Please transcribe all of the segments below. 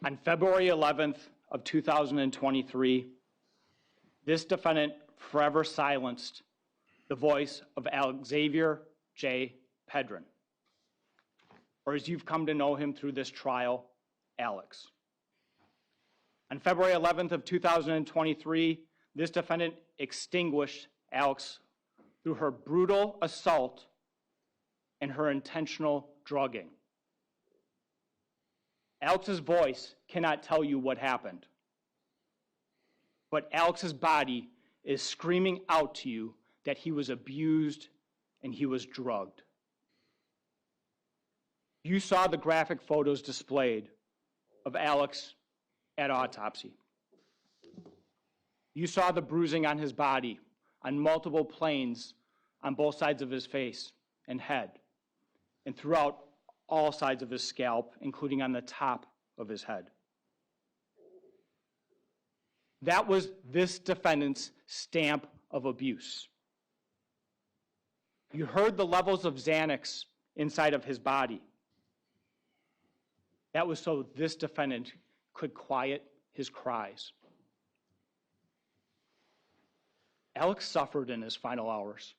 On February 11th of 2023, this defendant forever silenced the voice of Alexavier Pedrin, or as you've come to know him through this trial, Alex. On February 11th of 2023, this defendant extinguished Alex through her brutal assault and her intentional drugging. Alex's voice cannot tell you what happened, but Alex's body is screaming out to you that he was abused and he was drugged. You saw the graphic photos displayed of Alex at autopsy. You saw the bruising on his body, on multiple planes on both sides of his face and head, and throughout all sides of his scalp, including on the top of his head. That was this defendant's stamp of abuse. You heard the levels of Xanax inside of his body. That was so this defendant could quiet his cries. Alex suffered in his final hours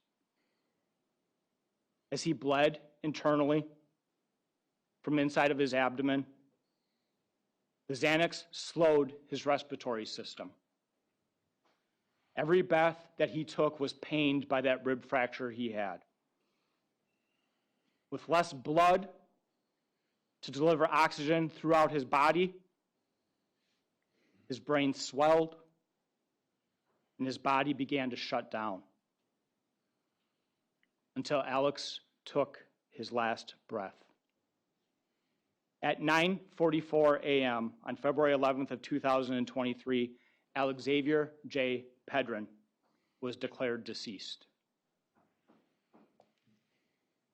as he bled internally from inside of his abdomen. The Xanax slowed his respiratory system. Every breath that he took was pained by that rib fracture he had. With less blood to deliver oxygen throughout his body, his brain swelled and his body began to shut down until Alex took his last breath. At 9:44 a.m. on February 11th of 2023, Alexavier Pedrin was declared deceased.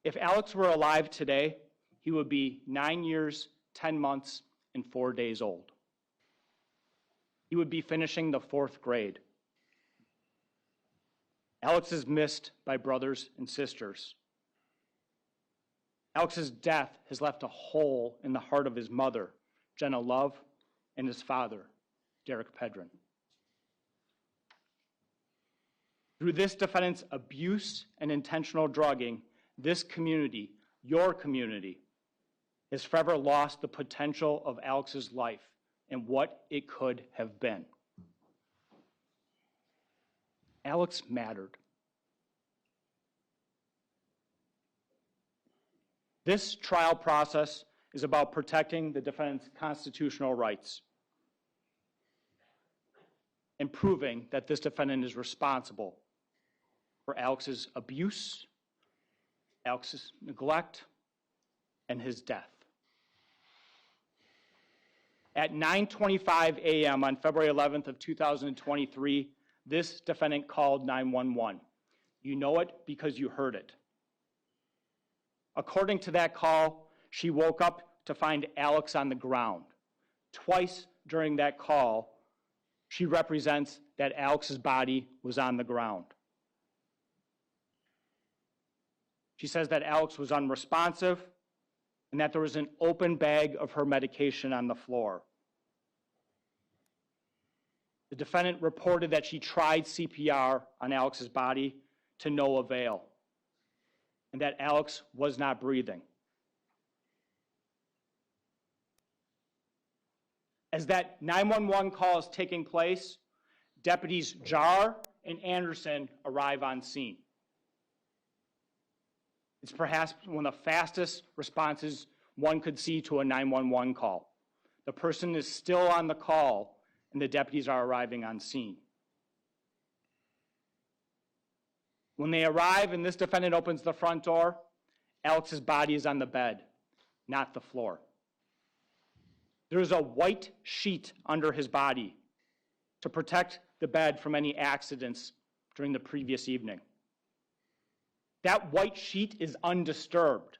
If Alex were alive today, he would be 9 years, 10 months, and 4 days old. He would be finishing the 4th grade. Alex is missed by brothers and sisters. Alex's death has left a hole in the heart of his mother, Jenna Love, and his father, Derek Pedrin. Through this defendant's abuse and intentional drugging, this community, your community, has forever lost the potential of Alex's life and what it could have been. Alex mattered. This trial process is about protecting the defendant's constitutional rights and proving that this defendant is responsible for Alex's abuse, Alex's neglect, and his death. At 9:25 a.m. on February 11th of 2023, this defendant called 911. You know it because you heard it. According to that call, she woke up to find Alex on the ground. Twice during that call, she represents that Alex's body was on the ground. She says that Alex was unresponsive and that there was an open bag of her medication on the floor. The defendant reported that she tried CPR on Alex's body to no avail, and that Alex was not breathing. As that 911 call is taking place, deputies Jar and Anderson arrive on scene. It's perhaps one of the fastest responses one could see to a 911 call. The person is still on the call, and the deputies are arriving on scene. When they arrive and this defendant opens the front door, Alex's body is on the bed, not the floor. There is a white sheet under his body to protect the bed from any accidents during the previous evening. That white sheet is undisturbed.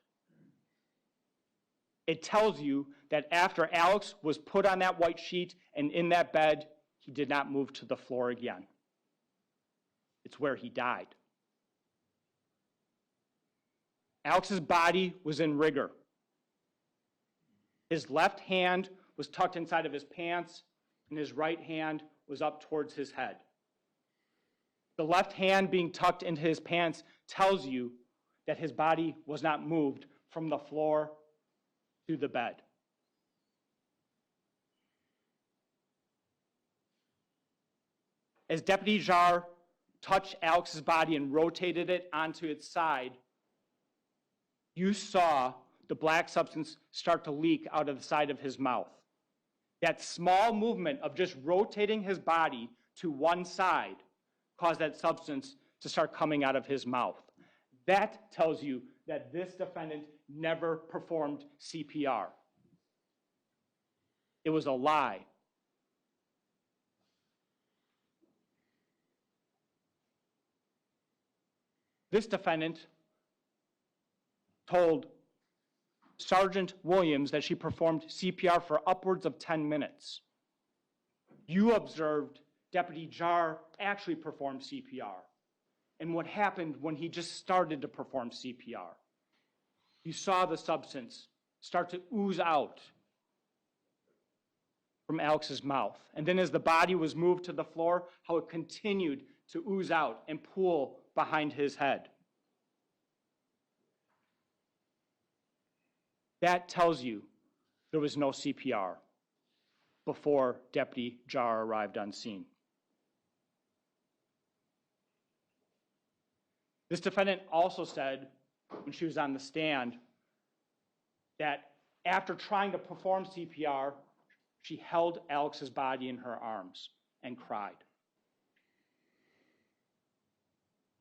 It tells you that after Alex was put on that white sheet and in that bed, he did not move to the floor again. It's where he died. Alex's body was in rigor. His left hand was tucked inside of his pants, and his right hand was up towards his head. The left hand being tucked into his pants tells you that his body was not moved from the floor to the bed. As Deputy Jar touched Alex's body and rotated it onto its side, you saw the black substance start to leak out of the side of his mouth. That small movement of just rotating his body to one side caused that substance to start coming out of his mouth. That tells you that this defendant never performed CPR. It was a lie. This defendant told Sergeant Williams that she performed CPR for upwards of 10 minutes. You observed Deputy Jar actually perform CPR and what happened when he just started to perform CPR. You saw the substance start to ooze out from Alex's mouth. And then as the body was moved to the floor, how it continued to ooze out and pool behind his head. That tells you there was no CPR before Deputy Jar arrived on scene. This defendant also said, when she was on the stand, that after trying to perform CPR, she held Alex's body in her arms and cried.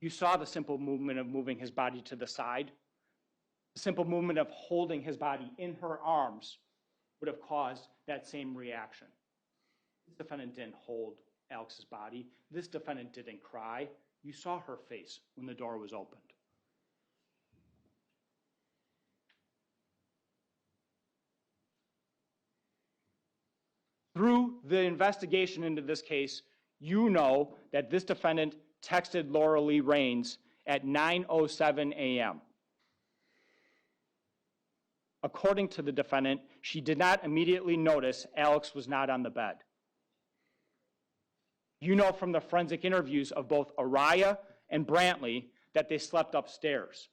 You saw the simple movement of moving his body to the side. The simple movement of holding his body in her arms would have caused that same reaction. This defendant didn't hold Alex's body. This defendant didn't cry. You saw her face when the door was opened. Through the investigation into this case, you know that this defendant texted Laura Lee Raines at 9:07 a.m. According to the defendant, she did not immediately notice Alex was not on the bed. You know from the forensic interviews of both Araya and Brantley that they slept upstairs.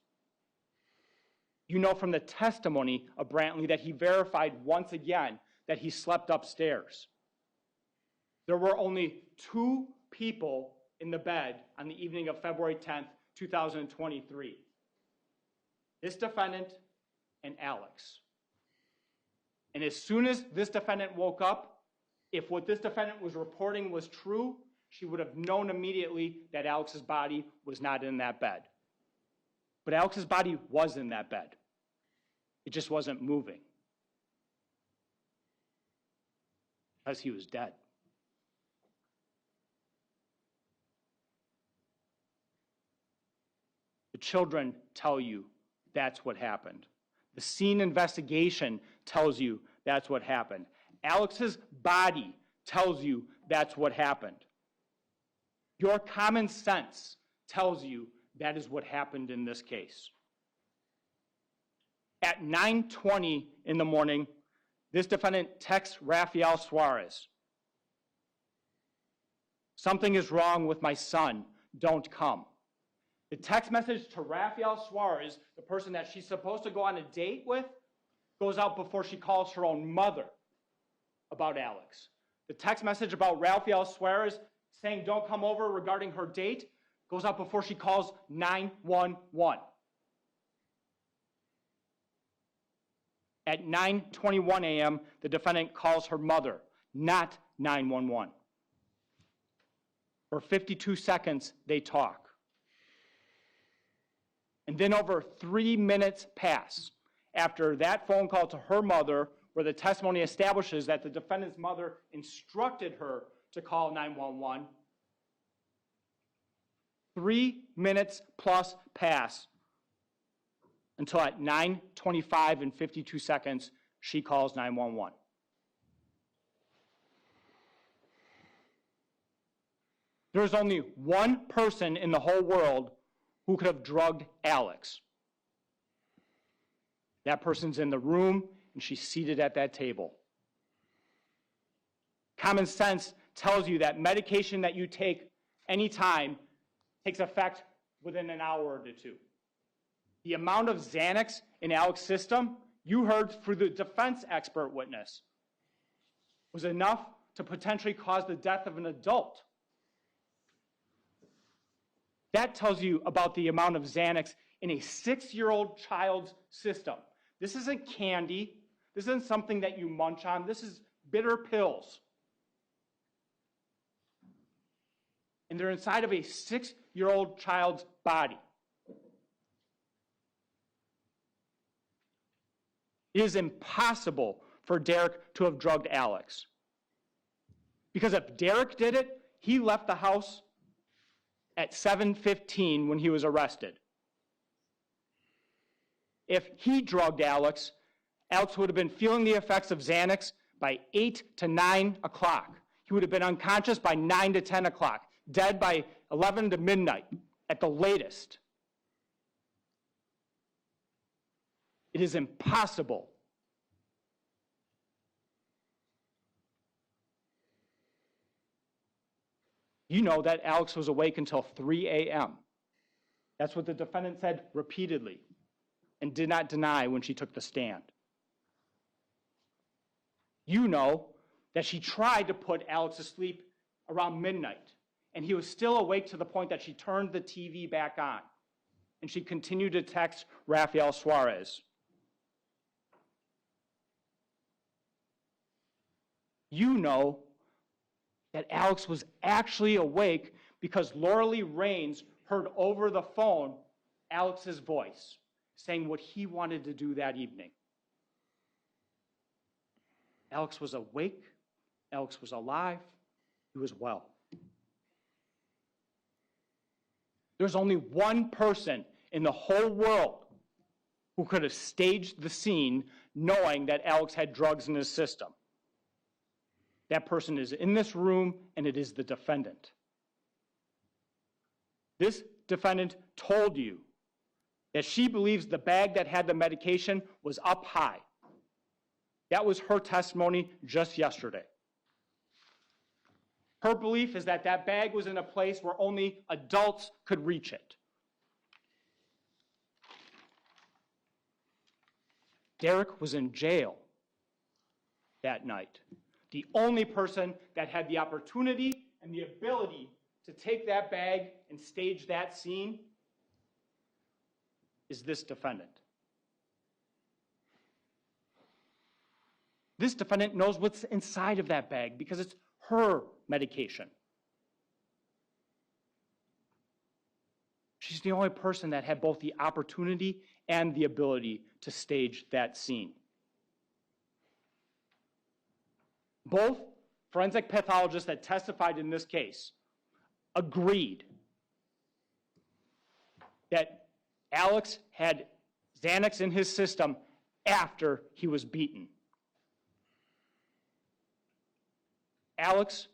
You know from the testimony of Brantley that he verified once again that he slept upstairs. There were only 2 people in the bed on the evening of February 10th, 2023. This defendant and Alex. And as soon as this defendant woke up, if what this defendant was reporting was true, she would have known immediately that Alex's body was not in that bed. But Alex's body was in that bed. It just wasn't moving. Because he was dead. The children tell you that's what happened. The scene investigation tells you that's what happened. Alex's body tells you that's what happened. Your common sense tells you that is what happened in this case. At 9:20 in the morning, this defendant texts Rafael Suarez. "Something is wrong with my son. Don't come." The text message to Rafael Suarez, the person that she's supposed to go on a date with, goes out before she calls her own mother about Alex. The text message about Rafael Suarez saying don't come over regarding her date goes out before she calls 911. At 9:21 a.m., the defendant calls her mother, not 911. For 52 seconds, they talk. And then over 3 minutes pass after that phone call to her mother, where the testimony establishes that the defendant's mother instructed her to call 911. 3 minutes plus pass until at 9:25 and 52 seconds, she calls 911. There's only one person in the whole world who could have drugged Alex. That person's in the room, and she's seated at that table. Common sense tells you that medication that you take anytime takes effect within an hour or two. The amount of Xanax in Alex's system, you heard through the defense expert witness, was enough to potentially cause the death of an adult. That tells you about the amount of Xanax in a 6-year-old child's system. This isn't candy. This isn't something that you munch on. This is bitter pills. And they're inside of a 6-year-old child's body. It is impossible for Derek to have drugged Alex. Because if Derek did it, he left the house at 7:15 when he was arrested. If he drugged Alex, Alex would have been feeling the effects of Xanax by 8 to 9 o'clock. He would have been unconscious by 9 to 10 o'clock, dead by 11 to midnight at the latest. It is impossible. You know that Alex was awake until 3 a.m. That's what the defendant said repeatedly and did not deny when she took the stand. You know that she tried to put Alex to sleep around midnight, and he was still awake to the point that she turned the TV back on, and she continued to text Rafael Suarez. You know that Alex was actually awake because Laura Lee Raines heard over the phone Alex's voice saying what he wanted to do that evening. Alex was awake. Alex was alive. He was well. There's only one person in the whole world who could have staged the scene knowing that Alex had drugs in his system. That person is in this room, and it is the defendant. This defendant told you that she believes the bag that had the medication was up high. That was her testimony just yesterday. Her belief is that that bag was in a place where only adults could reach it. Derek was in jail that night. The only person that had the opportunity and the ability to take that bag and stage that scene is this defendant. This defendant knows what's inside of that bag because it's her medication. She's the only person that had both the opportunity and the ability to stage that scene. Both forensic pathologists that testified in this case agreed that Alex had Xanax in his system after he was beaten. Alex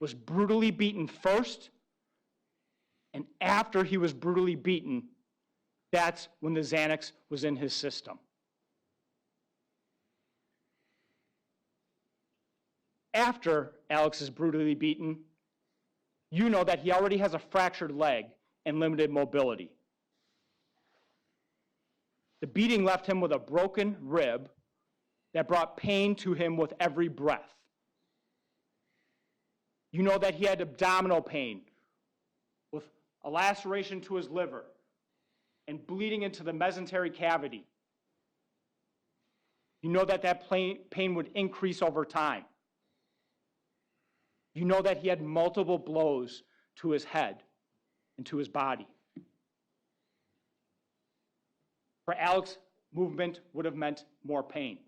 was brutally beaten first, and after he was brutally beaten, that's when the Xanax was in his system. After Alex is brutally beaten, you know that he already has a fractured leg and limited mobility. The beating left him with a broken rib that brought pain to him with every breath. You know that he had abdominal pain with a laceration to his liver and bleeding into the mesenteric cavity. You know that that pain would increase over time. You know that he had multiple blows to his head and to his body. For Alex, movement would have meant more pain.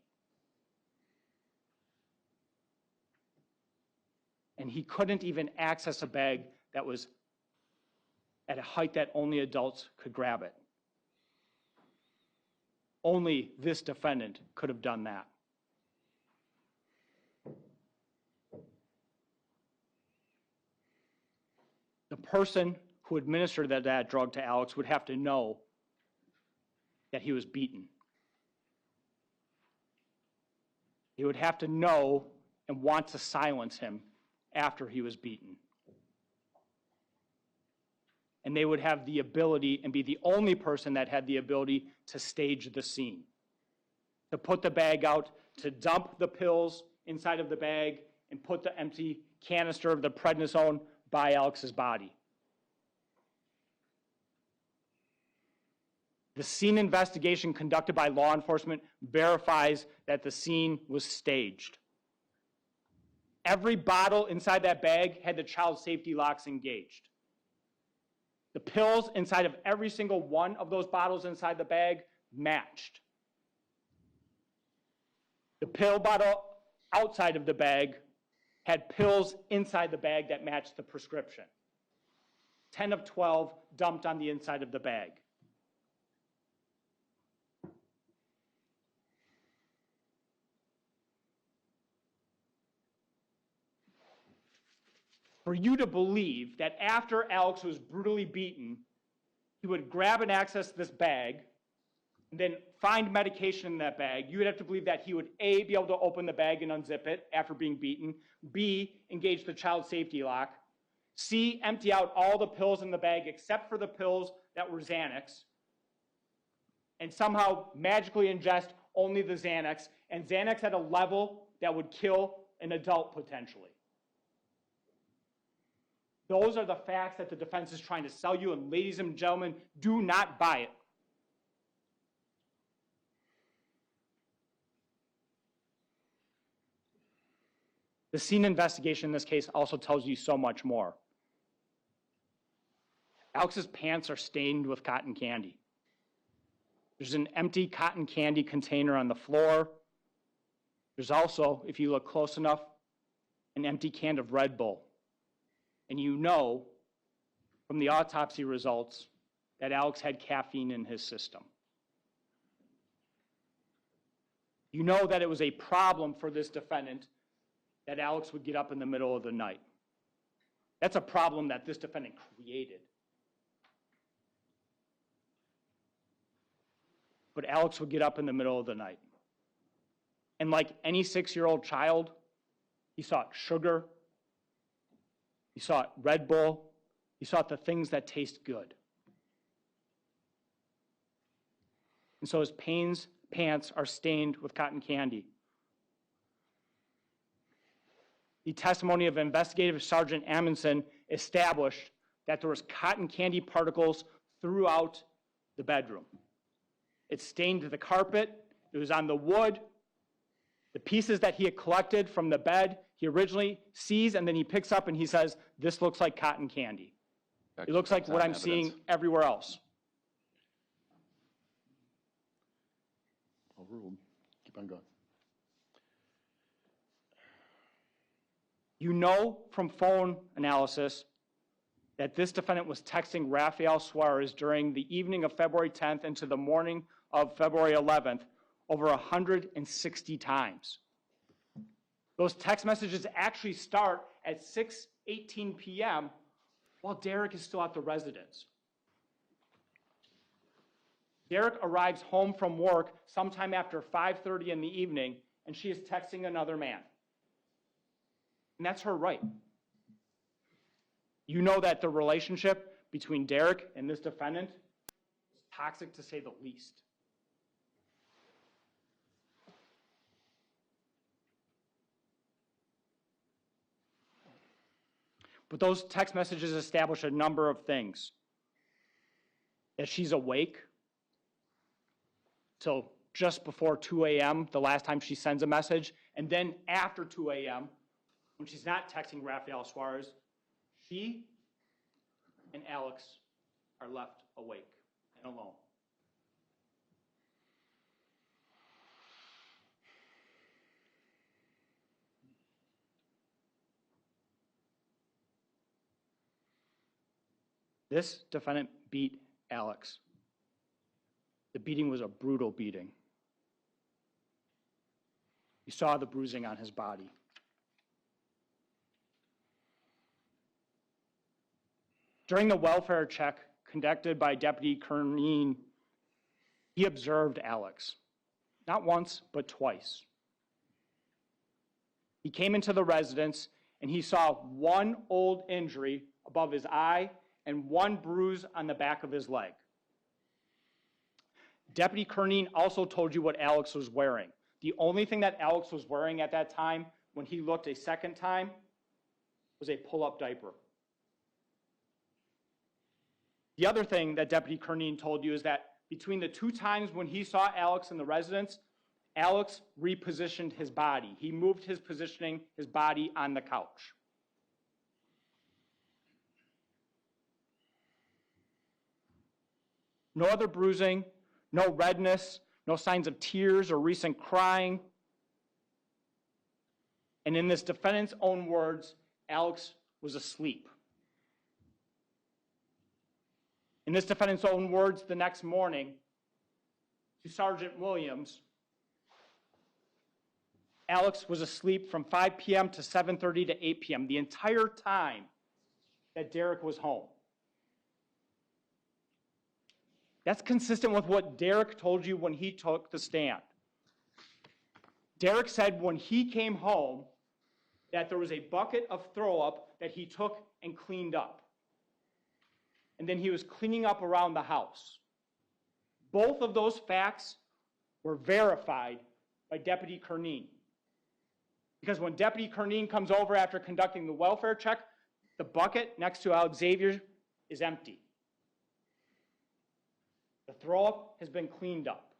And he couldn't even access a bag that was at a height that only adults could grab it. Only this defendant could have done that. The person who administered that drug to Alex would have to know that he was beaten. He would have to know and want to silence him after he was beaten. And they would have the ability and be the only person that had the ability to stage the scene, to put the bag out, to dump the pills inside of the bag, and put the empty canister of the prednisone by Alex's body. The scene investigation conducted by law enforcement verifies that the scene was staged. Every bottle inside that bag had the child safety locks engaged. The pills inside of every single one of those bottles inside the bag matched. The pill bottle outside of the bag had pills inside the bag that matched the prescription. 10 of 12 dumped on the inside of the bag. For you to believe that after Alex was brutally beaten, he would grab and access this bag and then find medication in that bag, you would have to believe that he would A, be able to open the bag and unzip it after being beaten, B, engage the child safety lock, C, empty out all the pills in the bag except for the pills that were Xanax, and somehow magically ingest only the Xanax, and Xanax at a level that would kill an adult potentially. Those are the facts that the defense is trying to sell you, and ladies and gentlemen, do not buy it. The scene investigation in this case also tells you so much more. Alex's pants are stained with cotton candy. There's an empty cotton candy container on the floor. There's also, if you look close enough, an empty can of Red Bull. And you know from the autopsy results that Alex had caffeine in his system. You know that it was a problem for this defendant that Alex would get up in the middle of the night. That's a problem that this defendant created. But Alex would get up in the middle of the night. And like any 6-year-old child, he sought sugar, he sought Red Bull, he sought the things that taste good. And so his pants are stained with cotton candy. The testimony of Investigative Sergeant Amundsen established that there was cotton candy particles throughout the bedroom. It stained the carpet, it was on the wood. The pieces that he had collected from the bed, he originally sees and then he picks up and he says, "This looks like cotton candy. It looks like what I'm seeing everywhere else." Overruled. Keep on going. You know from phone analysis that this defendant was texting Rafael Suarez during the evening of February 10th into the morning of February 11th over 160 times. Those text messages actually start at 6:18 p.m. while Derek is still at the residence. Derek arrives home from work sometime after 5:30 in the evening, and she is texting another man. And that's her right. You know that the relationship between Derek and this defendant is toxic to say the least. But those text messages establish a number of things. That she's awake till just before 2 a.m., the last time she sends a message, and then after 2 a.m., when she's not texting Rafael Suarez, she and Alex are left awake and alone. This defendant beat Alex. The beating was a brutal beating. You saw the bruising on his body. During the welfare check conducted by Deputy Kerneen, he observed Alex, not once, but twice. He came into the residence and he saw one old injury above his eye and one bruise on the back of his leg. Deputy Kernine also told you what Alex was wearing. The only thing that Alex was wearing at that time, when he looked a second time, was a pull-up diaper. The other thing that Deputy Kernine told you is that between the two times when he saw Alex in the residence, Alex repositioned his body. He moved his positioning, his body on the couch. No other bruising, no redness, no signs of tears or recent crying. And in this defendant's own words, Alex was asleep. In this defendant's own words, the next morning, to Sergeant Williams, Alex was asleep from 5 p.m. to 7:30 to 8 p.m., the entire time that Derek was home. That's consistent with what Derek told you when he took the stand. Derek said when he came home that there was a bucket of throw-up that he took and cleaned up. And then he was cleaning up around the house. Both of those facts were verified by Deputy Kernine. Because when Deputy Kernine comes over after conducting the welfare check, the bucket next to Alexavier is empty. The throw-up has been cleaned up.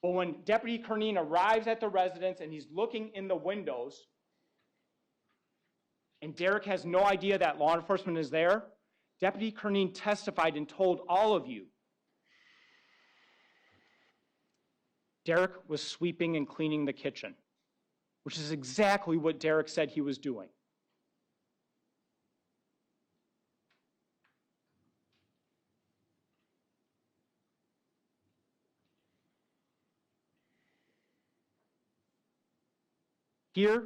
But when Deputy Kernine arrives at the residence and he's looking in the windows, and Derek has no idea that law enforcement is there, Deputy Kernine testified and told all of you Derek was sweeping and cleaning the kitchen, which is exactly what Derek said he was doing. Here,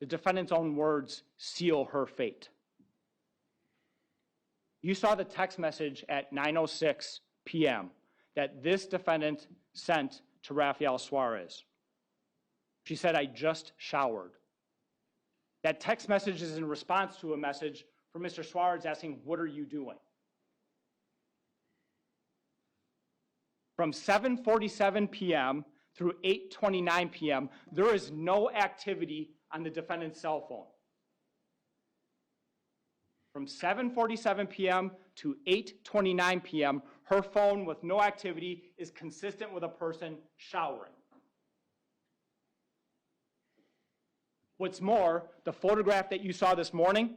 the defendant's own words seal her fate. You saw the text message at 9:06 p.m. that this defendant sent to Rafael Suarez. She said, "I just showered." That text message is in response to a message from Mr. Suarez asking, "What are you doing?" From 7:47 p.m. through 8:29 p.m., there is no activity on the defendant's cell phone. From 7:47 p.m. to 8:29 p.m., her phone with no activity is consistent with a person showering. What's more, the photograph that you saw this morning,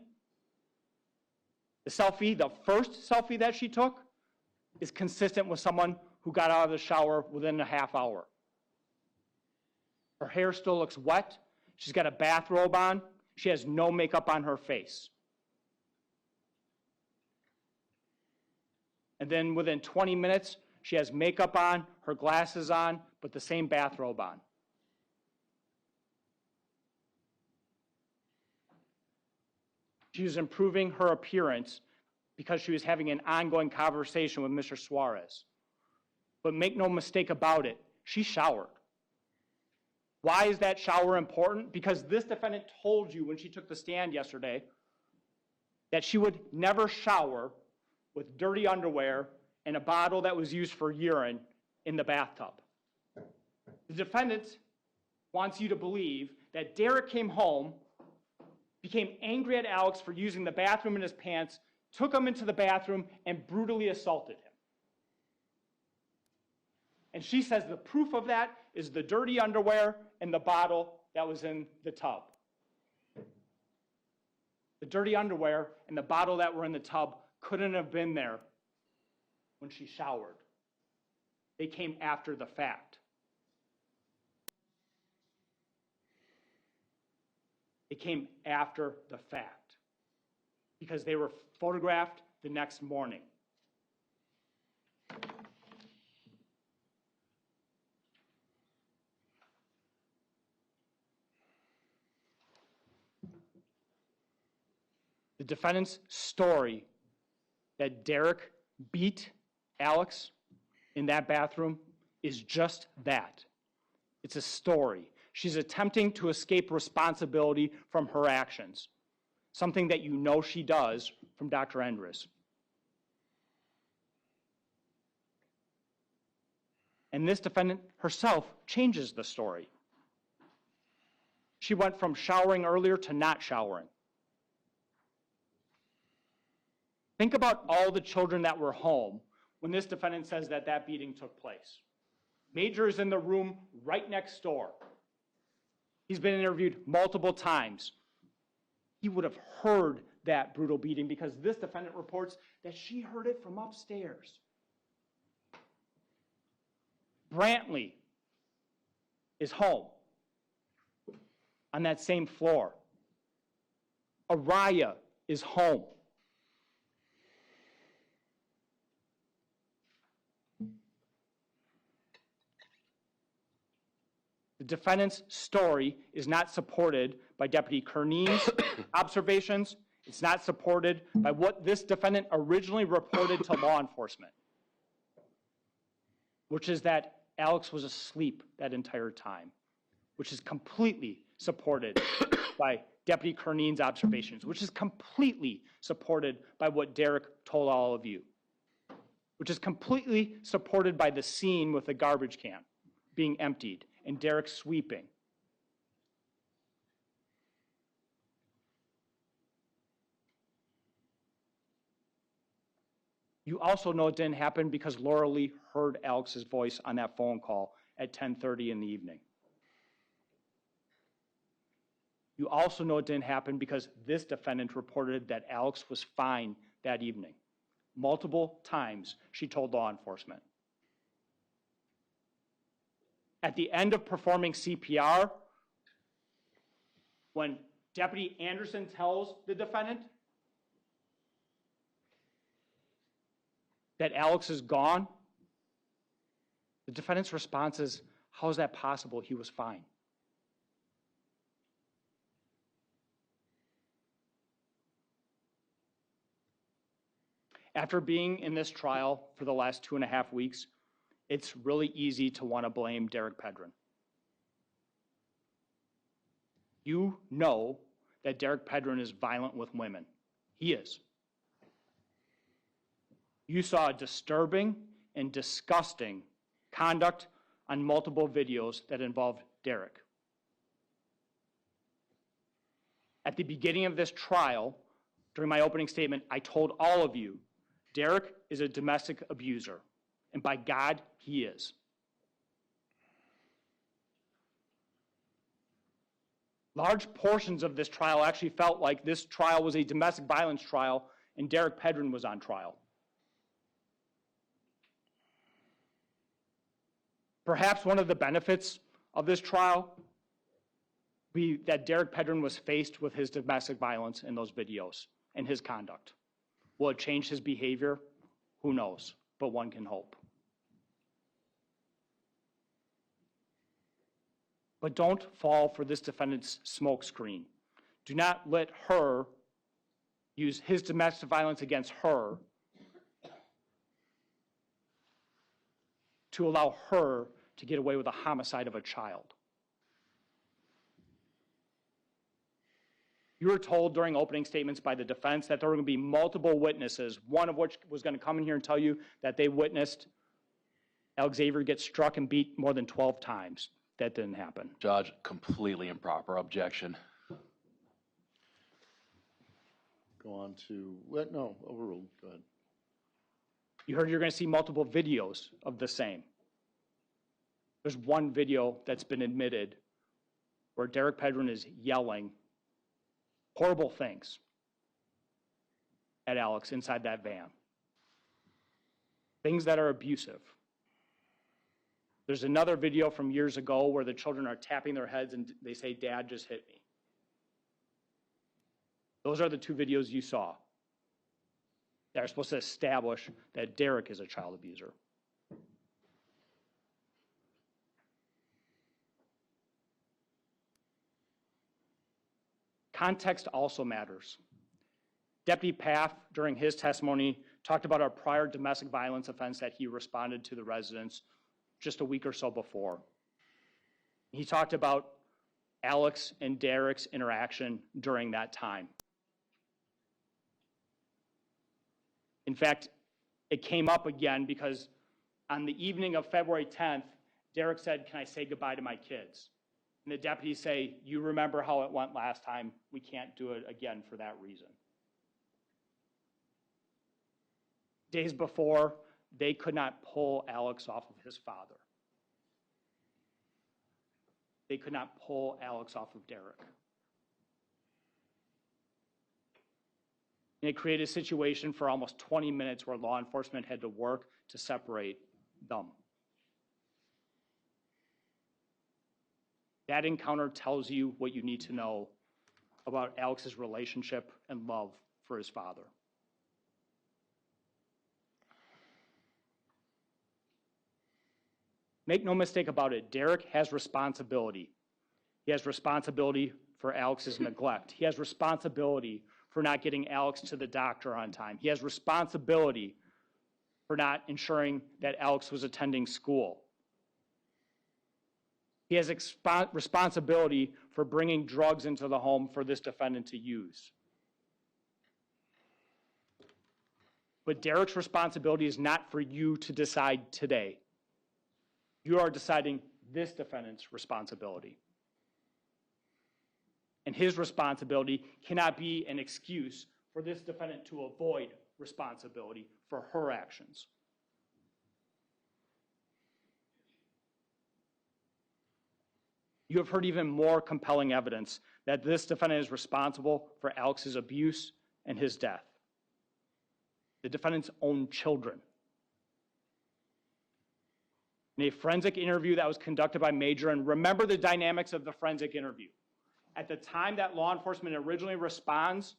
the selfie, the first selfie that she took, is consistent with someone who got out of the shower within a half hour. Her hair still looks wet. She's got a bathrobe on. She has no makeup on her face. And then within 20 minutes, she has makeup on, her glasses on, but the same bathrobe on. She was improving her appearance because she was having an ongoing conversation with Mr. Suarez. But make no mistake about it, she showered. Why is that shower important? Because this defendant told you when she took the stand yesterday that she would never shower with dirty underwear and a bottle that was used for urine in the bathtub. The defendant wants you to believe that Derek came home, became angry at Alex for using the bathroom in his pants, took him into the bathroom, and brutally assaulted him. And she says the proof of that is the dirty underwear and the bottle that was in the tub. The dirty underwear and the bottle that were in the tub couldn't have been there when she showered. They came after the fact. It came after the fact because they were photographed the next morning. The defendant's story that Derek beat Alex in that bathroom is just that. It's a story. She's attempting to escape responsibility from her actions, something that you know she does from Dr. Endres. And this defendant herself changes the story. She went from showering earlier to not showering. Think about all the children that were home when this defendant says that that beating took place. Major is in the room right next door. He's been interviewed multiple times. He would have heard that brutal beating because this defendant reports that she heard it from upstairs. Brantley is home on that same floor. Araya is home. The defendant's story is not supported by Deputy Kerneen's observations. It's not supported by what this defendant originally reported to law enforcement, which is that Alex was asleep that entire time, which is completely supported by Deputy Kerneen's observations, which is completely supported by what Derek told all of you, which is completely supported by the scene with the garbage can being emptied and Derek sweeping. You also know it didn't happen because Laura Lee heard Alex's voice on that phone call at 10:30 in the evening. You also know it didn't happen because this defendant reported that Alex was fine that evening. Multiple times she told law enforcement. At the end of performing CPR, when Deputy Anderson tells the defendant that Alex is gone, the defendant's response is, how is that possible? He was fine. After being in this trial for the last 2.5 weeks, it's really easy to want to blame Derek Pedrin. You know that Derek Pedrin is violent with women. He is. You saw disturbing and disgusting conduct on multiple videos that involved Derek. At the beginning of this trial, during my opening statement, I told all of you, Derek is a domestic abuser, and by God, he is. Large portions of this trial actually felt like this trial was a domestic violence trial and Derek Pedrin was on trial. Perhaps one of the benefits of this trial be that Derek Pedrin was faced with his domestic violence in those videos and his conduct. Will it change his behavior? Who knows, but one can hope. But don't fall for this defendant's smokescreen. Do not let her use his domestic violence against her to allow her to get away with a homicide of a child. You were told during opening statements by the defense that there were going to be multiple witnesses, one of which was going to come in here and tell you that they witnessed Alexavier get struck and beat more than 12 times. That didn't happen. Judge, completely improper objection. Go on to, what? No, overruled. Go ahead. You heard you're going to see multiple videos of the same. There's one video that's been admitted where Derek Pedrin is yelling horrible things at Alex inside that van. Things that are abusive. There's another video from years ago where the children are tapping their heads and they say, "Dad just hit me." Those are the two videos you saw that are supposed to establish that Derek is a child abuser. Context also matters. Deputy Paff, during his testimony, talked about a prior domestic violence offense that he responded to the residents just a week or so before. He talked about Alex and Derek's interaction during that time. In fact, it came up again because on the evening of February 10th, Derek said, "Can I say goodbye to my kids?" And the deputies say, "You remember how it went last time. We can't do it again for that reason." Days before, they could not pull Alex off of his father. They could not pull Alex off of Derek. And it created a situation for almost 20 minutes where law enforcement had to work to separate them. That encounter tells you what you need to know about Alex's relationship and love for his father. Make no mistake about it, Derek has responsibility. He has responsibility for Alex's neglect. He has responsibility for not getting Alex to the doctor on time. He has responsibility for not ensuring that Alex was attending school. He has responsibility for bringing drugs into the home for this defendant to use. But Derek's responsibility is not for you to decide today. You are deciding this defendant's responsibility. And his responsibility cannot be an excuse for this defendant to avoid responsibility for her actions. You have heard even more compelling evidence that this defendant is responsible for Alex's abuse and his death. The defendant's own children. In a forensic interview that was conducted by Major, and remember the dynamics of the forensic interview. At the time that law enforcement originally responds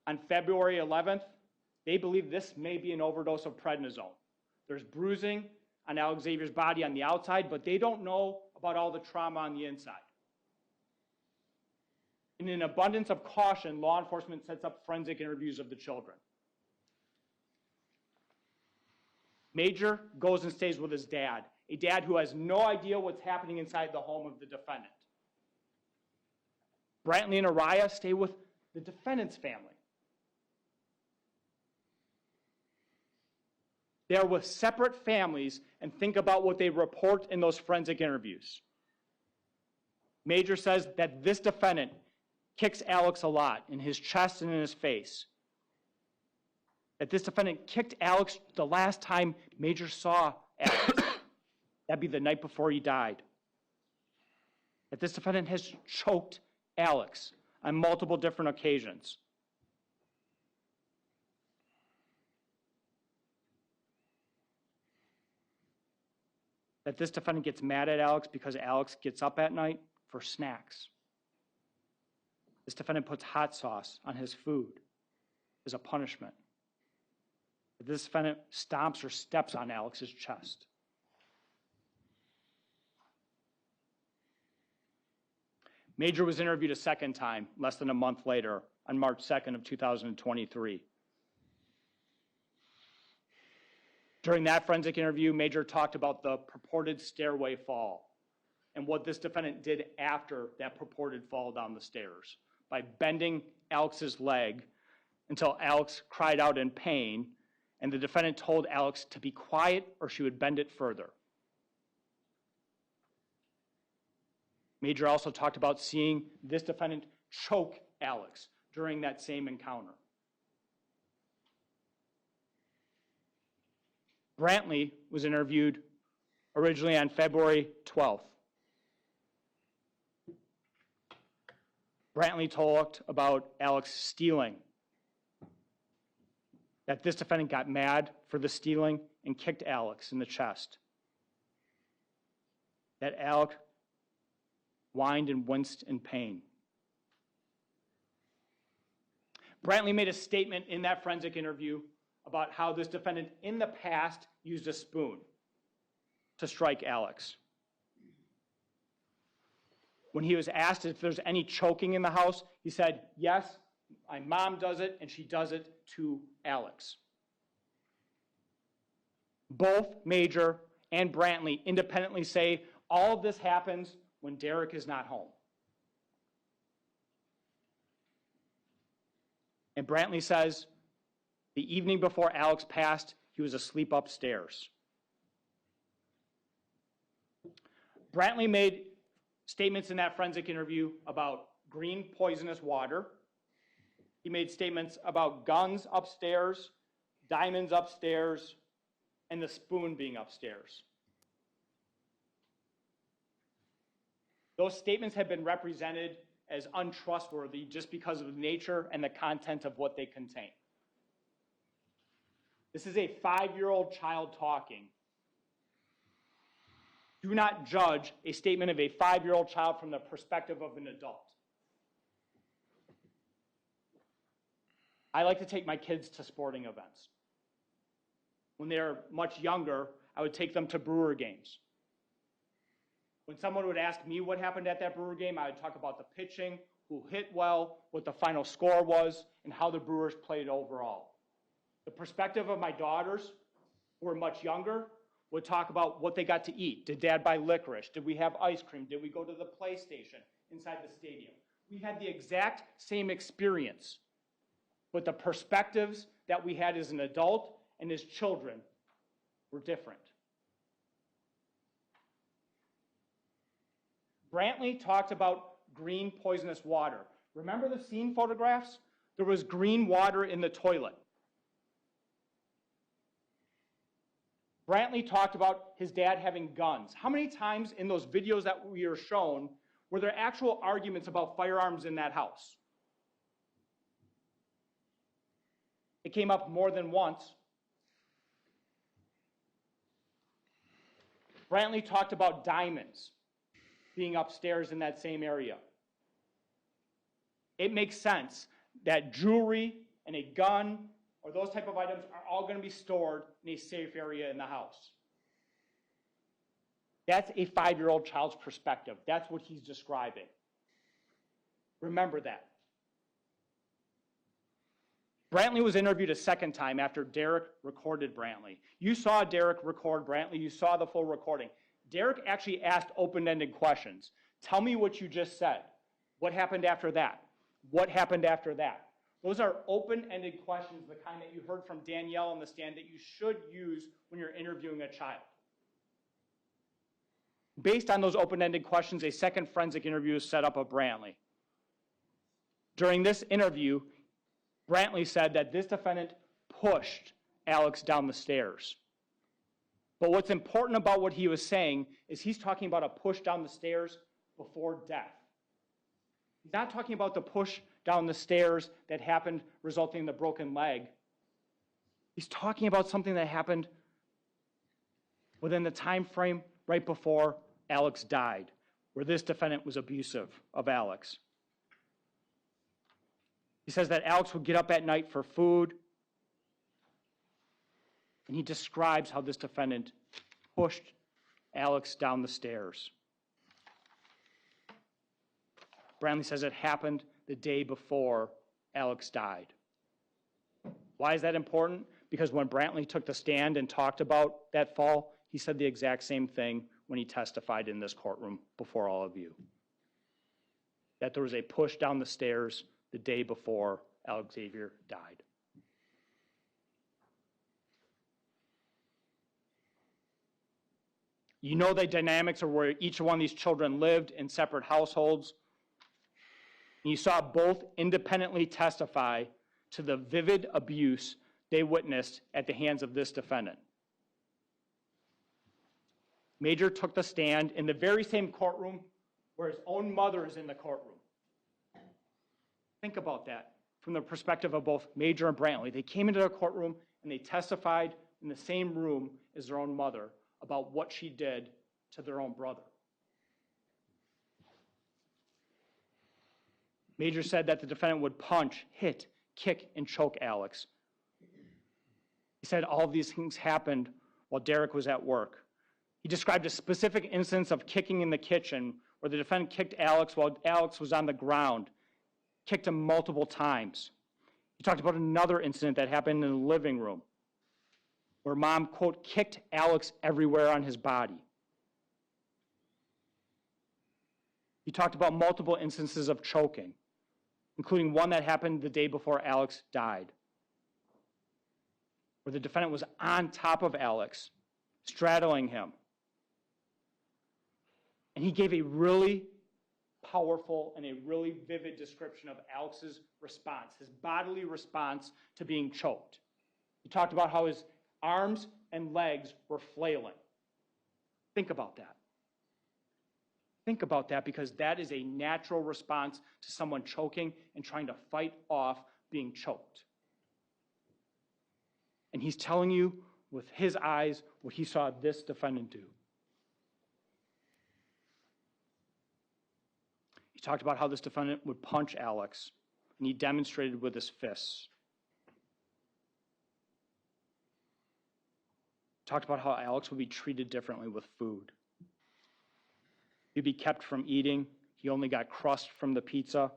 on February 11th, they believe this may be an overdose of prednisone. There's bruising on Alexavier's body on the outside, but they don't know about all the trauma on the inside. In an abundance of caution, law enforcement sets up forensic interviews of the children. Major goes and stays with his dad, a dad who has no idea what's happening inside the home of the defendant. Brantley and Araya stay with the defendant's family. They are with separate families and think about what they report in those forensic interviews. Major says that this defendant kicks Alex a lot in his chest and in his face. That this defendant kicked Alex the last time Major saw Alex. That'd be the night before he died. That this defendant has choked Alex on multiple different occasions. That this defendant gets mad at Alex because Alex gets up at night for snacks. This defendant puts hot sauce on his food as a punishment. That this defendant stomps or steps on Alex's chest. Major was interviewed a second time, less than a month later, on March 2nd of 2023. During that forensic interview, Major talked about the purported stairway fall and what this defendant did after that purported fall down the stairs by bending Alex's leg until Alex cried out in pain, and the defendant told Alex to be quiet or she would bend it further. Major also talked about seeing this defendant choke Alex during that same encounter. Brantley was interviewed originally on February 12th. Brantley talked about Alex stealing, that this defendant got mad for the stealing and kicked Alex in the chest, that Alex whined and winced in pain. Brantley made a statement in that forensic interview about how this defendant in the past used a spoon to strike Alex. When he was asked if there's any choking in the house, he said, "Yes, my mom does it, and she does it to Alex." Both Major and Brantley independently say all of this happens when Derek is not home. And Brantley says, the evening before Alex passed, he was asleep upstairs. Brantley made statements in that forensic interview about green poisonous water. He made statements about guns upstairs, diamonds upstairs, and the spoon being upstairs. Those statements have been represented as untrustworthy just because of the nature and the content of what they contain. This is a 5-year-old child talking. Do not judge a statement of a 5-year-old child from the perspective of an adult. I like to take my kids to sporting events. When they're much younger, I would take them to Brewer games. When someone would ask me what happened at that Brewer game, I would talk about the pitching, who hit well, what the final score was, and how the Brewers played overall. The perspective of my daughters, who were much younger, would talk about what they got to eat. Did Dad buy licorice? Did we have ice cream? Did we go to the PlayStation inside the stadium? We had the exact same experience, but the perspectives that we had as an adult and as children were different. Brantley talked about green poisonous water. Remember the scene photographs? There was green water in the toilet. Brantley talked about his dad having guns. How many times in those videos that we are shown were there actual arguments about firearms in that house? It came up more than once. Brantley talked about diamonds being upstairs in that same area. It makes sense that jewelry and a gun or those type of items are all going to be stored in a safe area in the house. That's a 5-year-old child's perspective. That's what he's describing. Remember that. Brantley was interviewed a second time after Derek recorded Brantley. You saw Derek record Brantley. You saw the full recording. Derek actually asked open-ended questions. Tell me what you just said. What happened after that? What happened after that? Those are open-ended questions, the kind that you heard from Danielle on the stand that you should use when you're interviewing a child. Based on those open-ended questions, a second forensic interview is set up of Brantley. During this interview, Brantley said that this defendant pushed Alex down the stairs. But what's important about what he was saying is he's talking about a push down the stairs before death. He's not talking about the push down the stairs that happened resulting in the broken leg. He's talking about something that happened within the time frame right before Alex died, where this defendant was abusive of Alex. He says that Alex would get up at night for food, and he describes how this defendant pushed Alex down the stairs. Brantley says it happened the day before Alex died. Why is that important? Because when Brantley took the stand and talked about that fall, he said the exact same thing when he testified in this courtroom before all of you. That there was a push down the stairs the day before Alexavier died. You know the dynamics of where each one of these children lived in separate households. And you saw both independently testify to the vivid abuse they witnessed at the hands of this defendant. Major took the stand in the very same courtroom where his own mother is in the courtroom. Think about that from the perspective of both Major and Brantley. They came into the courtroom and they testified in the same room as their own mother about what she did to their own brother. Major said that the defendant would punch, hit, kick, and choke Alex. He said all of these things happened while Derek was at work. He described a specific instance of kicking in the kitchen where the defendant kicked Alex while Alex was on the ground, kicked him multiple times. He talked about another incident that happened in the living room where mom, quote, kicked Alex everywhere on his body. He talked about multiple instances of choking, including one that happened the day before Alex died, where the defendant was on top of Alex, straddling him. And he gave a really powerful and a really vivid description of Alex's response, his bodily response to being choked. He talked about how his arms and legs were flailing. Think about that. Think about that, because that is a natural response to someone choking and trying to fight off being choked. And he's telling you with his eyes what he saw this defendant do. He talked about how this defendant would punch Alex, and he demonstrated with his fists. He talked about how Alex would be treated differently with food. He'd be kept from eating. He only got crust from the pizza.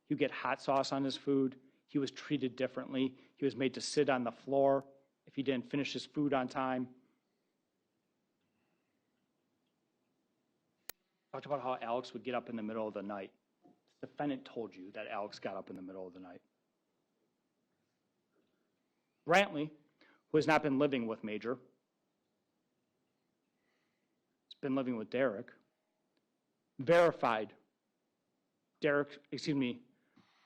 He'd get hot sauce on his food. He was treated differently. He was made to sit on the floor if he didn't finish his food on time. Talked about how Alex would get up in the middle of the night. The defendant told you that Alex got up in the middle of the night. Brantley, who has not been living with Major, has been living with Derek, verified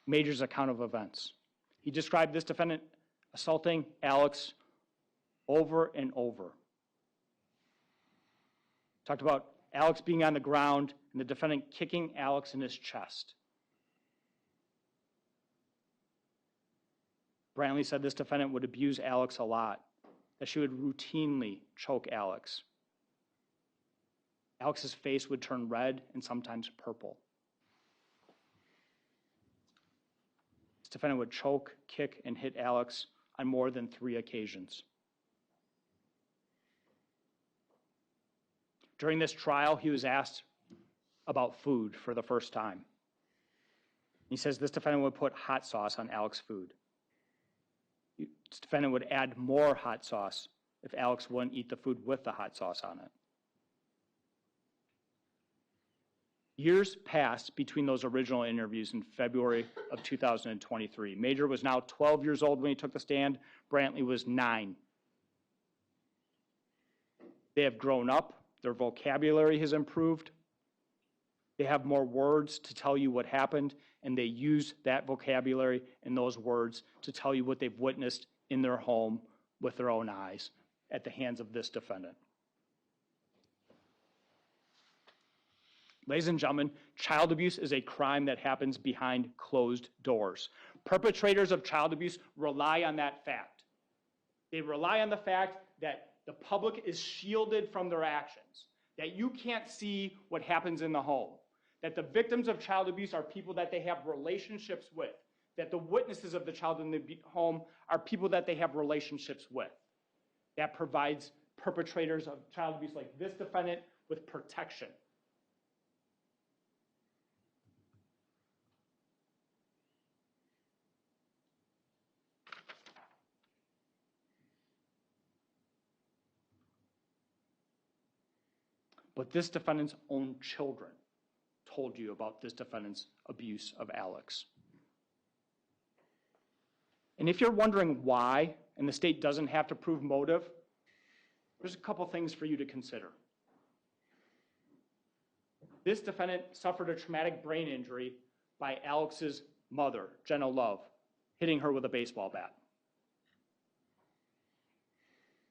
Major's account of events. He described this defendant assaulting Alex over and over. Talked about Alex being on the ground and the defendant kicking Alex in his chest. Brantley said this defendant would abuse Alex a lot, that she would routinely choke Alex. Alex's face would turn red and sometimes purple. This defendant would choke, kick, and hit Alex on more than 3 occasions. During this trial, he was asked about food for the first time. He says this defendant would put hot sauce on Alex's food. This defendant would add more hot sauce if Alex wouldn't eat the food with the hot sauce on it. Years passed between those original interviews in February of 2023. Major was now 12 years old when he took the stand. Brantley was 9. They have grown up. Their vocabulary has improved. They have more words to tell you what happened, and they use that vocabulary and those words to tell you what they've witnessed in their home with their own eyes at the hands of this defendant. Ladies and gentlemen, child abuse is a crime that happens behind closed doors. Perpetrators of child abuse rely on that fact. They rely on the fact that the public is shielded from their actions, that you can't see what happens in the home, that the victims of child abuse are people that they have relationships with, that the witnesses of the child in the home are people that they have relationships with. That provides perpetrators of child abuse like this defendant with protection. But this defendant's own children told you about this defendant's abuse of Alex. And if you're wondering why, and the state doesn't have to prove motive, there's a couple things for you to consider. This defendant suffered a traumatic brain injury by Alex's mother, Jenna Love, hitting her with a baseball bat.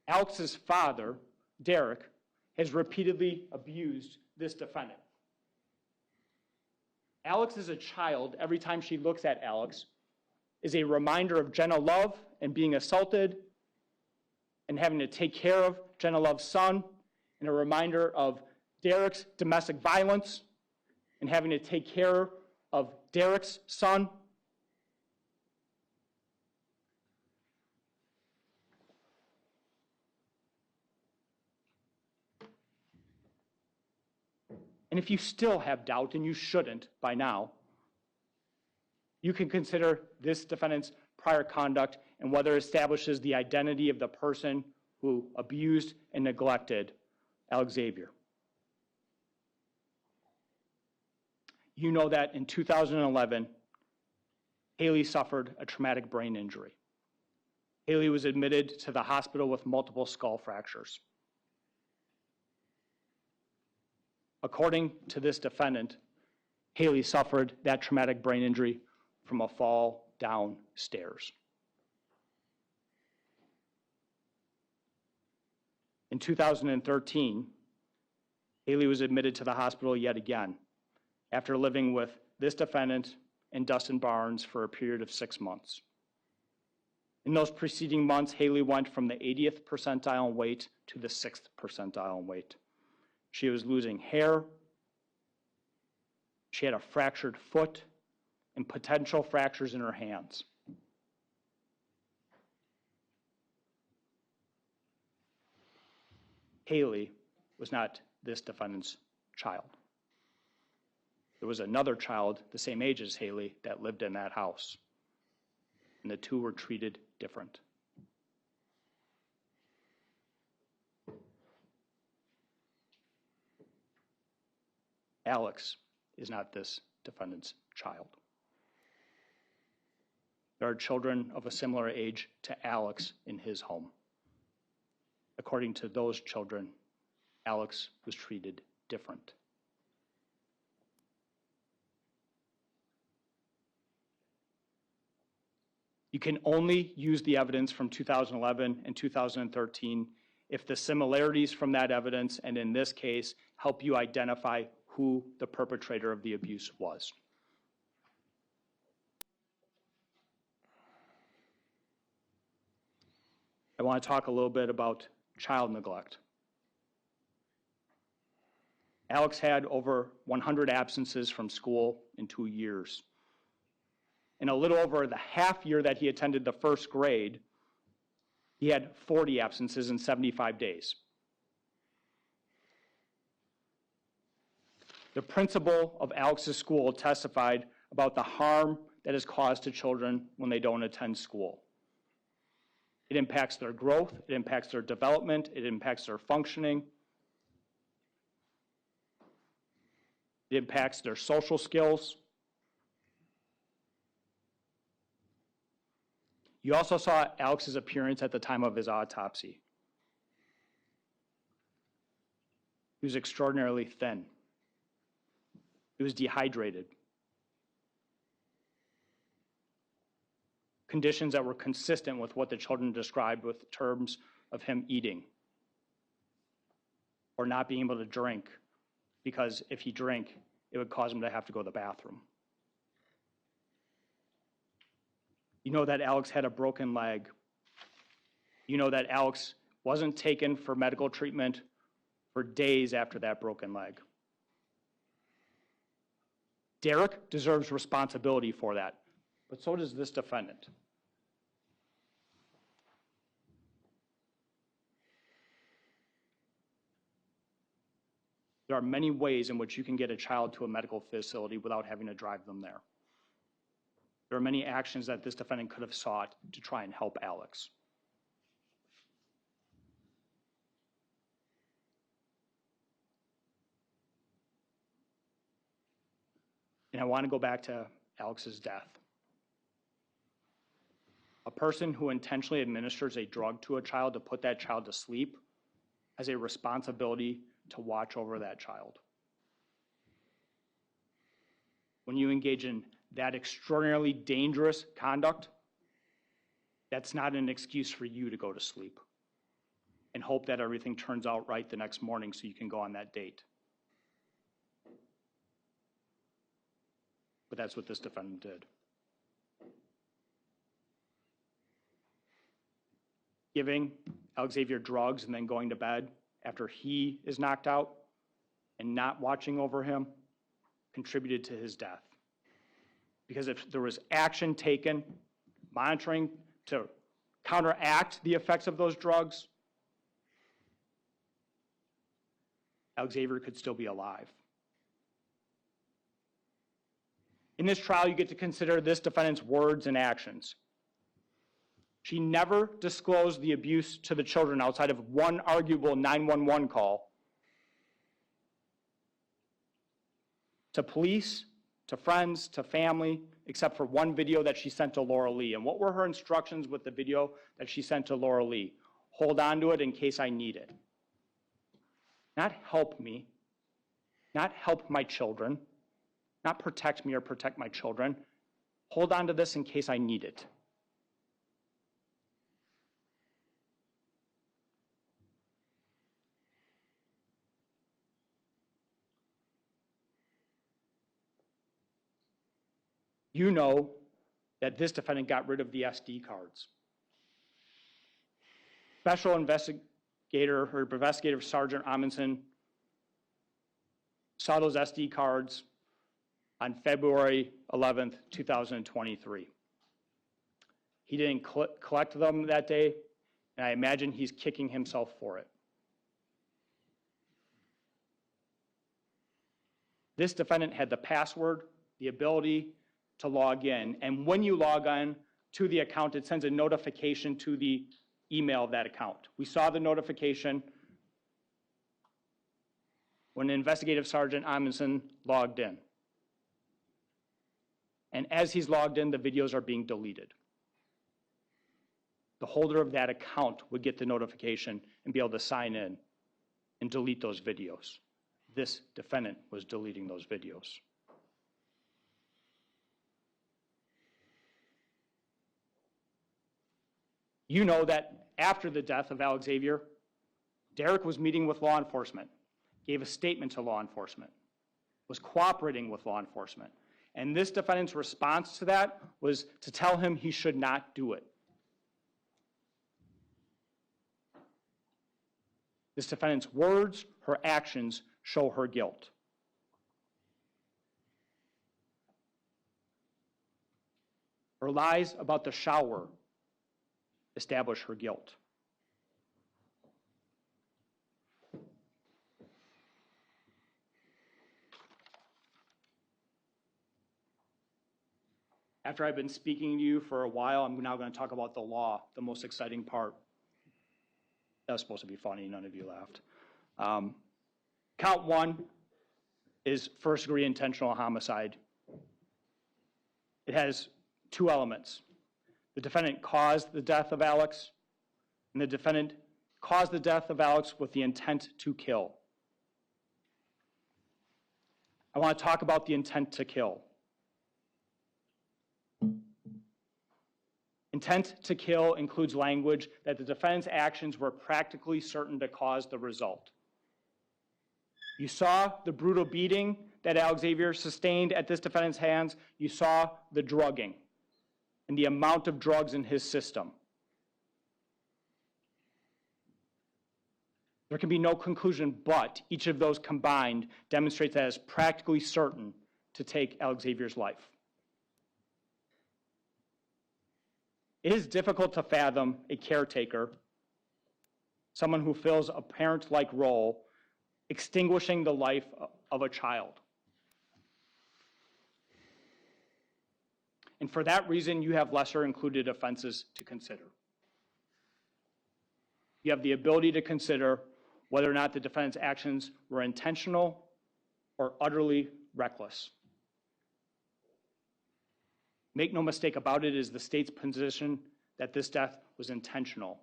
Alex's father, Derek, has repeatedly abused this defendant. Alex as a child, every time she looks at Alex, is a reminder of Jenna Love and being assaulted and having to take care of Jenna Love's son, and a reminder of Derek's domestic violence and having to take care of Derek's son. And if you still have doubt, and you shouldn't by now, you can consider this defendant's prior conduct and whether it establishes the identity of the person who abused and neglected Alexavier. You know that in 2011, Haley suffered a traumatic brain injury. Haley was admitted to the hospital with multiple skull fractures. According to this defendant, Haley suffered that traumatic brain injury from a fall downstairs. In 2013, Haley was admitted to the hospital yet again after living with this defendant and Dustin Barnes for a period of 6 months. In those preceding months, Haley went from the 80th percentile in weight to the 6th percentile in weight. She was losing hair, she had a fractured foot, and potential fractures in her hands. Haley was not this defendant's child. There was another child the same age as Haley that lived in that house, and the two were treated different. Alex is not this defendant's child. There are children of a similar age to Alex in his home. According to those children, Alex was treated different. You can only use the evidence from 2011 and 2013 if the similarities from that evidence, and in this case, help you identify who the perpetrator of the abuse was. I want to talk a little bit about child neglect. Alex had over 100 absences from school in 2 years. In a little over the half year that he attended the first grade, he had 40 absences in 75 days. The principal of Alex's school testified about the harm that is caused to children when they don't attend school. It impacts their growth, it impacts their development, it impacts their functioning, it impacts their social skills. You also saw Alex's appearance at the time of his autopsy. He was extraordinarily thin. He was dehydrated. Conditions that were consistent with what the children described with terms of him eating or not being able to drink, because if he drank, it would cause him to have to go to the bathroom. You know that Alex had a broken leg. You know that Alex wasn't taken for medical treatment for days after that broken leg. Derek deserves responsibility for that, but so does this defendant. There are many ways in which you can get a child to a medical facility without having to drive them there. There are many actions that this defendant could have sought to try and help Alex. And I want to go back to Alex's death. A person who intentionally administers a drug to a child to put that child to sleep has a responsibility to watch over that child. When you engage in that extraordinarily dangerous conduct, that's not an excuse for you to go to sleep and hope that everything turns out right the next morning so you can go on that date. But that's what this defendant did. Giving Alexavier drugs and then going to bed after he is knocked out and not watching over him contributed to his death. Because if there was action taken, monitoring to counteract the effects of those drugs, Alexavier could still be alive. In this trial, you get to consider this defendant's words and actions. She never disclosed the abuse to the children outside of one arguable 911 call to police, to friends, to family, except for one video that she sent to Laura Lee. And what were her instructions with the video that she sent to Laura Lee? Hold on to it in case I need it. Not help me, not help my children, not protect me or protect my children. Hold on to this in case I need it. You know that this defendant got rid of the SD cards. Special investigator or investigative Sergeant Amundsen saw those SD cards on February 11th, 2023. He didn't collect them that day, and I imagine he's kicking himself for it. This defendant had the password, the ability to log in, and when you log on to the account, it sends a notification to the email of that account. We saw the notification when Investigative Sergeant Amundsen logged in. And as he's logged in, the videos are being deleted. The holder of that account would get the notification and be able to sign in and delete those videos. This defendant was deleting those videos. You know that after the death of Alexavier, Derek was meeting with law enforcement, gave a statement to law enforcement, was cooperating with law enforcement. And this defendant's response to that was to tell him he should not do it. This defendant's words, her actions show her guilt. Her lies about the shower establish her guilt. After I've been speaking to you for a while, I'm now going to talk about the law, the most exciting part. That was supposed to be funny, none of you laughed. Count one is first-degree intentional homicide. It has two elements. The defendant caused the death of Alex, and the defendant caused the death of Alex with the intent to kill. I want to talk about the intent to kill. Intent to kill includes language that the defendant's actions were practically certain to cause the result. You saw the brutal beating that Alexavier sustained at this defendant's hands. You saw the drugging and the amount of drugs in his system. There can be no conclusion, but each of those combined demonstrates that it's practically certain to take Alexavier's life. It is difficult to fathom a caretaker, someone who fills a parent-like role, extinguishing the life of a child. And for that reason, you have lesser included offenses to consider. You have the ability to consider whether or not the defendant's actions were intentional or utterly reckless. Make no mistake about it, it is the state's position that this death was intentional.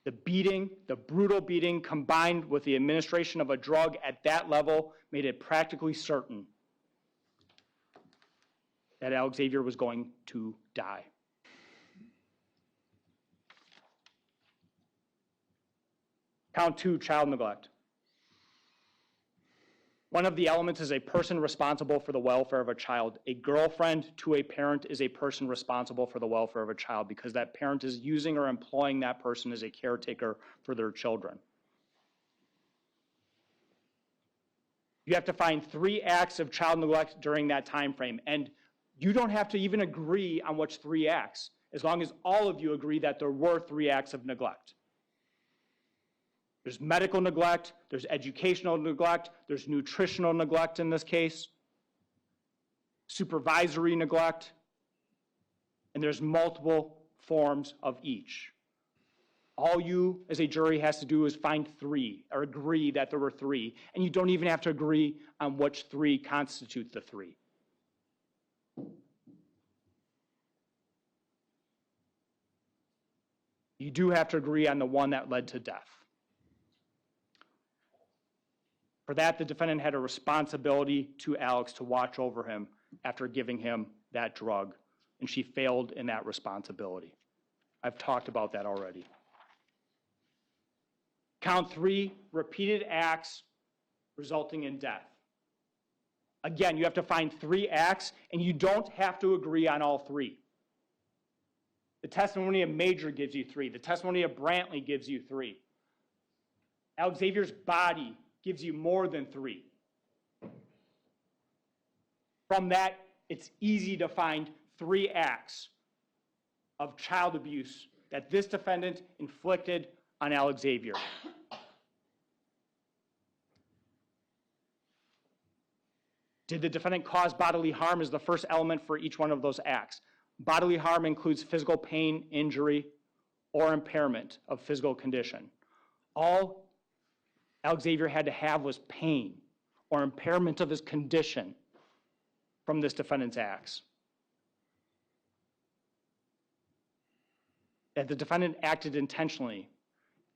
The beating, the brutal beating, combined with the administration of a drug at that level, made it practically certain that Alexavier was going to die. Count two, child neglect. One of the elements is a person responsible for the welfare of a child. A girlfriend to a parent is a person responsible for the welfare of a child because that parent is using or employing that person as a caretaker for their children. You have to find 3 acts of child neglect during that time frame, and you don't have to even agree on which 3 acts, as long as all of you agree that there were 3 acts of neglect. There's medical neglect, there's educational neglect, there's nutritional neglect in this case, supervisory neglect, and there's multiple forms of each. All you as a jury has to do is find 3 or agree that there were 3, and you don't even have to agree on which 3 constitute the 3. You do have to agree on the one that led to death. For that, the defendant had a responsibility to Alex to watch over him after giving him that drug, and she failed in that responsibility. I've talked about that already. Count 3, repeated acts resulting in death. Again, you have to find 3 acts, and you don't have to agree on all 3. The testimony of Major gives you 3. The testimony of Brantley gives you 3. Alexavier's body gives you more than 3. From that, it's easy to find 3 acts of child abuse that this defendant inflicted on Alexavier. Did the defendant cause bodily harm is the first element for each one of those acts. Bodily harm includes physical pain, injury, or impairment of physical condition. All Alexavier had to have was pain or impairment of his condition from this defendant's acts. That the defendant acted intentionally.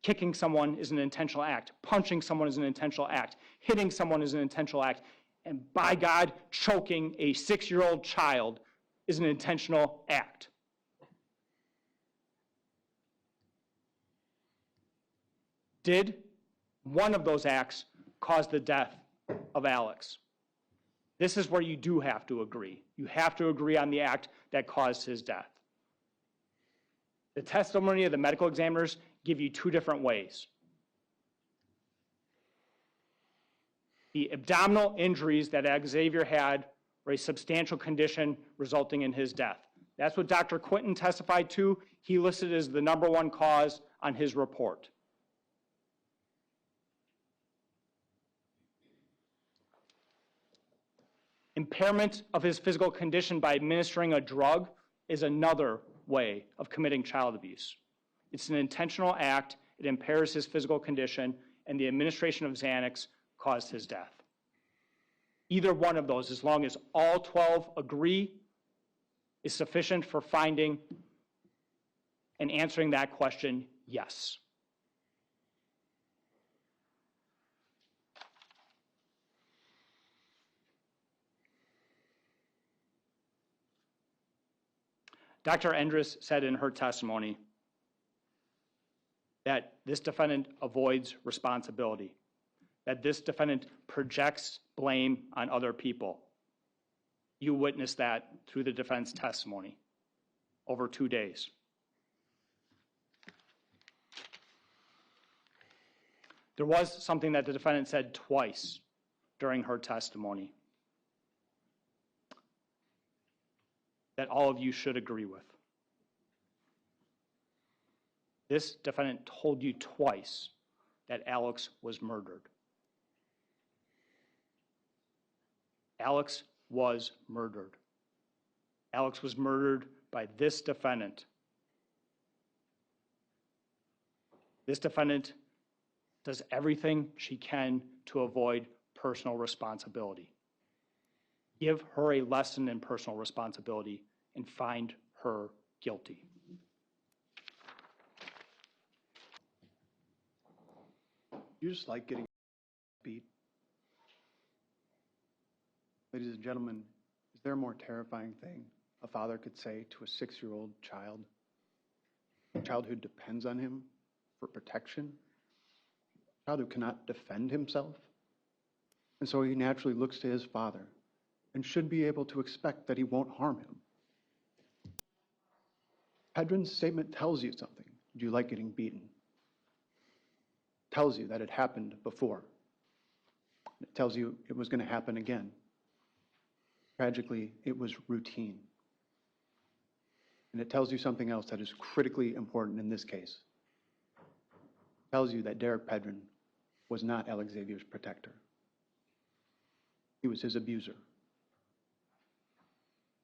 Kicking someone is an intentional act. Punching someone is an intentional act. Hitting someone is an intentional act. And by God, choking a 6-year-old child is an intentional act. Did one of those acts cause the death of Alex? This is where you do have to agree. You have to agree on the act that caused his death. The testimony of the medical examiners give you 2 different ways. The abdominal injuries that Alexavier had were a substantial condition resulting in his death. That's what Dr. Quinton testified to. He listed as the #1 cause on his report. Impairment of his physical condition by administering a drug is another way of committing child abuse. It's an intentional act, it impairs his physical condition, and the administration of Xanax caused his death. Either one of those, as long as all 12 agree, is sufficient for finding and answering that question, yes. Dr. Endres said in her testimony that this defendant avoids responsibility, that this defendant projects blame on other people. You witnessed that through the defense testimony over 2 days. There was something that the defendant said twice during her testimony that all of you should agree with. This defendant told you twice that Alex was murdered. Alex was murdered. Alex was murdered by this defendant. This defendant does everything she can to avoid personal responsibility. Give her a lesson in personal responsibility and find her guilty. You just like getting beat? Ladies and gentlemen, is there a more terrifying thing a father could say to a 6-year-old child? A child who depends on him for protection? A child who cannot defend himself? And so he naturally looks to his father and should be able to expect that he won't harm him. Pedrin's statement tells you something. Do you like getting beaten? Tells you that it happened before. It tells you it was going to happen again. Tragically, it was routine. And it tells you something else that is critically important in this case. It tells you that Derek Pedrin was not Alexavier's protector. He was his abuser.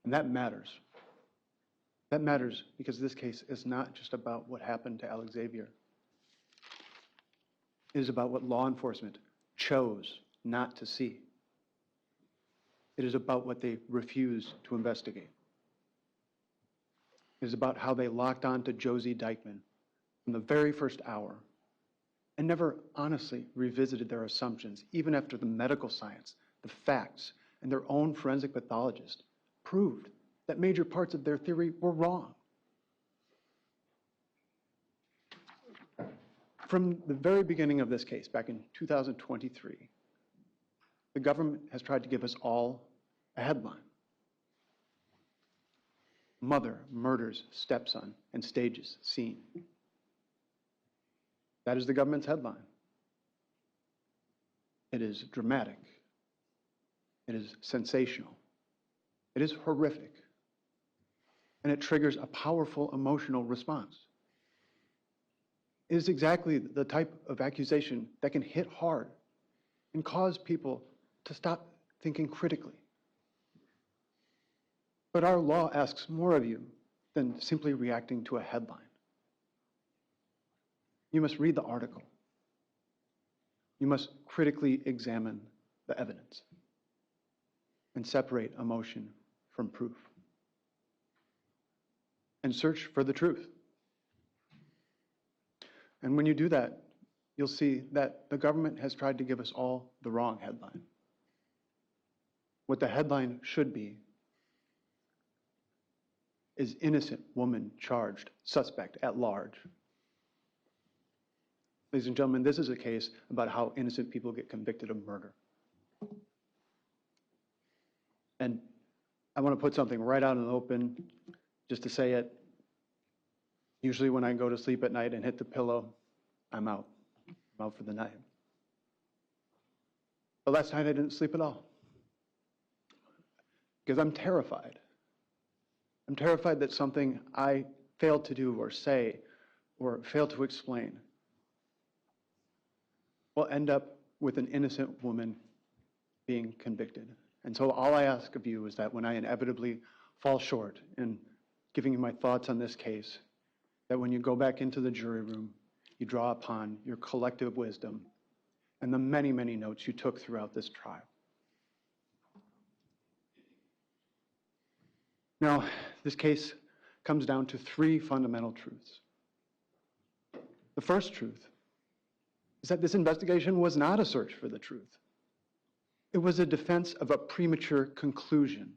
And that matters. That matters because this case is not just about what happened to Alexavier. It is about what law enforcement chose not to see. It is about what they refused to investigate. It is about how they locked on to Josie Dikeman from the very first hour and never honestly revisited their assumptions, even after the medical science, the facts, and their own forensic pathologist proved that major parts of their theory were wrong. From the very beginning of this case, back in 2023, the government has tried to give us all a headline. Mother murders stepson and stages scene. That is the government's headline. It is dramatic. It is sensational. It is horrific. And it triggers a powerful emotional response. It is exactly the type of accusation that can hit hard and cause people to stop thinking critically. But our law asks more of you than simply reacting to a headline. You must read the article. You must critically examine the evidence and separate emotion from proof and search for the truth. And when you do that, you'll see that the government has tried to give us all the wrong headline. What the headline should be is innocent woman charged, suspect at large. Ladies and gentlemen, this is a case about how innocent people get convicted of murder. And I want to put something right out in the open, just to say it. Usually when I go to sleep at night and hit the pillow, I'm out. I'm out for the night. But last night I didn't sleep at all. Because I'm terrified. I'm terrified that something I failed to do or say or failed to explain will end up with an innocent woman being convicted. And so all I ask of you is that when I inevitably fall short in giving you my thoughts on this case, that when you go back into the jury room, you draw upon your collective wisdom and the many, many notes you took throughout this trial. Now, this case comes down to three fundamental truths. The first truth is that this investigation was not a search for the truth. It was a defense of a premature conclusion.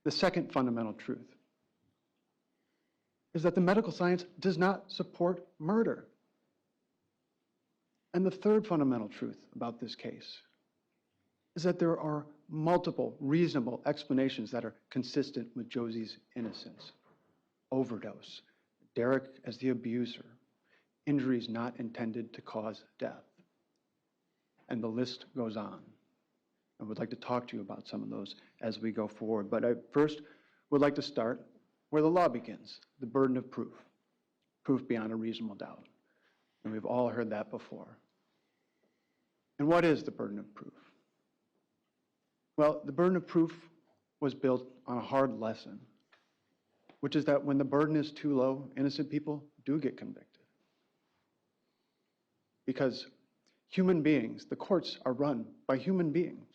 The second fundamental truth is that the medical science does not support murder. And the third fundamental truth about this case is that there are multiple reasonable explanations that are consistent with Josie's innocence. Overdose, Derek as the abuser, injuries not intended to cause death. And the list goes on. I would like to talk to you about some of those as we go forward. But I first would like to start where the law begins, the burden of proof. Proof beyond a reasonable doubt. And we've all heard that before. And what is the burden of proof? Well, the burden of proof was built on a hard lesson, which is that when the burden is too low, innocent people do get convicted. Because human beings, the courts are run by human beings.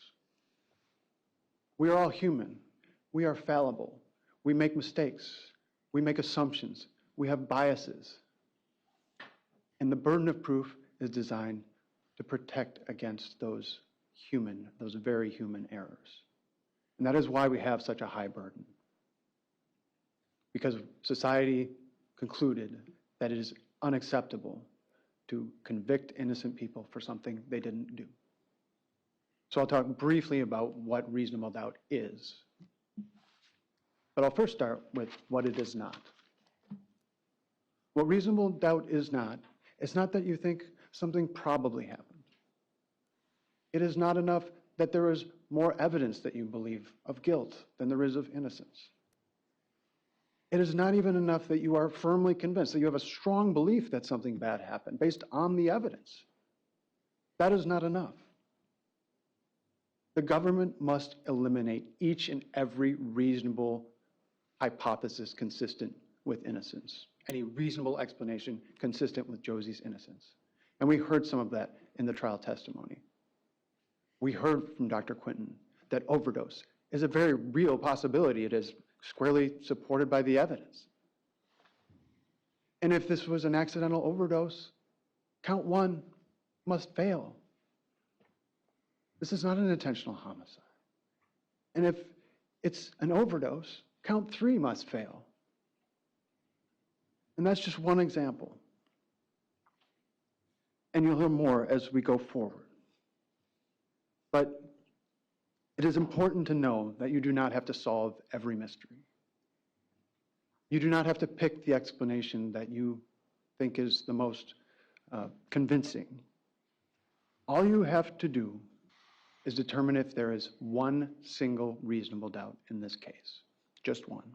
We are all human. We are fallible. We make mistakes. We make assumptions. We have biases. And the burden of proof is designed to protect against those very human errors. And that is why we have such a high burden. Because society concluded that it is unacceptable to convict innocent people for something they didn't do. So I'll talk briefly about what reasonable doubt is. But I'll first start with what it is not. What reasonable doubt is not, it's not that you think something probably happened. It is not enough that there is more evidence that you believe of guilt than there is of innocence. It is not even enough that you are firmly convinced, that you have a strong belief that something bad happened based on the evidence. That is not enough. The government must eliminate each and every reasonable hypothesis consistent with innocence, any reasonable explanation consistent with Josie's innocence. And we heard some of that in the trial testimony. We heard from Dr. Quinton that overdose is a very real possibility. It is squarely supported by the evidence. And if this was an accidental overdose, count one must fail. This is not an intentional homicide. And if it's an overdose, count three must fail. And that's just one example. And you'll hear more as we go forward. But it is important to know that you do not have to solve every mystery. You do not have to pick the explanation that you think is the most convincing. All you have to do is determine if there is one single reasonable doubt in this case. Just one.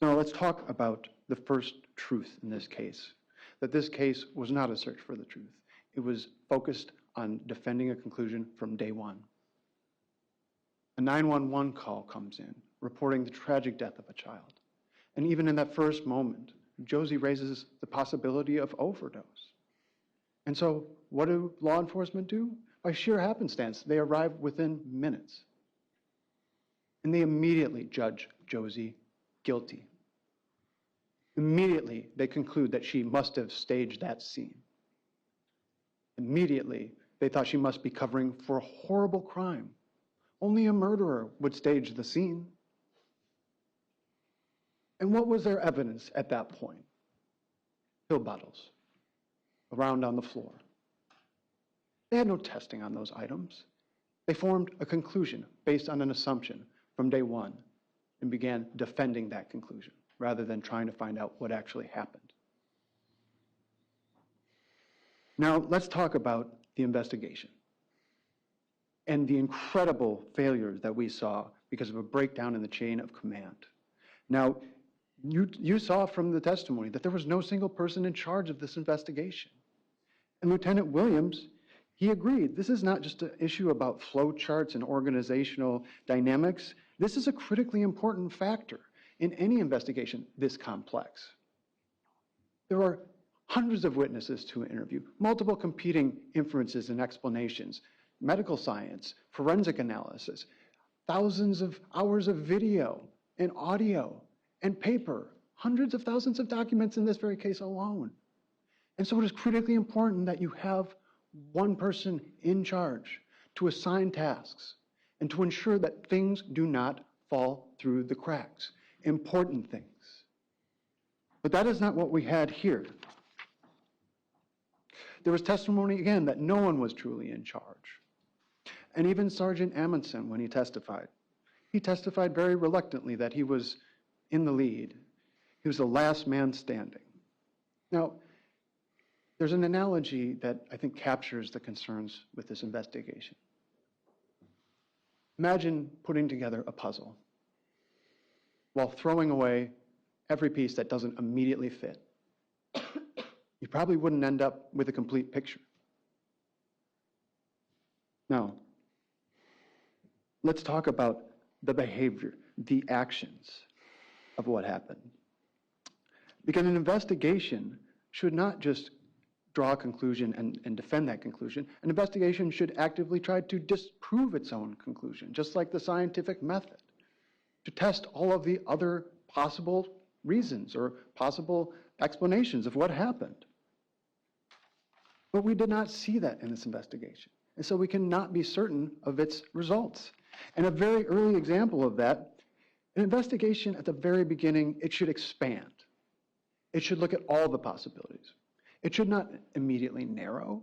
Now let's talk about the first truth in this case, that this case was not a search for the truth. It was focused on defending a conclusion from day one. A 911 call comes in, reporting the tragic death of a child. And even in that first moment, Josie raises the possibility of overdose. And so what do law enforcement do? By sheer happenstance, they arrive within minutes. And they immediately judge Josie guilty. Immediately, they conclude that she must have staged that scene. Immediately, they thought she must be covering for a horrible crime. Only a murderer would stage the scene. And what was their evidence at that point? Pill bottles around on the floor. They had no testing on those items. They formed a conclusion based on an assumption from day one and began defending that conclusion rather than trying to find out what actually happened. Now, let's talk about the investigation and the incredible failures that we saw because of a breakdown in the chain of command. Now, you saw from the testimony that there was no single person in charge of this investigation. And Lieutenant Williams, he agreed, this is not just an issue about flow charts and organizational dynamics. This is a critically important factor in any investigation this complex. There are hundreds of witnesses to interview, multiple competing inferences and explanations, medical science, forensic analysis, thousands of hours of video and audio and paper, hundreds of thousands of documents in this very case alone. And so it is critically important that you have one person in charge to assign tasks and to ensure that things do not fall through the cracks, important things. But that is not what we had here. There was testimony again that no one was truly in charge. And even Sergeant Amundsen, when he testified very reluctantly that he was in the lead. He was the last man standing. Now, there's an analogy that I think captures the concerns with this investigation. Imagine putting together a puzzle while throwing away every piece that doesn't immediately fit. You probably wouldn't end up with a complete picture. Now, let's talk about the behavior, the actions of what happened. Because an investigation should not just draw a conclusion and defend that conclusion. An investigation should actively try to disprove its own conclusion, just like the scientific method, to test all of the other possible reasons or possible explanations of what happened. But we did not see that in this investigation, and so we cannot be certain of its results. And a very early example of that, an investigation at the very beginning, it should expand. It should look at all the possibilities. It should not immediately narrow,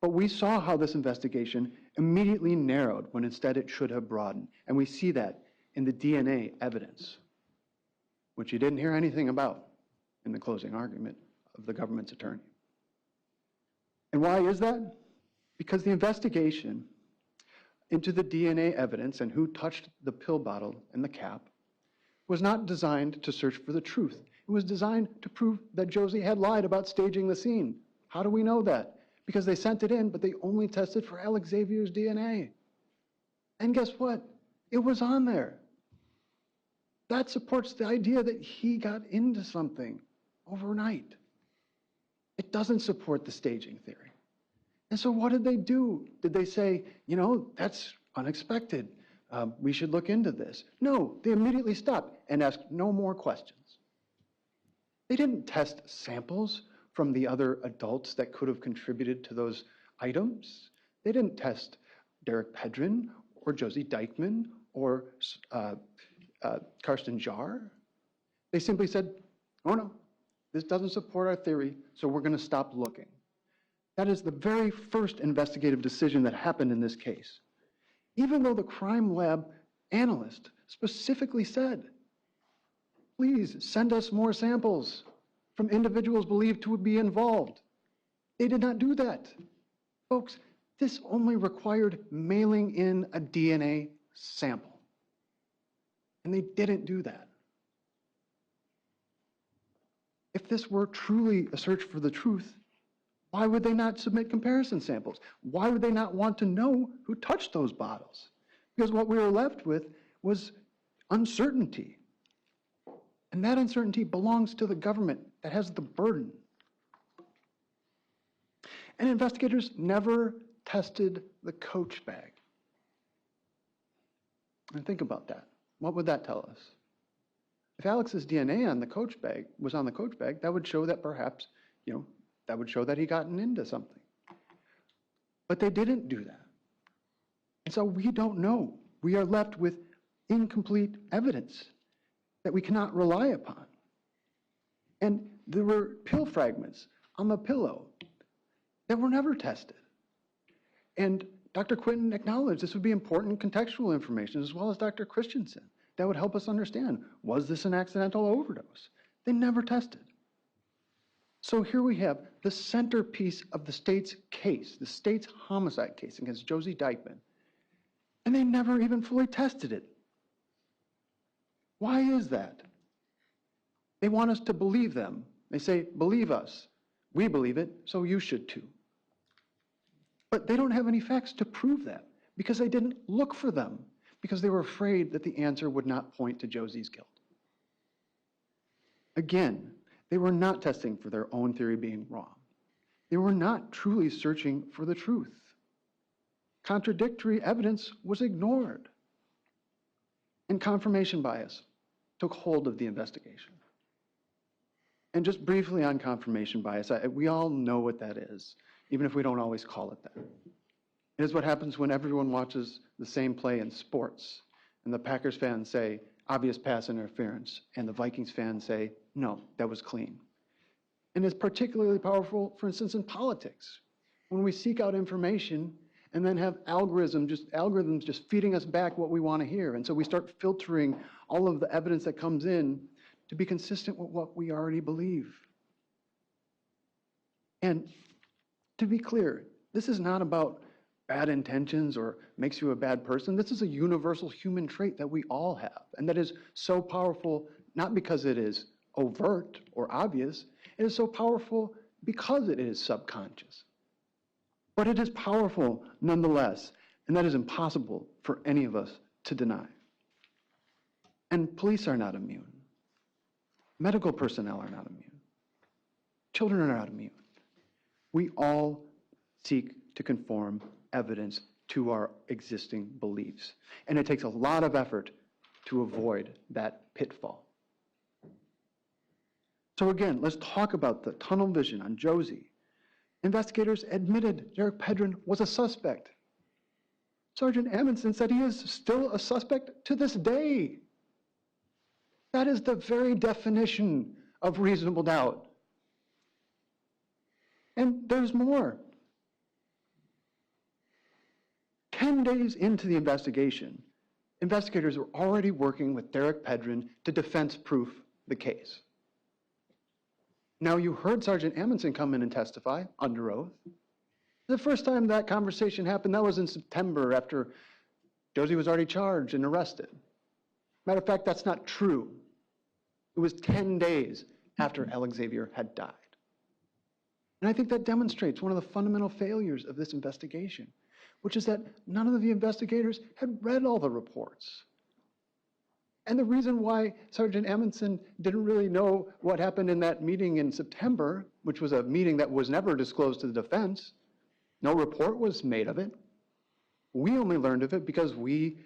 but we saw how this investigation immediately narrowed when instead it should have broadened. And we see that in the DNA evidence, which you didn't hear anything about in the closing argument of the government's attorney. And why is that? Because the investigation into the DNA evidence and who touched the pill bottle and the cap was not designed to search for the truth. It was designed to prove that Josie had lied about staging the scene. How do we know that? Because they sent it in, but they only tested for Alexavier's DNA. And guess what? It was on there. That supports the idea that he got into something overnight. It doesn't support the staging theory. And so what did they do? Did they say, you know, that's unexpected. We should look into this. No, they immediately stopped and asked no more questions. They didn't test samples from the other adults that could have contributed to those items. They didn't test Derek Pedrin or Josie Dikeman or Karsten Jar. They simply said, oh no, this doesn't support our theory, so we're going to stop looking. That is the very first investigative decision that happened in this case. Even though the crime lab analyst specifically said, please send us more samples from individuals believed to be involved. They did not do that. Folks, this only required mailing in a DNA sample. And they didn't do that. If this were truly a search for the truth, why would they not submit comparison samples? Why would they not want to know who touched those bottles? Because what we were left with was uncertainty. And that uncertainty belongs to the government that has the burden. And investigators never tested the Coach bag. And think about that. What would that tell us? If Alex's DNA on the Coach bag was on the Coach bag, that would show that perhaps, that would show that he gotten into something. But they didn't do that. And so we don't know. We are left with incomplete evidence that we cannot rely upon. And there were pill fragments on the pillow that were never tested. And Dr. Quinton acknowledged this would be important contextual information, as well as Dr. Christensen, that would help us understand, was this an accidental overdose? They never tested. So here we have the centerpiece of the state's case, the state's homicide case against Josie Dikeman, and they never even fully tested it. Why is that? They want us to believe them. They say, believe us. We believe it, so you should too. But they don't have any facts to prove that because they didn't look for them, because they were afraid that the answer would not point to Josie's guilt. Again, they were not testing for their own theory being wrong. They were not truly searching for the truth. Contradictory evidence was ignored. And confirmation bias took hold of the investigation. And just briefly on confirmation bias, we all know what that is, even if we don't always call it that. It is what happens when everyone watches the same play in sports, and the Packers fans say, obvious pass interference, and the Vikings fans say, no, that was clean. And it's particularly powerful, for instance, in politics, when we seek out information and then have algorithms just feeding us back what we want to hear. And so we start filtering all of the evidence that comes in to be consistent with what we already believe. And to be clear, this is not about bad intentions or makes you a bad person. This is a universal human trait that we all have, and that is so powerful, not because it is overt or obvious, it is so powerful because it is subconscious. But it is powerful nonetheless, and that is impossible for any of us to deny. And police are not immune. Medical personnel are not immune. Children are not immune. We all seek to conform evidence to our existing beliefs. And it takes a lot of effort to avoid that pitfall. So again, let's talk about the tunnel vision on Josie. Investigators admitted Derek Pedrin was a suspect. Sergeant Amundsen said he is still a suspect to this day. That is the very definition of reasonable doubt. And there's more. 10 days into the investigation, investigators were already working with Derek Pedrin to defense-proof the case. Now, you heard Sergeant Amundsen come in and testify under oath. The first time that conversation happened, that was in September after Josie was already charged and arrested. Matter of fact, that's not true. It was 10 days after Alexavier had died. And I think that demonstrates one of the fundamental failures of this investigation, which is that none of the investigators had read all the reports. And the reason why Sergeant Amundsen didn't really know what happened in that meeting in September, which was a meeting that was never disclosed to the defense, no report was made of it. We only learned of it because we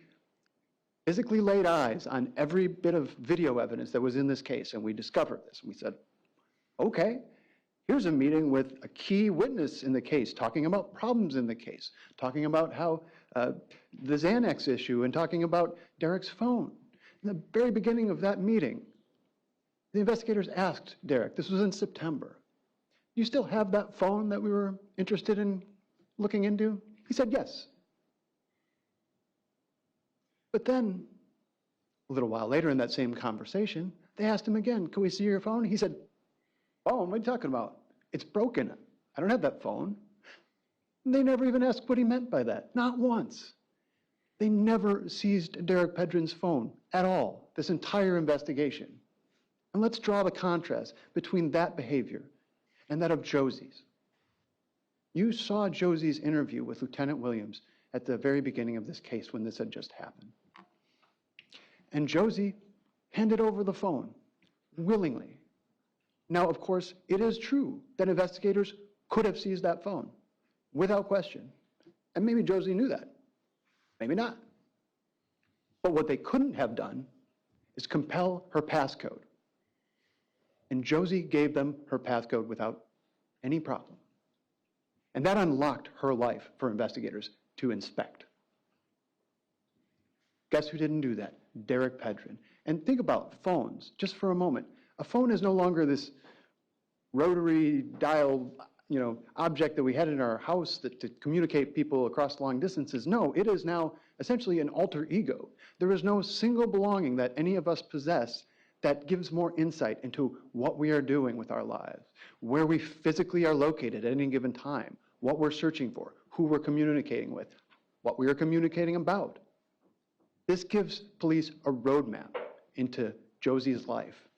physically laid eyes on every bit of video evidence that was in this case, and we discovered this. And we said, Okay, here's a meeting with a key witness in the case, talking about problems in the case, talking about how the Xanax issue, and talking about Derek's phone. In the very beginning of that meeting, the investigators asked Derek, this was in September, "Do you still have that phone that we were interested in looking into?" He said yes. But then, a little while later in that same conversation, they asked him again, "Can we see your phone?" He said, "Phone? What are you talking about? It's broken. I don't have that phone." And they never even asked what he meant by that, not once. They never seized Derek Pedrin's phone at all, this entire investigation. And let's draw the contrast between that behavior and that of Josie's. You saw Josie's interview with Lieutenant Williams at the very beginning of this case when this had just happened. And Josie handed over the phone willingly. Now, of course, it is true that investigators could have seized that phone without question. And maybe Josie knew that. Maybe not. But what they couldn't have done is compel her passcode. And Josie gave them her passcode without any problem. And that unlocked her life for investigators to inspect. Guess who didn't do that? Derek Pedrin. And think about phones, just for a moment. A phone is no longer this rotary dial, object that we had in our house to communicate people across long distances. No, it is now essentially an alter ego. There is no single belonging that any of us possess that gives more insight into what we are doing with our lives, where we physically are located at any given time, what we're searching for, who we're communicating with, what we are communicating about. This gives police a roadmap into Josie's life.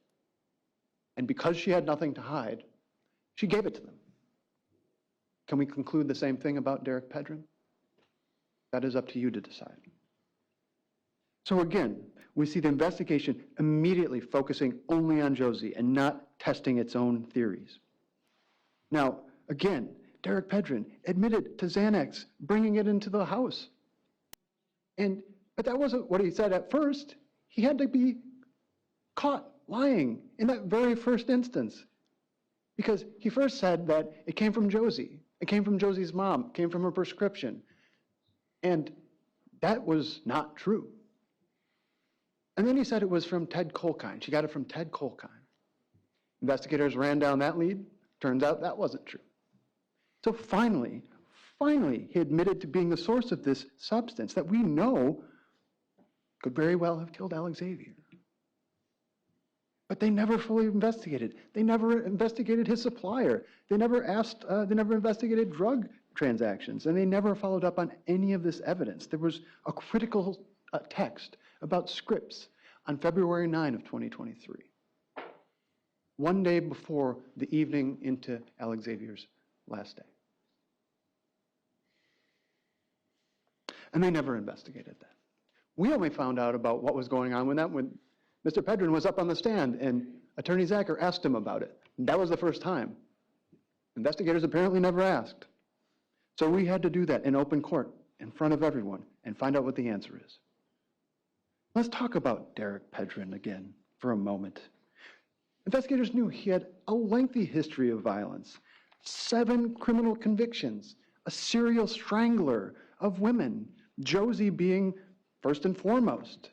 And because she had nothing to hide, she gave it to them. Can we conclude the same thing about Derek Pedrin? That is up to you to decide. So again, we see the investigation immediately focusing only on Josie and not testing its own theories. Now, again, Derek Pedrin admitted to Xanax bringing it into the house. But that wasn't what he said at first. He had to be caught lying in that very first instance. Because he first said that it came from Josie. It came from Josie's mom. It came from her prescription. And that was not true. And then he said it was from Ted Colkine. She got it from Ted Colkine. Investigators ran down that lead. Turns out that wasn't true. So finally, he admitted to being the source of this substance that we know could very well have killed Alexavier. But they never fully investigated. They never investigated his supplier. They never investigated drug transactions, and they never followed up on any of this evidence. There was a critical text about scripts on February 9 of 2023, one day before the evening into Alexavier's last day. And they never investigated that. We only found out about what was going on when Mr. Pedrin was up on the stand and Attorney Zacher asked him about it. That was the first time. Investigators apparently never asked. So we had to do that in open court in front of everyone and find out what the answer is. Let's talk about Derek Pedrin again for a moment. Investigators knew he had a lengthy history of violence, 7 criminal convictions, a serial strangler of women, Josie being first and foremost.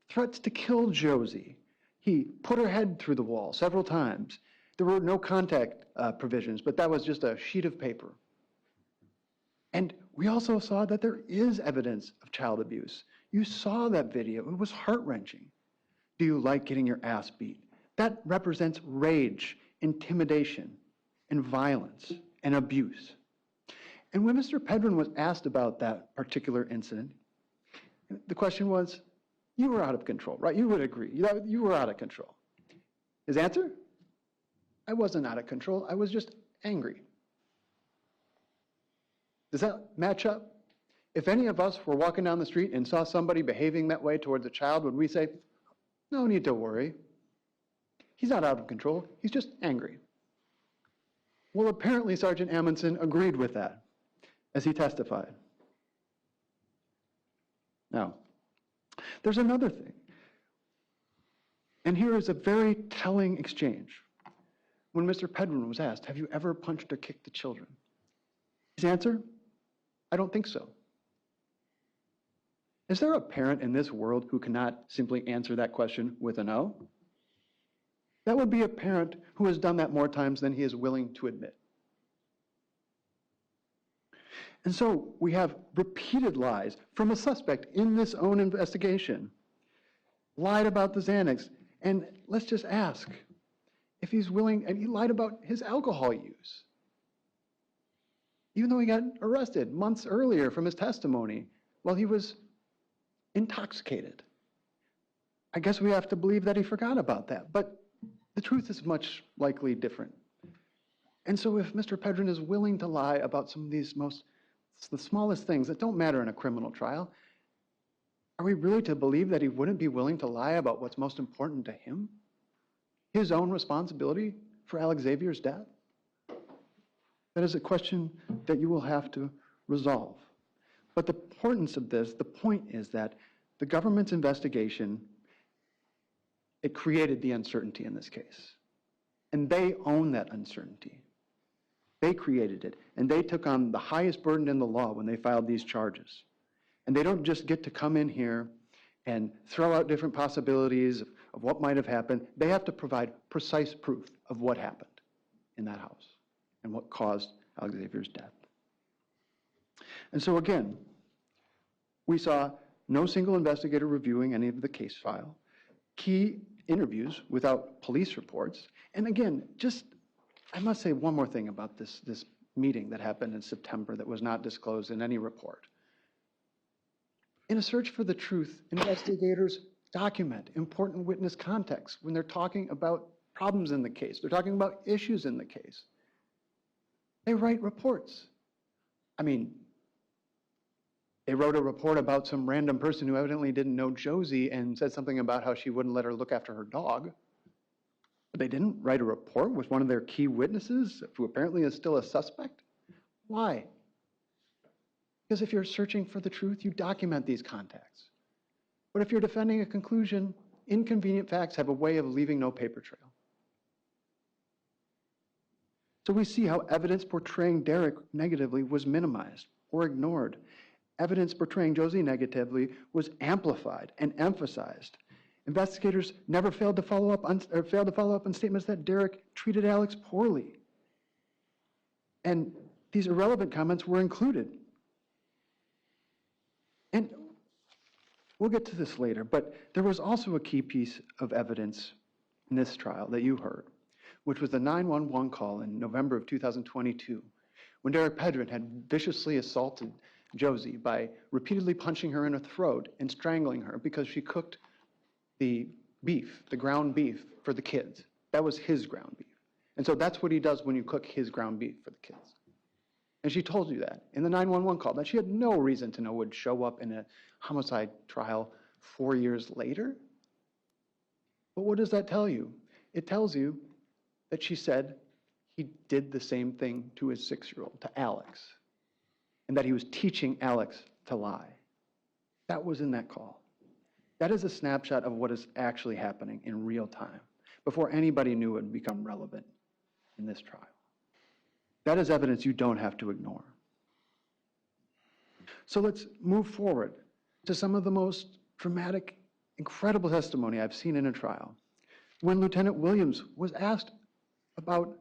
Threats to kill Josie. He put her head through the wall several times. There were no contact provisions, but that was just a sheet of paper. And we also saw that there is evidence of child abuse. You saw that video. It was heart-wrenching. Do you like getting your ass beat? That represents rage, intimidation, and violence, and abuse. And when Mr. Pedrin was asked about that particular incident, the question was, you were out of control, right? You would agree. You were out of control. His answer? I wasn't out of control. I was just angry. Does that match up? If any of us were walking down the street and saw somebody behaving that way towards a child, would we say, no need to worry. He's not out of control. He's just angry. Well, apparently Sergeant Amundsen agreed with that as he testified. Now, there's another thing. And here is a very telling exchange. when Mr. Pedrin was asked, have you ever punched or kicked the children? His answer, I don't think so. Is there a parent in this world who cannot simply answer that question with a no? That would be a parent who has done that more times than he is willing to admit. And so we have repeated lies from a suspect in this own investigation, lied about the Xanax, and let's just ask if he's willing, and he lied about his alcohol use. Even though he got arrested months earlier from his testimony while he was intoxicated. I guess we have to believe that he forgot about that, but the truth is much likely different. And so if Mr. Pedrin is willing to lie about some of these the smallest things that don't matter in a criminal trial, are we really to believe that he wouldn't be willing to lie about what's most important to him? His own responsibility for Alexavier's death? That is a question that you will have to resolve. But the importance of this, the point is that the government's investigation, it created the uncertainty in this case. And they own that uncertainty. They created it, and they took on the highest burden in the law when they filed these charges. And they don't just get to come in here and throw out different possibilities of what might have happened. They have to provide precise proof of what happened in that house and what caused Alexavier's death. And so again, we saw no single investigator reviewing any of the case file, key interviews without police reports, and again, I must say one more thing about this meeting that happened in September that was not disclosed in any report. In a search for the truth, investigators document important witness context when they're talking about problems in the case. They're talking about issues in the case. They write reports. I mean, they wrote a report about some random person who evidently didn't know Josie and said something about how she wouldn't let her look after her dog. But they didn't write a report with one of their key witnesses, who apparently is still a suspect. Why? Because if you're searching for the truth, you document these contacts. But if you're defending a conclusion, inconvenient facts have a way of leaving no paper trail. So we see how evidence portraying Derek negatively was minimized or ignored. Evidence portraying Josie negatively was amplified and emphasized. Investigators never failed to follow up on statements that Derek treated Alex poorly. And these irrelevant comments were included. And we'll get to this later, but there was also a key piece of evidence in this trial that you heard, which was the 911 call in November of 2022, when Derek Pedrin had viciously assaulted Josie by repeatedly punching her in the throat and strangling her because she cooked the beef, the ground beef for the kids. That was his ground beef. And so that's what he does when you cook his ground beef for the kids. And she told you that in the 911 call, that she had no reason to know would show up in a homicide trial 4 years later. But what does that tell you? It tells you that she said he did the same thing to his 6-year-old, to Alex, and that he was teaching Alex to lie. That was in that call. That is a snapshot of what is actually happening in real time, before anybody knew it would become relevant in this trial. That is evidence you don't have to ignore. So let's move forward to some of the most dramatic, incredible testimony I've seen in a trial. When Lieutenant Williams was asked about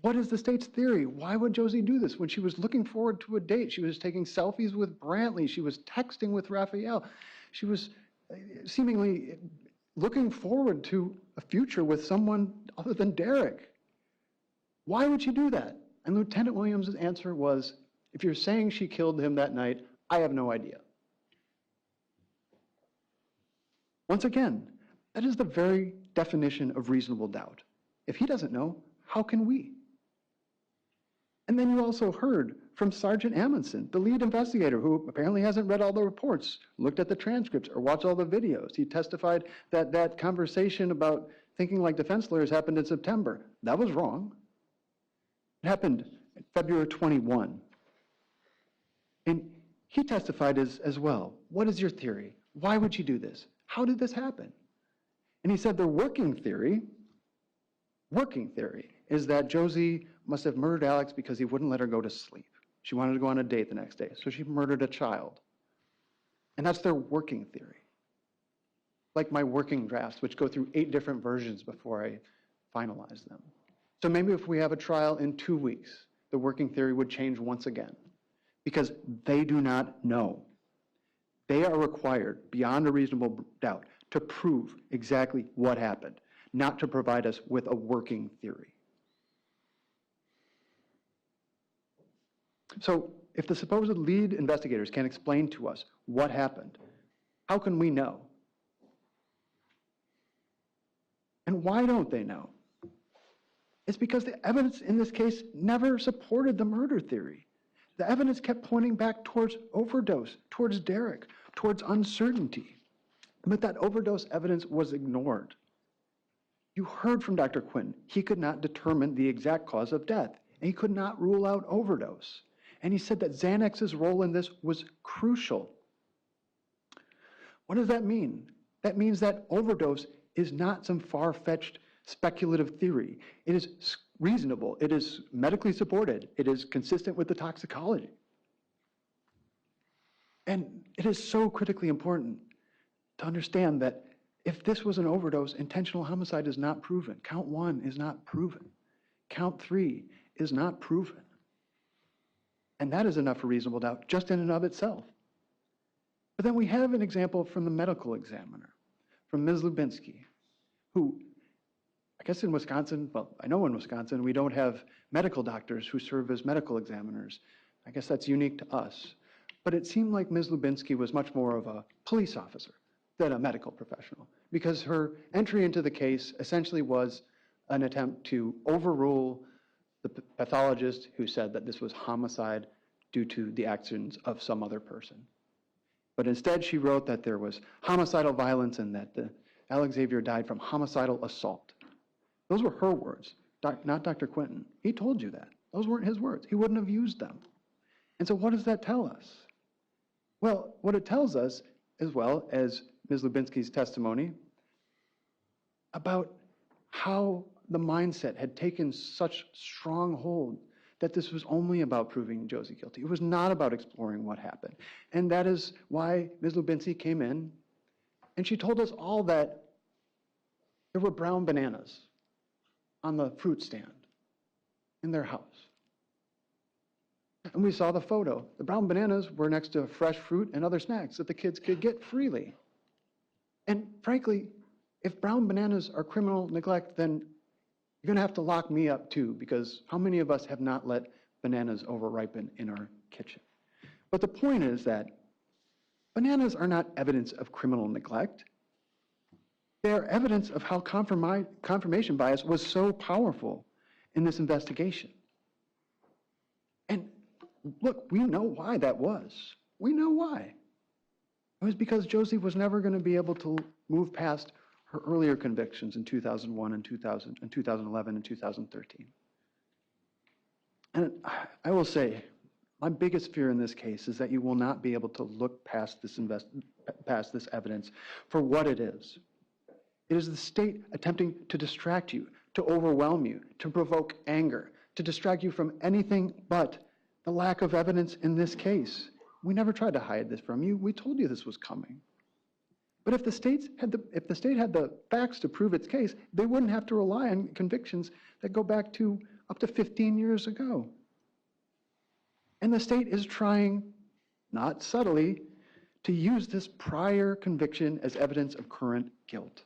what is the state's theory? Why would Josie do this? When she was looking forward to a date, she was taking selfies with Brantley, she was texting with Raphael, she was seemingly looking forward to a future with someone other than Derek. Why would she do that? And Lieutenant Williams' answer was, if you're saying she killed him that night, I have no idea. Once again, that is the very definition of reasonable doubt. If he doesn't know, how can we? And then you also heard from Sergeant Amundsen, the lead investigator, who apparently hasn't read all the reports, looked at the transcripts, or watched all the videos. He testified that that conversation about thinking like defense lawyers happened in September. That was wrong. It happened February 21. And he testified as well. What is your theory? Why would you do this? How did this happen? And he said the working theory is that Josie must have murdered Alex because he wouldn't let her go to sleep. She wanted to go on a date the next day, so she murdered a child. And that's their working theory. Like my working drafts, which go through 8 different versions before I finalize them. So maybe if we have a trial in 2 weeks, the working theory would change once again. Because they do not know. They are required, beyond a reasonable doubt, to prove exactly what happened, not to provide us with a working theory. So if the supposed lead investigators can explain to us what happened, how can we know? And why don't they know? It's because the evidence in this case never supported the murder theory. The evidence kept pointing back towards overdose, towards Derek, towards uncertainty. But that overdose evidence was ignored. You heard from Dr. Quinn. He could not determine the exact cause of death, and he could not rule out overdose. And he said that Xanax's role in this was crucial. What does that mean? That means that overdose is not some far-fetched speculative theory. It is reasonable. It is medically supported. It is consistent with the toxicology. And it is so critically important to understand that if this was an overdose, intentional homicide is not proven. Count 1 is not proven. Count 3 is not proven. And that is enough for reasonable doubt just in and of itself. But then we have an example from the medical examiner, from Ms. Lubinsky, who, I guess in Wisconsin, well, I know in Wisconsin, we don't have medical doctors who serve as medical examiners. I guess that's unique to us. But it seemed like Ms. Lubinsky was much more of a police officer than a medical professional, because her entry into the case essentially was an attempt to overrule the pathologist who said that this was homicide due to the actions of some other person. But instead, she wrote that there was homicidal violence and that Alexavier died from homicidal assault. Those were her words, not Dr. Quinton. He told you that. Those weren't his words. He wouldn't have used them. And so what does that tell us? Well, what it tells us, as well as Ms. Lubinsky's testimony, about how the mindset had taken such strong hold that this was only about proving Josie guilty. It was not about exploring what happened. And that is why Ms. Lubinsky came in and she told us all that there were brown bananas on the fruit stand in their house. And we saw the photo. The brown bananas were next to fresh fruit and other snacks that the kids could get freely. And frankly, if brown bananas are criminal neglect, then you're going to have to lock me up too, because how many of us have not let bananas overripen in our kitchen? But the point is that bananas are not evidence of criminal neglect. They are evidence of how confirmation bias was so powerful in this investigation. And look, we know why that was. We know why. It was because Josie was never going to be able to move past her earlier convictions in 2001 and 2011 and 2013. And I will say, my biggest fear in this case is that you will not be able to look past this evidence for what it is. It is the state attempting to distract you, to overwhelm you, to provoke anger, to distract you from anything but the lack of evidence in this case. We never tried to hide this from you. We told you this was coming. But if the state had the facts to prove its case, they wouldn't have to rely on convictions that go back to up to 15 years ago. And the state is trying, not subtly, to use this prior conviction as evidence of current guilt.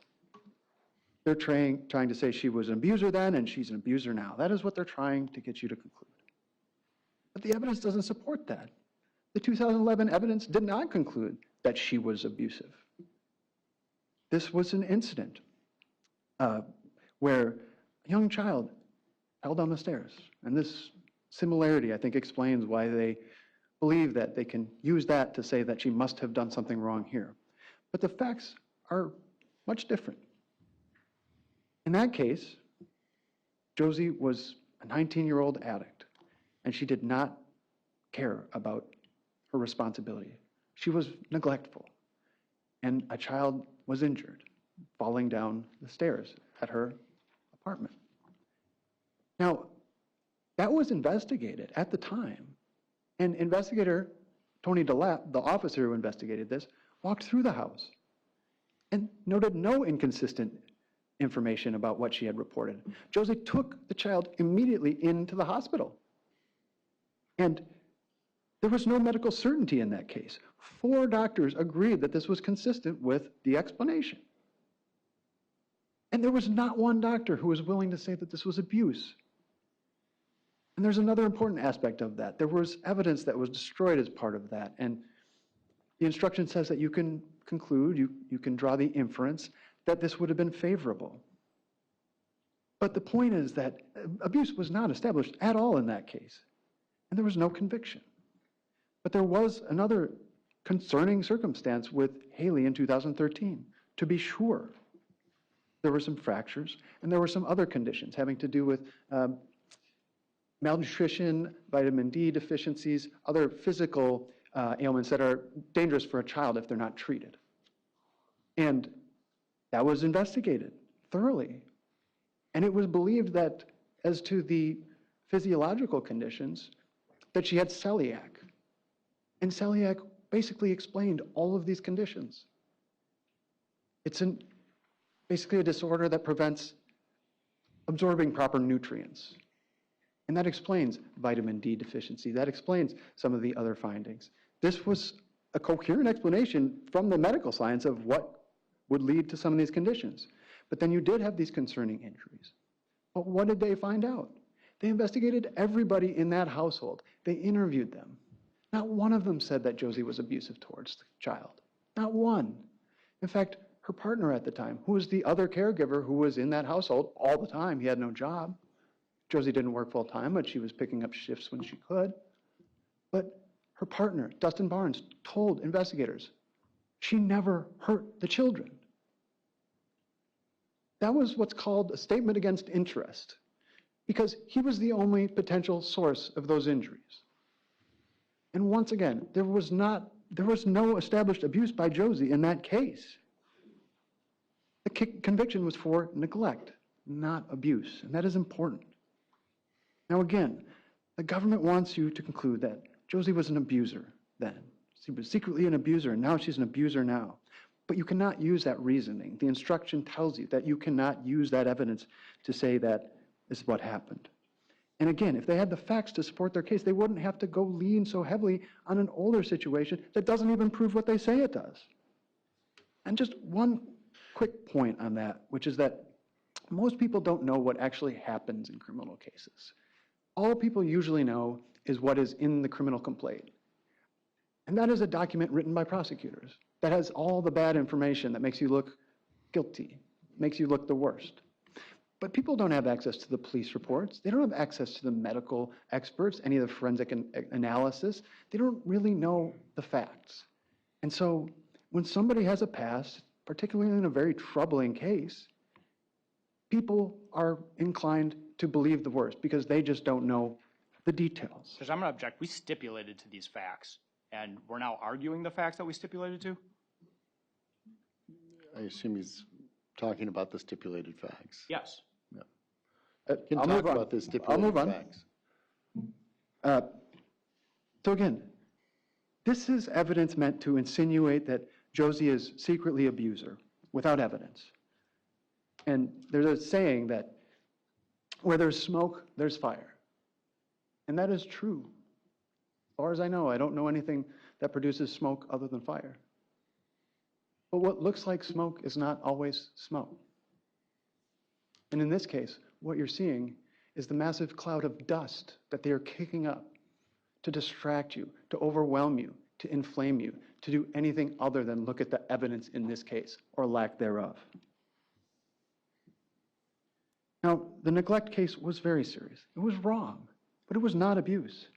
They're trying to say she was an abuser then and she's an abuser now. That is what they're trying to get you to conclude. But the evidence doesn't support that. The 2011 evidence did not conclude that she was abusive. This was an incident where a young child fell down the stairs. And this similarity, I think, explains why they believe that they can use that to say that she must have done something wrong here. But the facts are much different. In that case, Josie was a 19-year-old addict, and she did not care about her responsibility. She was neglectful, and a child was injured falling down the stairs at her apartment. Now, that was investigated at the time. And investigator Tony DeLapp, the officer who investigated this, walked through the house and noted no inconsistent information about what she had reported. Josie took the child immediately into the hospital. And there was no medical certainty in that case. 4 doctors agreed that this was consistent with the explanation. And there was not one doctor who was willing to say that this was abuse. And there's another important aspect of that. There was evidence that was destroyed as part of that. And the instruction says that you can conclude, you can draw the inference that this would have been favorable. But the point is that abuse was not established at all in that case. And there was no conviction. But there was another concerning circumstance with Haley in 2013. To be sure, there were some fractures, and there were some other conditions having to do with malnutrition, vitamin D deficiencies, other physical ailments that are dangerous for a child if they're not treated. And that was investigated thoroughly. And it was believed that as to the physiological conditions, that she had celiac. And celiac basically explained all of these conditions. It's basically a disorder that prevents absorbing proper nutrients. And that explains vitamin D deficiency. That explains some of the other findings. This was a coherent explanation from the medical science of what would lead to some of these conditions. But then you did have these concerning injuries. But what did they find out? They investigated everybody in that household. They interviewed them. Not one of them said that Josie was abusive towards the child. Not one. In fact, her partner at the time, who was the other caregiver who was in that household all the time, he had no job. Josie didn't work full time, but she was picking up shifts when she could. But her partner, Dustin Barnes, told investigators she never hurt the children. That was what's called a statement against interest, because he was the only potential source of those injuries. And once again, there was no established abuse by Josie in that case. The conviction was for neglect, not abuse, and that is important. Now again, the government wants you to conclude that Josie was an abuser then. She was secretly an abuser, and now she's an abuser now. But you cannot use that reasoning. The instruction tells you that you cannot use that evidence to say that this is what happened. And again, if they had the facts to support their case, they wouldn't have to go lean so heavily on an older situation that doesn't even prove what they say it does. And just one quick point on that, which is that most people don't know what actually happens in criminal cases. All people usually know is what is in the criminal complaint. And that is a document written by prosecutors that has all the bad information that makes you look guilty, makes you look the worst. But people don't have access to the police reports. They don't have access to the medical experts, any of the forensic analysis. They don't really know the facts. And so when somebody has a past, particularly in a very troubling case, people are inclined to believe the worst because they just don't know the details. Because I'm going to object. We stipulated to these facts, and we're now arguing the facts that we stipulated to? I assume he's talking about the stipulated facts. Yes. Can I'll talk move on. about the I'll stipulated move on. facts. So again, this is evidence meant to insinuate that Josie is secretly abuser without evidence. And there's a saying that where there's smoke, there's fire. And that is true. As far as I know, I don't know anything that produces smoke other than fire. But what looks like smoke is not always smoke. And in this case, what you're seeing is the massive cloud of dust that they are kicking up to distract you, to overwhelm you, to inflame you, to do anything other than look at the evidence in this case, or lack thereof. Now, the neglect case was very serious. It was wrong, but it was not abuse.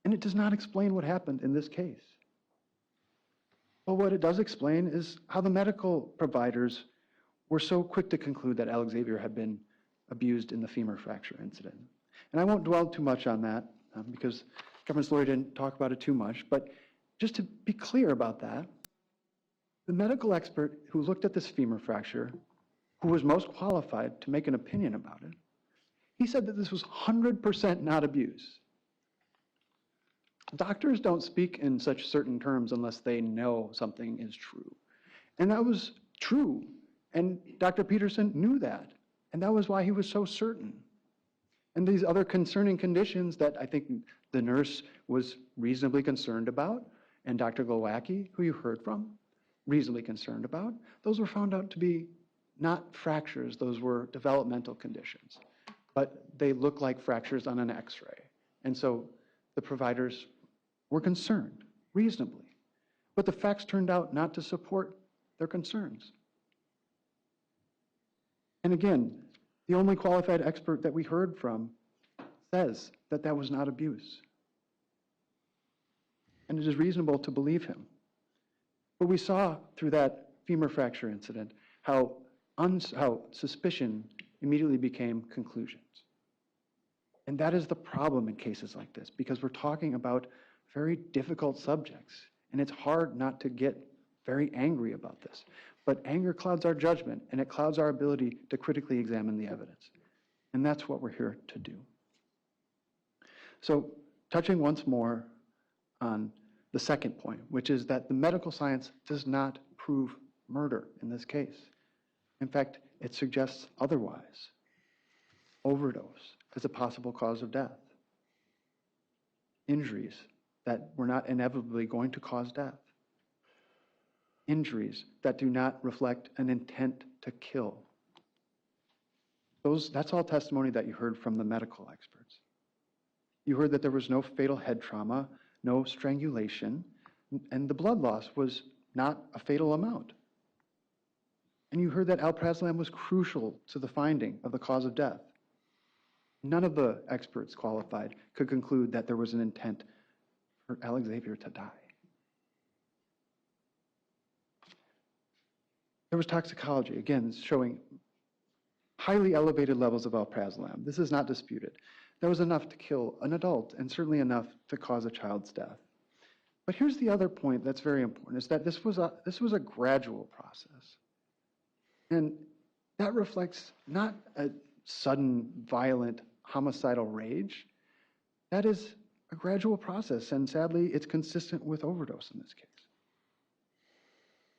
And it does not explain what happened in this case. But what it does explain is how the medical providers were so quick to conclude that Alexavier had been abused in the femur fracture incident. And I won't dwell too much on that because the government's lawyer didn't talk about it too much. But just to be clear about that, the medical expert who looked at this femur fracture, who was most qualified to make an opinion about it, He said that this was 100% not abuse. Doctors don't speak in such certain terms unless they know something is true. And that was true. And Dr. Peterson knew that. And that was why he was so certain. And these other concerning conditions that I think the nurse was reasonably concerned about, and Dr. Glowacki, who you heard from, reasonably concerned about, those were found out to be not fractures, those were developmental conditions. But they look like fractures on an x-ray. And so the providers were concerned, reasonably. But the facts turned out not to support their concerns. And again, the only qualified expert that we heard from says that that was not abuse. And it is reasonable to believe him. But we saw through that femur fracture incident how suspicion immediately became conclusions. And that is the problem in cases like this, because we're talking about very difficult subjects, and it's hard not to get very angry about this. But anger clouds our judgment, and it clouds our ability to critically examine the evidence. And that's what we're here to do. So, touching once more on the second point, which is that the medical science does not prove murder in this case. In fact, it suggests otherwise. Overdose as a possible cause of death. Injuries that were not inevitably going to cause death. Injuries that do not reflect an intent to kill. That's all testimony that you heard from the medical experts. You heard that there was no fatal head trauma, no strangulation, and the blood loss was not a fatal amount. And you heard that alprazolam was crucial to the finding of the cause of death. None of the experts qualified could conclude that there was an intent for Alexavier to die. There was toxicology, again, showing highly elevated levels of alprazolam. This is not disputed. That was enough to kill an adult and certainly enough to cause a child's death. But here's the other point that's very important, is that this was a gradual process. And that reflects not a sudden, violent, homicidal rage. That is a gradual process, and sadly, it's consistent with overdose in this case.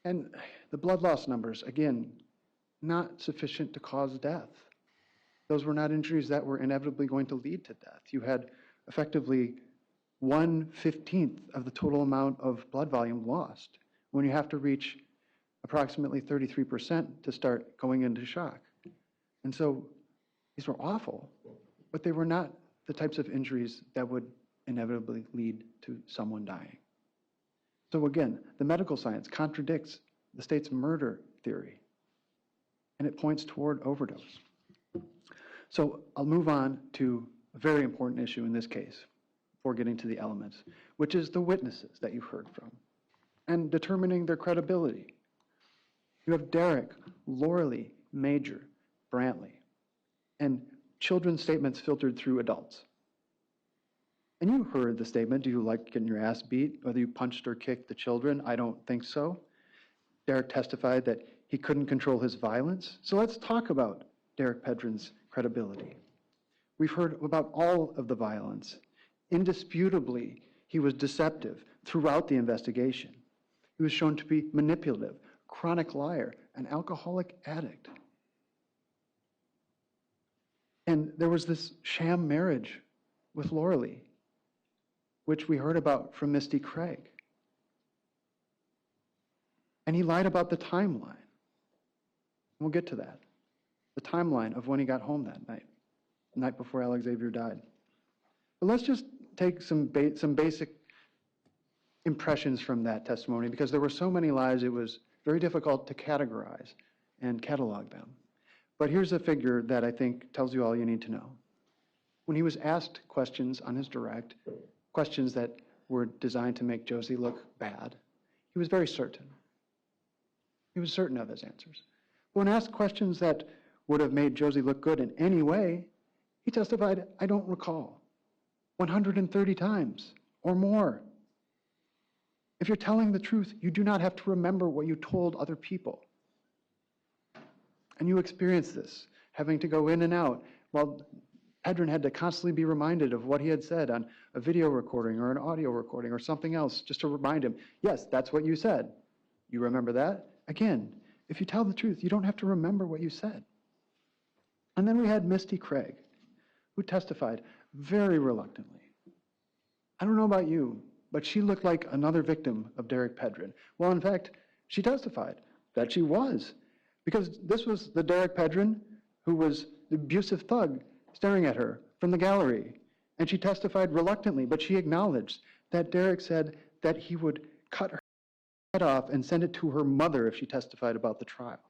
And the blood loss numbers, again, not sufficient to cause death. Those were not injuries that were inevitably going to lead to death. You had effectively 1/15 of the total amount of blood volume lost when you have to reach approximately 33% to start going into shock. And so these were awful, but they were not the types of injuries that would inevitably lead to someone dying. So again, the medical science contradicts the state's murder theory, and it points toward overdose. So I'll move on to a very important issue in this case before getting to the elements, which is the witnesses that you heard from and determining their credibility. You have Derek, Loralee, Major, Brantley, and children's statements filtered through adults. And you heard the statement, do you like getting your ass beat, whether you punched or kicked the children? I don't think so. Derek testified that he couldn't control his violence. So let's talk about Derek Pedrin's credibility. We've heard about all of the violence. Indisputably, he was deceptive throughout the investigation. He was shown to be manipulative, chronic liar, an alcoholic addict. And there was this sham marriage with Loralee, which we heard about from Misty Craig. And he lied about the timeline. We'll get to that. The timeline of when he got home that night, the night before Alexavier died. But let's just take some basic impressions from that testimony, because there were so many lies, it was very difficult to categorize and catalog them. But here's a figure that I think tells you all you need to know. When he was asked questions on his direct, questions that were designed to make Josie look bad, he was very certain. He was certain of his answers. When asked questions that would have made Josie look good in any way, he testified, I don't recall, 130 times or more. If you're telling the truth, you do not have to remember what you told other people. And you experience this, having to go in and out while Pedrin had to constantly be reminded of what he had said on a video recording or an audio recording or something else, just to remind him, yes, that's what you said. You remember that? Again, if you tell the truth, you don't have to remember what you said. And then we had Misty Craig, who testified very reluctantly. I don't know about you, but she looked like another victim of Derek Pedrin. Well, in fact, she testified that she was, because this was the Derek Pedrin who was the abusive thug staring at her from the gallery. And she testified reluctantly, but she acknowledged that Derek said that he would cut her head off and send it to her mother if she testified about the trial.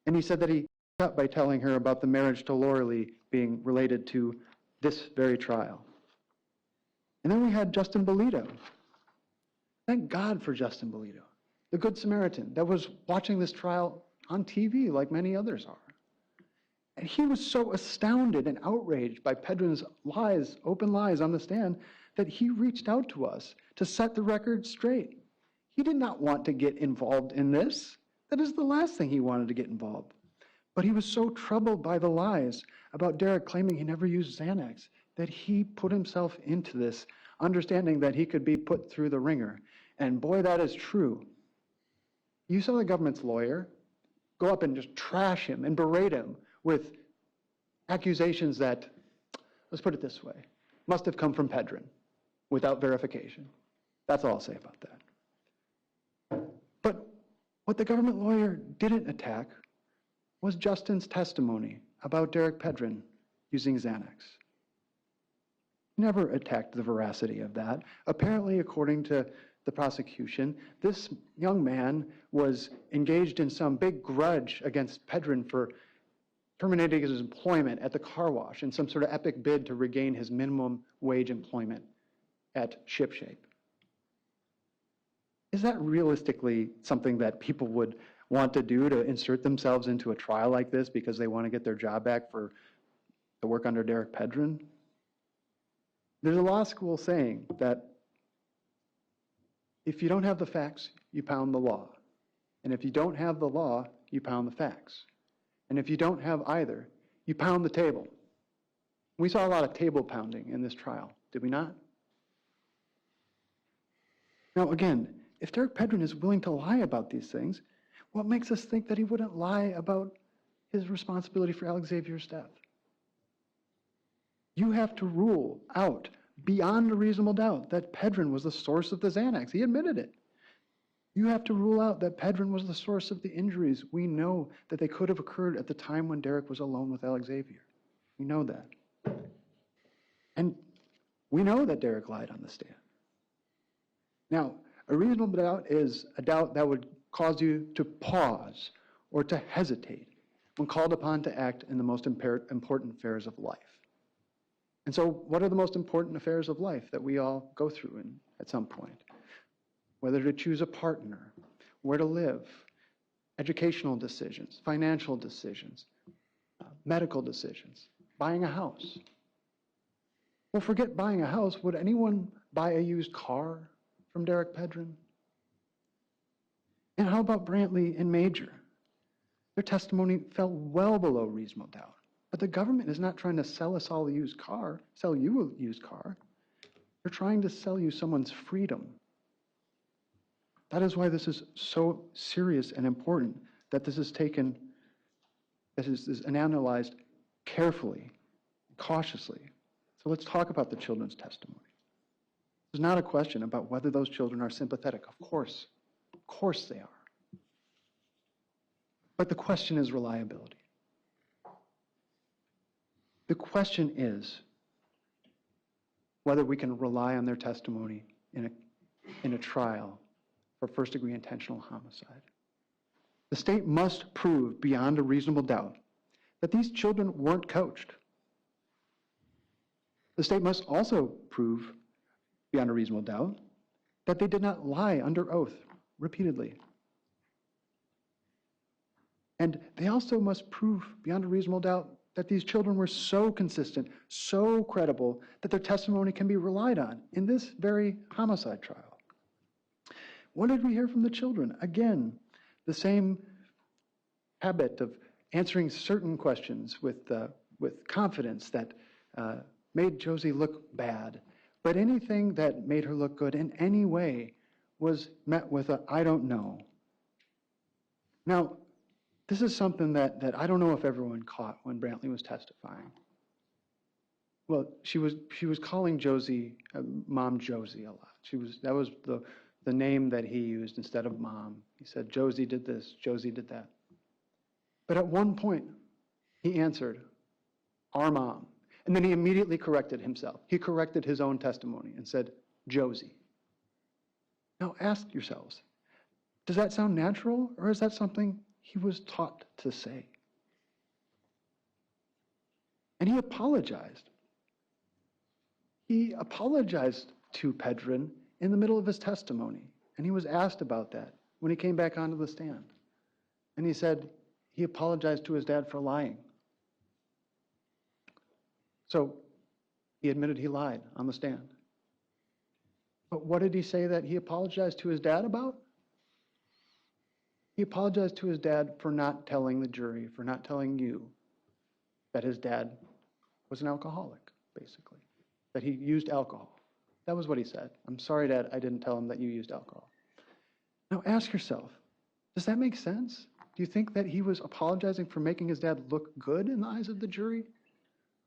And he said that he cut by telling her about the marriage to Laura Lee being related to this very trial. And then we had Justin Bolito. Thank God for Justin Bolito, the Good Samaritan that was watching this trial on TV like many others are. And he was so astounded and outraged by Pedrin's lies, open lies on the stand, that he reached out to us to set the record straight. He did not want to get involved in this. That is the last thing he wanted to get involved. But he was so troubled by the lies about Derek claiming he never used Xanax that he put himself into this, understanding that he could be put through the ringer. And boy, that is true. You saw the government's lawyer go up and just trash him and berate him with accusations that, let's put it this way, must have come from Pedrin without verification. That's all I'll say about that. But what the government lawyer didn't attack was Justin's testimony about Derek Pedrin using Xanax. He never attacked the veracity of that. Apparently, according to the prosecution, this young man was engaged in some big grudge against Pedrin for terminating his employment at the car wash in some sort of epic bid to regain his minimum wage employment at ShipShape. Is that realistically something that people would want to do, to insert themselves into a trial like this because they want to get their job back to work under Derek Pedrin? There's a law school saying that if you don't have the facts, you pound the law. And if you don't have the law, you pound the facts. And if you don't have either, you pound the table. We saw a lot of table pounding in this trial, did we not? Now again, if Derek Pedrin is willing to lie about these things, what makes us think that he wouldn't lie about his responsibility for Alexavier's death? You have to rule out beyond a reasonable doubt that Pedrin was the source of the Xanax. He admitted it. You have to rule out that Pedrin was the source of the injuries we know that they could have occurred at the time when Derek was alone with Alexavier. We know that. And we know that Derek lied on the stand. Now, a reasonable doubt is a doubt that would cause you to pause or to hesitate when called upon to act in the most important affairs of life. And so what are the most important affairs of life that we all go through at some point? Whether to choose a partner, where to live, educational decisions, financial decisions, medical decisions, buying a house. Well, forget buying a house. Would anyone buy a used car from Derek Pedrin? And how about Brantley and Major? Their testimony fell well below reasonable doubt. But the government is not trying to sell us all a used car, sell you a used car. They're trying to sell you someone's freedom. That is why this is so serious and important, that this is taken, this is analyzed carefully, cautiously. So let's talk about the children's testimony. There's not a question about whether those children are sympathetic. Of course they are. But the question is reliability. The question is whether we can rely on their testimony in a trial for first-degree intentional homicide. The state must prove beyond a reasonable doubt that these children weren't coached. The state must also prove beyond a reasonable doubt that they did not lie under oath repeatedly. And they also must prove beyond a reasonable doubt that these children were so consistent, so credible, that their testimony can be relied on in this very homicide trial. What did we hear from the children? Again, the same habit of answering certain questions with with confidence that made Josie look bad, but anything that made her look good in any way was met with a, I don't know. Now, this is something that I don't know if everyone caught when Brantley was testifying. Well, she was calling Josie, Mom Josie a lot. That was the name that he used instead of Mom. He said, Josie did this, Josie did that. But at one point, he answered, our mom. And then he immediately corrected himself. He corrected his own testimony and said, Josie. Now ask yourselves, does that sound natural, or is that something he was taught to say? And he apologized. He apologized to Pedrin in the middle of his testimony, and he was asked about that when he came back onto the stand. And he said he apologized to his dad for lying. So he admitted he lied on the stand. But what did he say that he apologized to his dad about? He apologized to his dad for not telling the jury, for not telling you that his dad was an alcoholic, basically, that he used alcohol. That was what he said. I'm sorry, Dad, I didn't tell him that you used alcohol. Now ask yourself, does that make sense? Do you think that he was apologizing for making his dad look good in the eyes of the jury?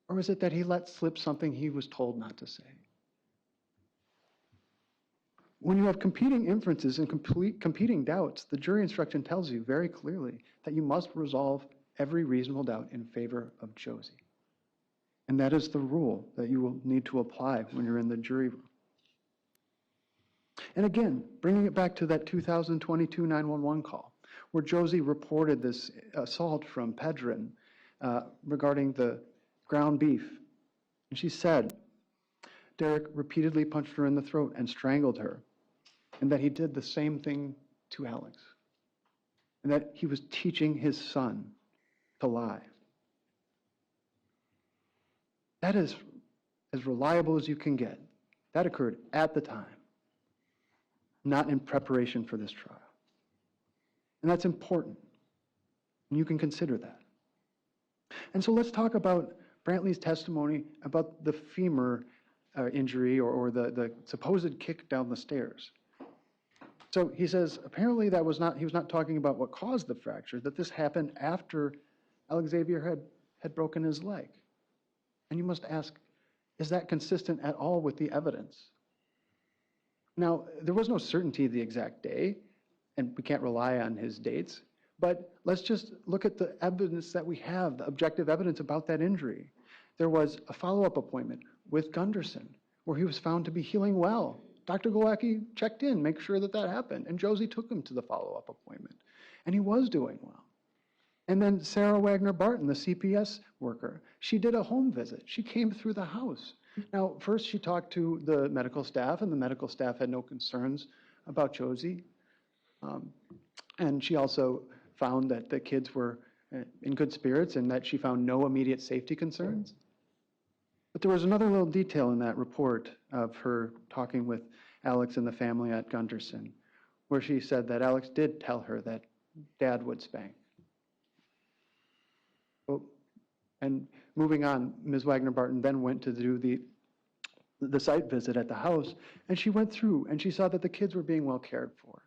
Or is it that he let slip something he was told not to say? When you have competing inferences and competing doubts, the jury instruction tells you very clearly that you must resolve every reasonable doubt in favor of Josie. And that is the rule that you will need to apply when you're in the jury room. And again, bringing it back to that 2022 911 call, where Josie reported this assault from Pedrin regarding the ground beef. And she said, Derek repeatedly punched her in the throat and strangled her, and that he did the same thing to Alex, and that he was teaching his son to lie. That is as reliable as you can get. That occurred at the time, not in preparation for this trial. And that's important, and you can consider that. And so let's talk about Brantley's testimony about the femur injury or the supposed kick down the stairs. So he says, apparently he was not talking about what caused the fracture, that this happened after Alexavier had broken his leg. And you must ask, is that consistent at all with the evidence? Now, there was no certainty of the exact day, and we can't rely on his dates, but let's just look at the evidence that we have, the objective evidence about that injury. There was a follow-up appointment with Gunderson, where he was found to be healing well. Dr. Glowacki checked in, make sure that happened, and Josie took him to the follow-up appointment, and he was doing well. And then Sarah Wagner-Barton, the CPS worker, she did a home visit. She came through the house. Now, first she talked to the medical staff, and the medical staff had no concerns about Josie. And she also found that the kids were in good spirits and that she found no immediate safety concerns. But there was another little detail in that report of her talking with Alex and the family at Gunderson, where she said that Alex did tell her that Dad would spank. Well, and moving on, Ms. Wagner-Barton then went to do the site visit at the house, and she went through and she saw that the kids were being well cared for.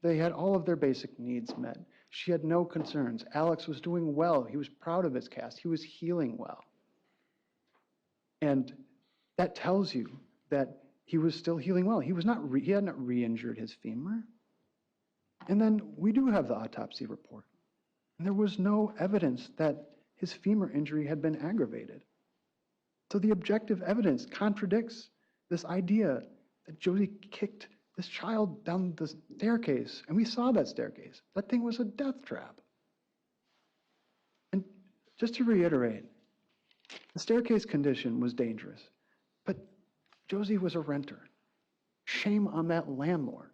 They had all of their basic needs met. She had no concerns. Alex was doing well. He was proud of his cast. He was healing well. And that tells you that he was still healing well. He had not re-injured his femur. And then we do have the autopsy report. And there was no evidence that his femur injury had been aggravated. So the objective evidence contradicts this idea that Josie kicked this child down the staircase, and we saw that staircase. That thing was a death trap. And just to reiterate, the staircase condition was dangerous, but Josie was a renter. Shame on that landlord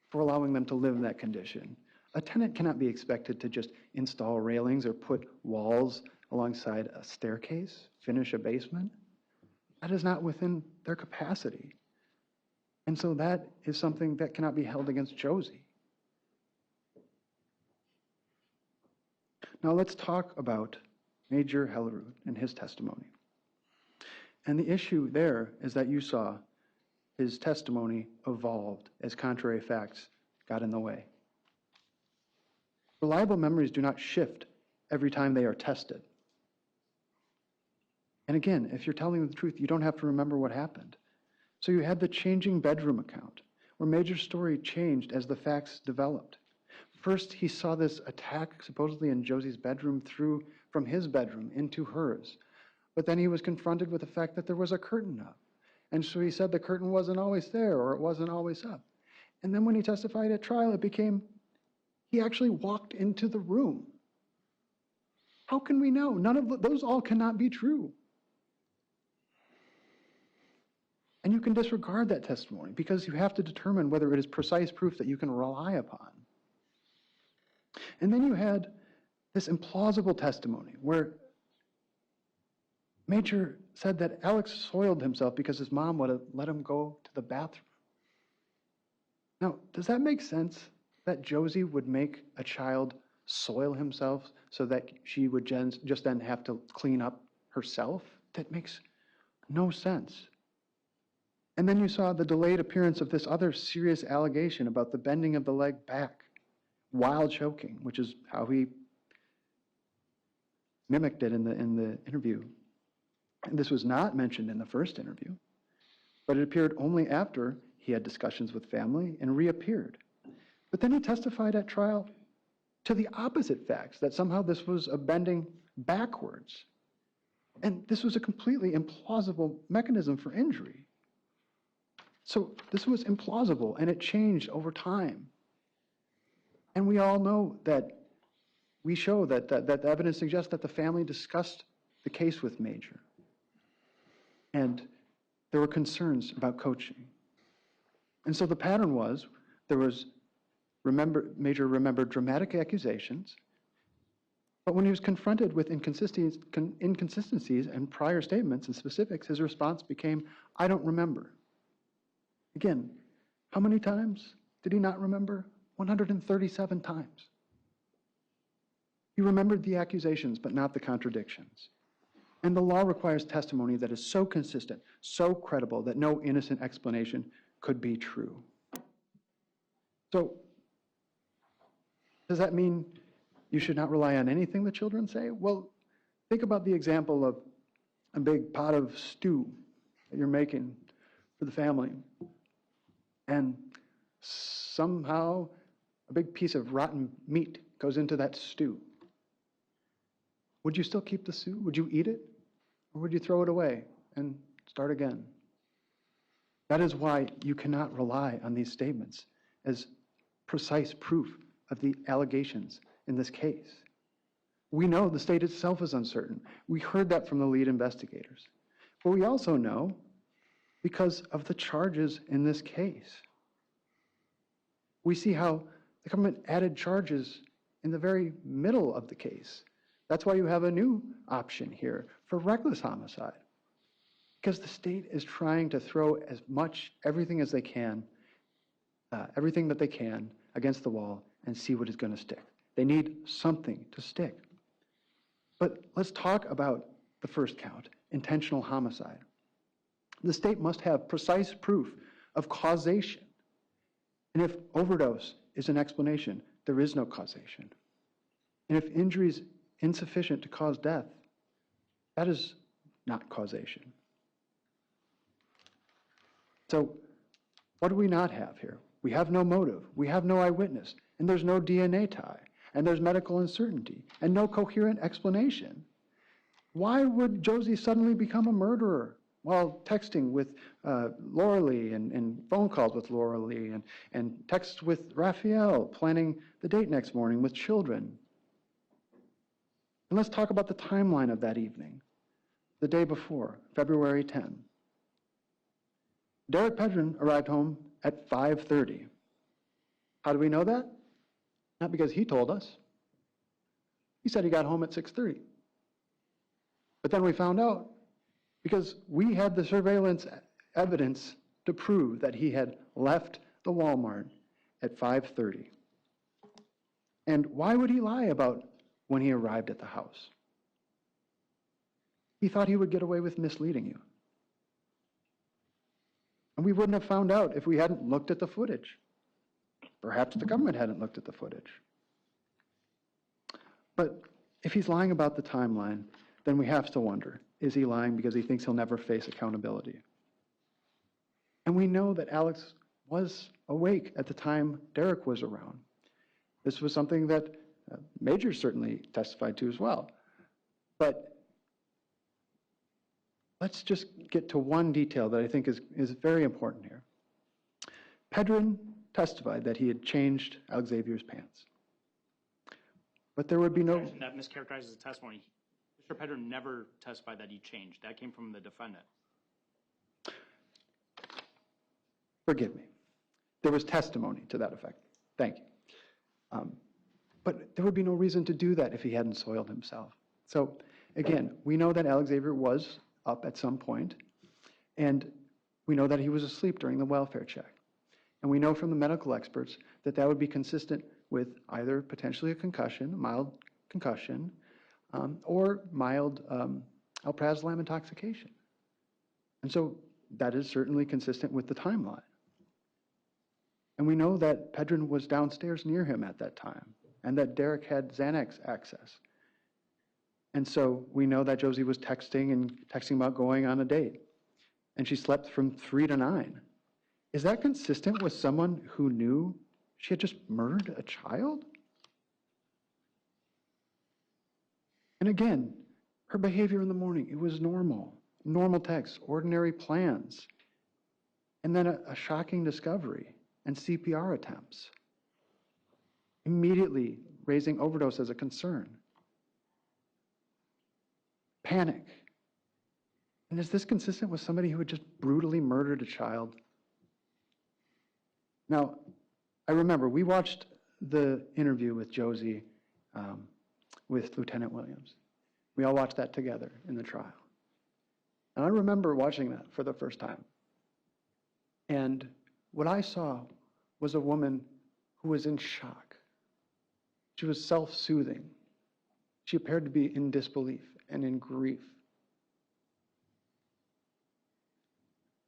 for allowing them to live in that condition. A tenant cannot be expected to just install railings or put walls alongside a staircase, finish a basement. That is not within their capacity. And so that is something that cannot be held against Josie. Now let's talk about Major Hellerud, in his testimony. And the issue there is that you saw his testimony evolved as contrary facts got in the way. Reliable memories do not shift every time they are tested. And again, if you're telling the truth, you don't have to remember what happened. So you had the changing bedroom account, where Major's story changed as the facts developed. First, he saw this attack supposedly in Josie's bedroom through from his bedroom into hers. But then he was confronted with the fact that there was a curtain up. And so he said the curtain wasn't always there, or it wasn't always up. And then when he testified at trial, it became he actually walked into the room. How can we know? None of those all cannot be true. And you can disregard that testimony because you have to determine whether it is precise proof that you can rely upon. And then you had this implausible testimony where Major said that Alex soiled himself because his mom would have let him go to the bathroom. Now, does that make sense that Josie would make a child soil himself so that she would just then have to clean up herself? That makes no sense. And then you saw the delayed appearance of this other serious allegation about the bending of the leg back while choking, which is how he mimicked it in the interview. And this was not mentioned in the first interview, but it appeared only after he had discussions with family and reappeared. But then he testified at trial to the opposite facts, that somehow this was a bending backwards. And this was a completely implausible mechanism for injury. So this was implausible, and it changed over time. And we all know that we show that the evidence suggests that the family discussed the case with Major. And there were concerns about coaching. And so the pattern was, Major remembered dramatic accusations, but when he was confronted with inconsistencies and prior statements and specifics, his response became, I don't remember. Again, how many times did he not remember? 137 times. He remembered the accusations, but not the contradictions. And the law requires testimony that is so consistent, so credible, that no innocent explanation could be true. So, does that mean you should not rely on anything the children say? Well, think about the example of a big pot of stew that you're making for the family. And somehow a big piece of rotten meat goes into that stew. Would you still keep the stew? Would you eat it? Or would you throw it away and start again? That is why you cannot rely on these statements as precise proof of the allegations in this case. We know the state itself is uncertain. We heard that from the lead investigators. But we also know because of the charges in this case. We see how the government added charges in the very middle of the case. That's why you have a new option here for reckless homicide. Because the state is trying to throw everything that they can against the wall and see what is going to stick. They need something to stick. But let's talk about the first count, intentional homicide. The state must have precise proof of causation. And if overdose is an explanation, there is no causation. And if injury is insufficient to cause death, that is not causation. So what do we not have here? We have no motive, we have no eyewitness, and there's no DNA tie, and there's medical uncertainty, and no coherent explanation. Why would Josie suddenly become a murderer while texting with Laura Lee and phone calls with Laura Lee and texts with Raphael, planning the date next morning with children? And let's talk about the timeline of that evening, the day before, February 10. Derek Pedrin arrived home at 5:30. How do we know that? Not because he told us. He said he got home at 6:30. But then we found out because we had the surveillance evidence to prove that he had left the Walmart at 5:30. And why would he lie about when he arrived at the house? He thought he would get away with misleading you. And we wouldn't have found out if we hadn't looked at the footage. Perhaps the government hadn't looked at the footage. But if he's lying about the timeline, then we have to wonder, is he lying because he thinks he'll never face accountability? And we know that Alex was awake at the time Derek was around. This was something that Major certainly testified to as well. But let's just get to one detail that I think is very important here. Pedrin testified that he had changed Alexavier's pants. But there would be no... That mischaracterizes the testimony. Mr. Pedrin never testified that he changed. That came from the defendant. Forgive me. There was testimony to that effect. Thank you. But there would be no reason to do that if he hadn't soiled himself. So again, we know that Alexavier was up at some point, and we know that he was asleep during the welfare check. And we know from the medical experts that that would be consistent with either potentially a concussion, mild concussion, or mild alprazolam intoxication. And so that is certainly consistent with the timeline. And we know that Pedrin was downstairs near him at that time, and that Derek had Xanax access. And so we know that Josie was texting about going on a date, and she slept from 3 to 9. Is that consistent with someone who knew she had just murdered a child? And again, her behavior in the morning, it was normal. Normal texts, ordinary plans, and then a shocking discovery and CPR attempts. Immediately raising overdose as a concern. Panic. And is this consistent with somebody who had just brutally murdered a child? Now, I remember we watched the interview with Josie with Lieutenant Williams. We all watched that together in the trial. And I remember watching that for the first time. And what I saw was a woman who was in shock. She was self-soothing. She appeared to be in disbelief and in grief.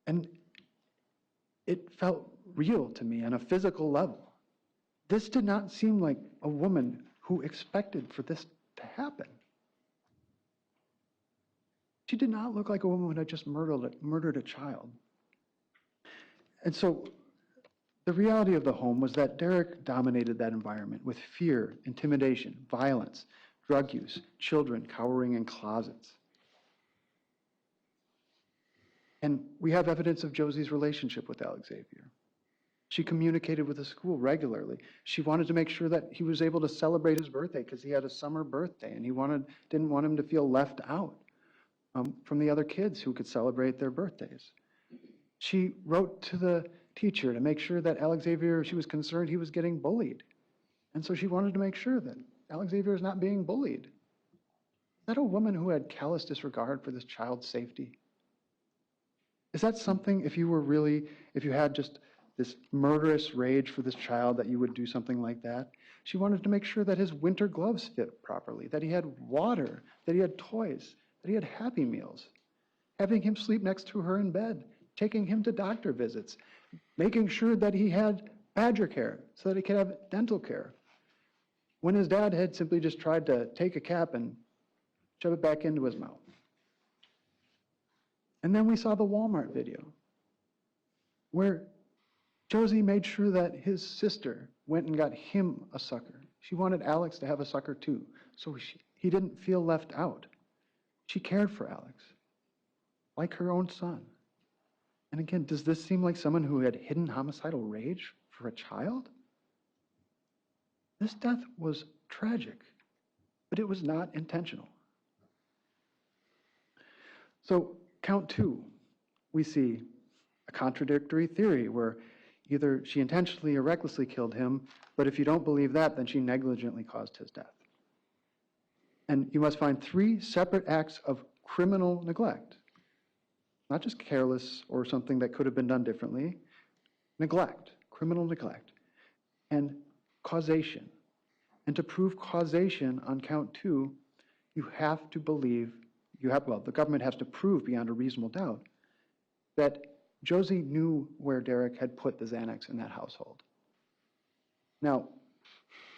And it felt real to me on a physical level. This did not seem like a woman who expected for this to happen. She did not look like a woman who had just murdered a child. And so the reality of the home was that Derek dominated that environment with fear, intimidation, violence, drug use, children cowering in closets. And we have evidence of Josie's relationship with Alexavier. She communicated with the school regularly. She wanted to make sure that he was able to celebrate his birthday because he had a summer birthday, and didn't want him to feel left out from the other kids who could celebrate their birthdays. She wrote to the teacher to make sure that Alexavier, she was concerned he was getting bullied. And so she wanted to make sure that Alexavier is not being bullied. Is that a woman who had callous disregard for this child's safety? Is that something, if you had just this murderous rage for this child, that you would do something like that? She wanted to make sure that his winter gloves fit properly, that he had water, that he had toys, that he had Happy Meals, having him sleep next to her in bed, taking him to doctor visits, making sure that he had badger care so that he could have dental care. When his dad had simply just tried to take a cap and shove it back into his mouth. And then we saw the Walmart video where Josie made sure that his sister went and got him a sucker. She wanted Alex to have a sucker too, so he didn't feel left out. She cared for Alex, like her own son. And again, does this seem like someone who had hidden homicidal rage for a child? This death was tragic, but it was not intentional. So, count 2, we see a contradictory theory where either she intentionally or recklessly killed him, but if you don't believe that, then she negligently caused his death. And you must find 3 separate acts of criminal neglect. Not just careless or something that could have been done differently. Neglect, criminal neglect, and causation. And to prove causation on count 2, you have to believe the government has to prove beyond a reasonable doubt that Josie knew where Derek had put the Xanax in that household. Now,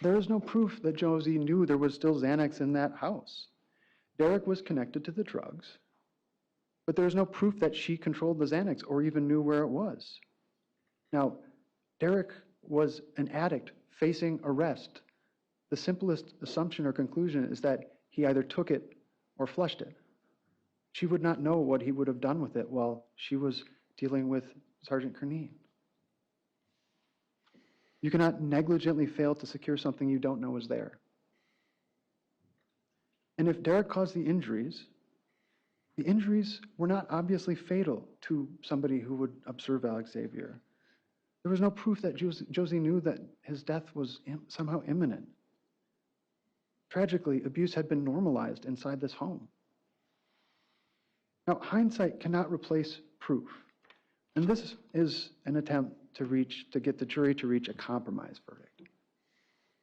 there is no proof that Josie knew there was still Xanax in that house. Derek was connected to the drugs, but there's no proof that she controlled the Xanax or even knew where it was. Now, Derek was an addict facing arrest. The simplest assumption or conclusion is that he either took it or flushed it. She would not know what he would have done with it while she was dealing with Sergeant Kernine. You cannot negligently fail to secure something you don't know is there. And if Derek caused the injuries were not obviously fatal to somebody who would observe Alexavier. There was no proof that Josie knew that his death was somehow imminent. Tragically, abuse had been normalized inside this home. Now, hindsight cannot replace proof. And this is an attempt to get the jury to reach a compromise verdict.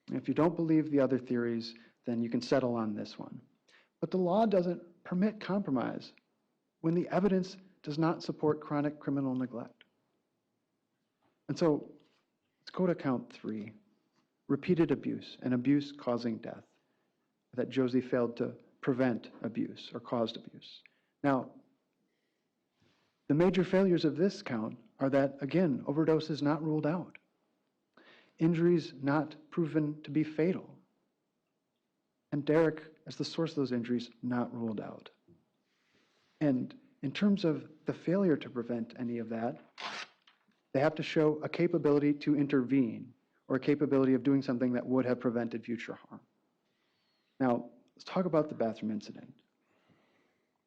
And if you don't believe the other theories, then you can settle on this one. But the law doesn't permit compromise when the evidence does not support chronic criminal neglect. And so let's go to count 3, repeated abuse and abuse causing death, that Josie failed to prevent abuse or caused abuse. Now, the major failures of this count are that, again, overdose is not ruled out. Injuries not proven to be fatal. And Derek, as the source of those injuries, not ruled out. And in terms of the failure to prevent any of that, they have to show a capability to intervene or a capability of doing something that would have prevented future harm. Now, let's talk about the bathroom incident.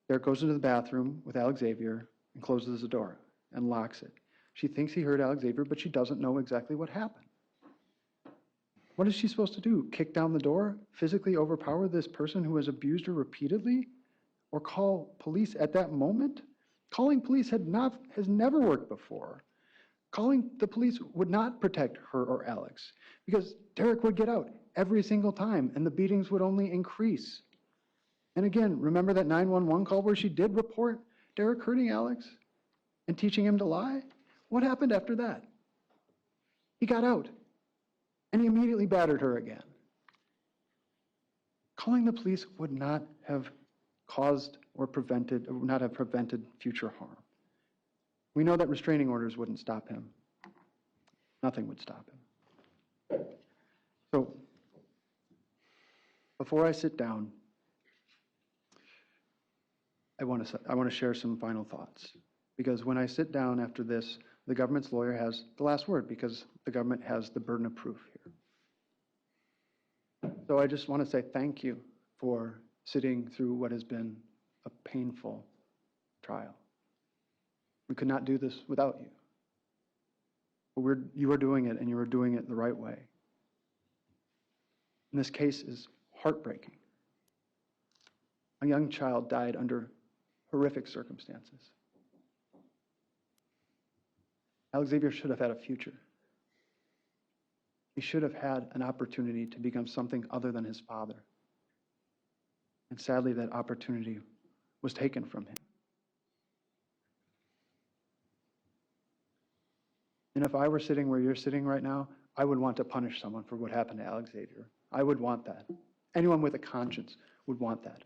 Derek goes into the bathroom with Alexavier and closes the door and locks it. She thinks he heard Alexavier, but she doesn't know exactly what happened. What is she supposed to do? Kick down the door? Physically overpower this person who has abused her repeatedly? Or call police at that moment? Calling police has never worked before. Calling the police would not protect her or Alex because Derek would get out every single time and the beatings would only increase. And again, remember that 911 call where she did report Derek hurting Alex and teaching him to lie? What happened after that? He got out and he immediately battered her again. Calling the police would not have caused or prevented, or would not have prevented future harm. We know that restraining orders wouldn't stop him. Nothing would stop him. So, before I sit down, I want to share some final thoughts. Because when I sit down after this, the government's lawyer has the last word because the government has the burden of proof here. So I just want to say thank you for sitting through what has been a painful trial. We could not do this without you. But you are doing it, and you are doing it the right way. And this case is heartbreaking. A young child died under horrific circumstances. Alexavier should have had a future. He should have had an opportunity to become something other than his father. And sadly, that opportunity was taken from him. And if I were sitting where you're sitting right now, I would want to punish someone for what happened to Alexavier. I would want that. Anyone with a conscience would want that.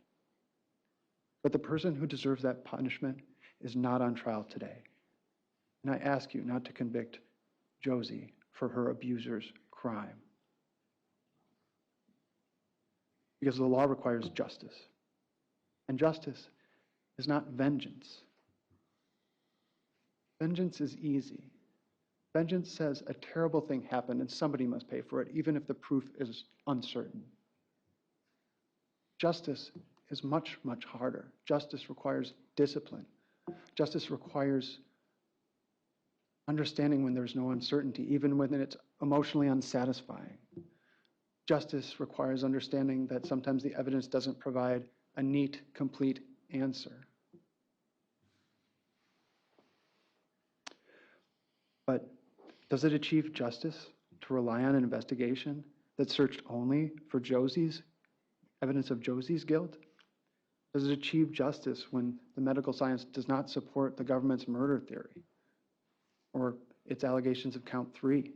But the person who deserves that punishment is not on trial today. And I ask you not to convict Josie for her abuser's crime. Because the law requires justice. And justice is not vengeance. Vengeance is easy. Vengeance says a terrible thing happened and somebody must pay for it, even if the proof is uncertain. Justice is much, much harder. Justice requires discipline. Justice requires understanding when there's no uncertainty, even when it's emotionally unsatisfying. Justice requires understanding that sometimes the evidence doesn't provide a neat, complete answer. But does it achieve justice to rely on an investigation that searched only for evidence of Josie's guilt? Does it achieve justice when the medical science does not support the government's murder theory or its allegations of count 3?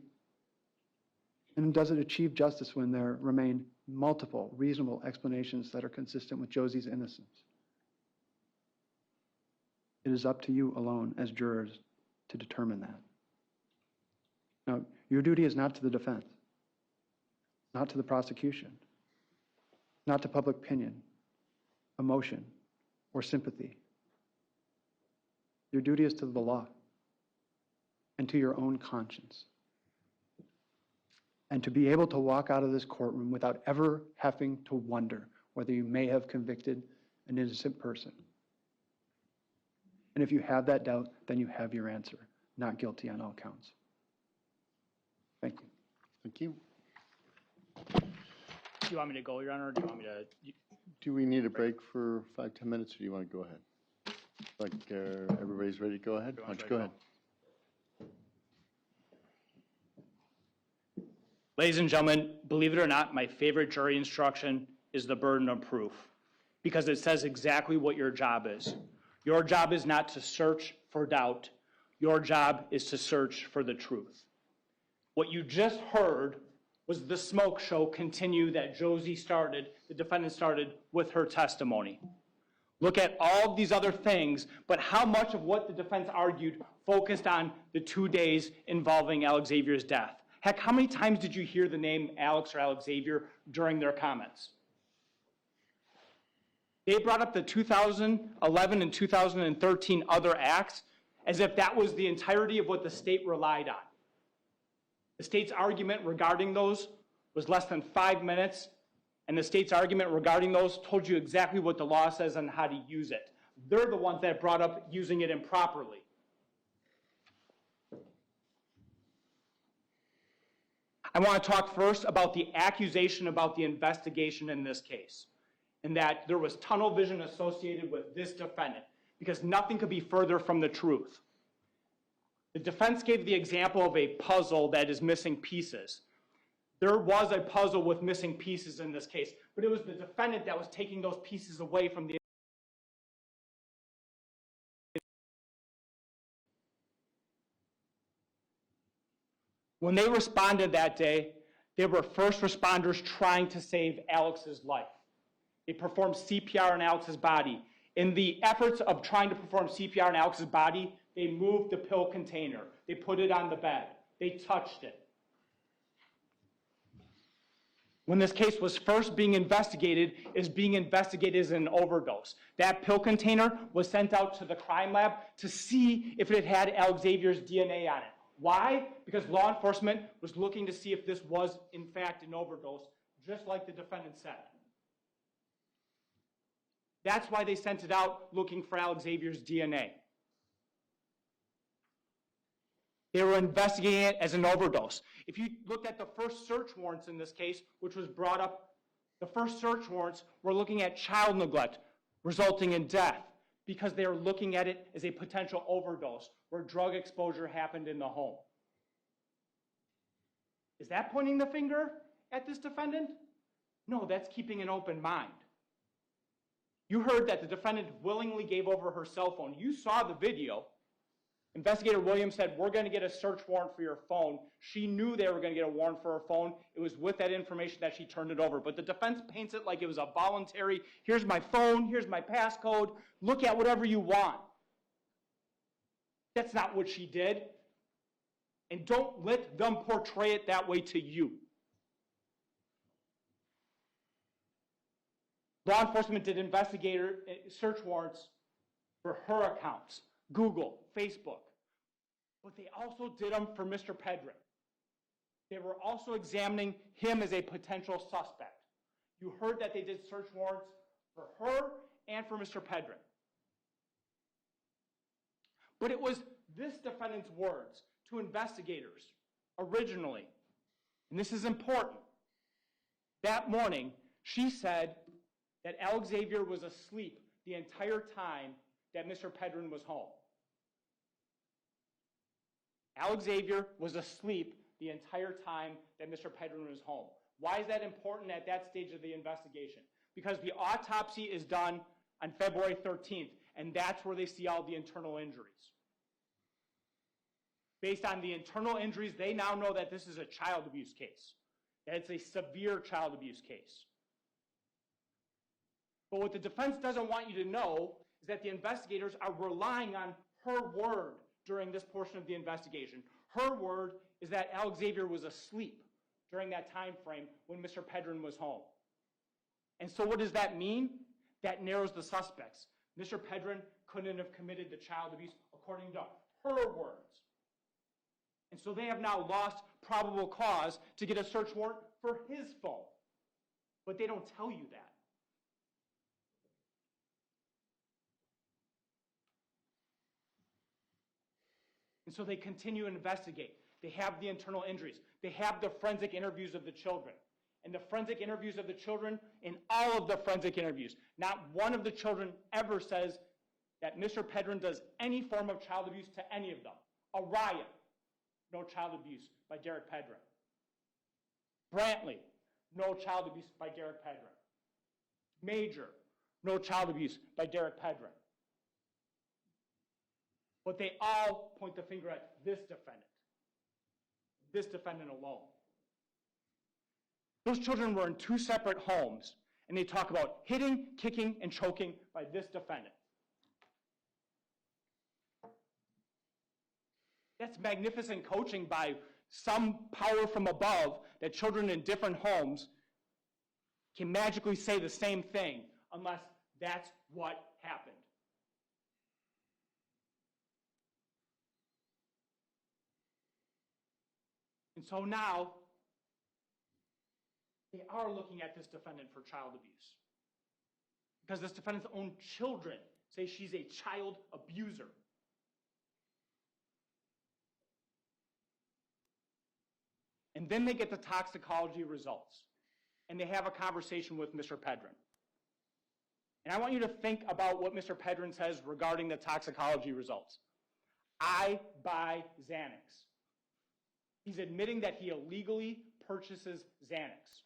And does it achieve justice when there remain multiple reasonable explanations that are consistent with Josie's innocence? It is up to you alone as jurors to determine that. Now, your duty is not to the defense, not to the prosecution, not to public opinion, emotion, or sympathy. Your duty is to the law and to your own conscience. And to be able to walk out of this courtroom without ever having to wonder whether you may have convicted an innocent person. And if you have that doubt, then you have your answer. Not guilty on all counts. Thank you. Thank you. Do you want me to go, Your Honor, or do you want me to? Do we need a break for 5-10 minutes, or do you want to go ahead? Like everybody's ready to go ahead? Why don't you go ahead? Ladies and gentlemen, believe it or not, my favorite jury instruction is the burden of proof, because it says exactly what your job is. Your job is not to search for doubt. Your job is to search for the truth. What you just heard was the smoke show continue that Josie started, the defendant started with her testimony. Look at all of these other things, but how much of what the defense argued focused on the 2 days involving Alexavier's death? Heck, how many times did you hear the name Alex or Alexavier during their comments? They brought up the 2011 and 2013 other acts as if that was the entirety of what the state relied on. The state's argument regarding those was less than 5 minutes, and the state's argument regarding those told you exactly what the law says on how to use it. They're the ones that brought up using it improperly. I want to talk first about the accusation about the investigation in this case, and that there was tunnel vision associated with this defendant, because nothing could be further from the truth. The defense gave the example of a puzzle that is missing pieces. There was a puzzle with missing pieces in this case, but it was the defendant that was taking those pieces away from the. When they responded that day, they were first responders trying to save Alex's life. They performed CPR on Alex's body. In the efforts of trying to perform CPR on Alex's body, they moved the pill container. They put it on the bed. They touched it. When this case was first being investigated, as an overdose. That pill container was sent out to the crime lab to see if it had Alexavier's DNA on it. Why? Because law enforcement was looking to see if this was, in fact, an overdose, just like the defendant said. That's why they sent it out looking for Alexavier's DNA. They were investigating it as an overdose. If you looked at the first search warrants in this case, which was brought up, the first search warrants were looking at child neglect resulting in death because they were looking at it as a potential overdose where drug exposure happened in the home. Is that pointing the finger at this defendant? No, that's keeping an open mind. You heard that the defendant willingly gave over her cell phone. You saw the video. Investigator Williams said, we're going to get a search warrant for your phone. She knew they were going to get a warrant for her phone. It was with that information that she turned it over. But the defense paints it like it was a voluntary, here's my phone, here's my passcode, look at whatever you want. That's not what she did. And don't let them portray it that way to you. Law enforcement did investigator search warrants for her accounts, Google, Facebook. But they also did them for Mr. Pedrin. They were also examining him as a potential suspect. You heard that they did search warrants for her and for Mr. Pedrin. But it was this defendant's words to investigators originally, and this is important. That morning, she said that Alexavier was asleep the entire time that Mr. Pedrin was home. Alexavier was asleep the entire time that Mr. Pedrin was home. Why is that important at that stage of the investigation? Because the autopsy is done on February 13th, and that's where they see all the internal injuries. Based on the internal injuries, they now know that this is a child abuse case, that it's a severe child abuse case. But what the defense doesn't want you to know is that the investigators are relying on her word during this portion of the investigation. Her word is that Alexavier was asleep during that time frame when Mr. Pedrin was home. And so what does that mean? That narrows the suspects. Mr. Pedrin couldn't have committed the child abuse according to her words. And so they have now lost probable cause to get a search warrant for his phone. But they don't tell you that. And so they continue to investigate. They have the internal injuries. They have the forensic interviews of the children. And the forensic interviews of the children, in all of the forensic interviews, not one of the children ever says that Mr. Pedrin does any form of child abuse to any of them. Araya, no child abuse by Derek Pedrin. Brantley, no child abuse by Derek Pedrin. Major, no child abuse by Derek Pedrin. But they all point the finger at this defendant alone. Those children were in two separate homes, and they talk about hitting, kicking, and choking by this defendant. That's magnificent coaching by some power from above that children in different homes can magically say the same thing unless that's what happened. And so now, they are looking at this defendant for child abuse. Because this defendant's own children say she's a child abuser. And then they get the toxicology results. And they have a conversation with Mr. Pedrin. And I want you to think about what Mr. Pedrin says regarding the toxicology results. I buy Xanax. He's admitting that he illegally purchases Xanax.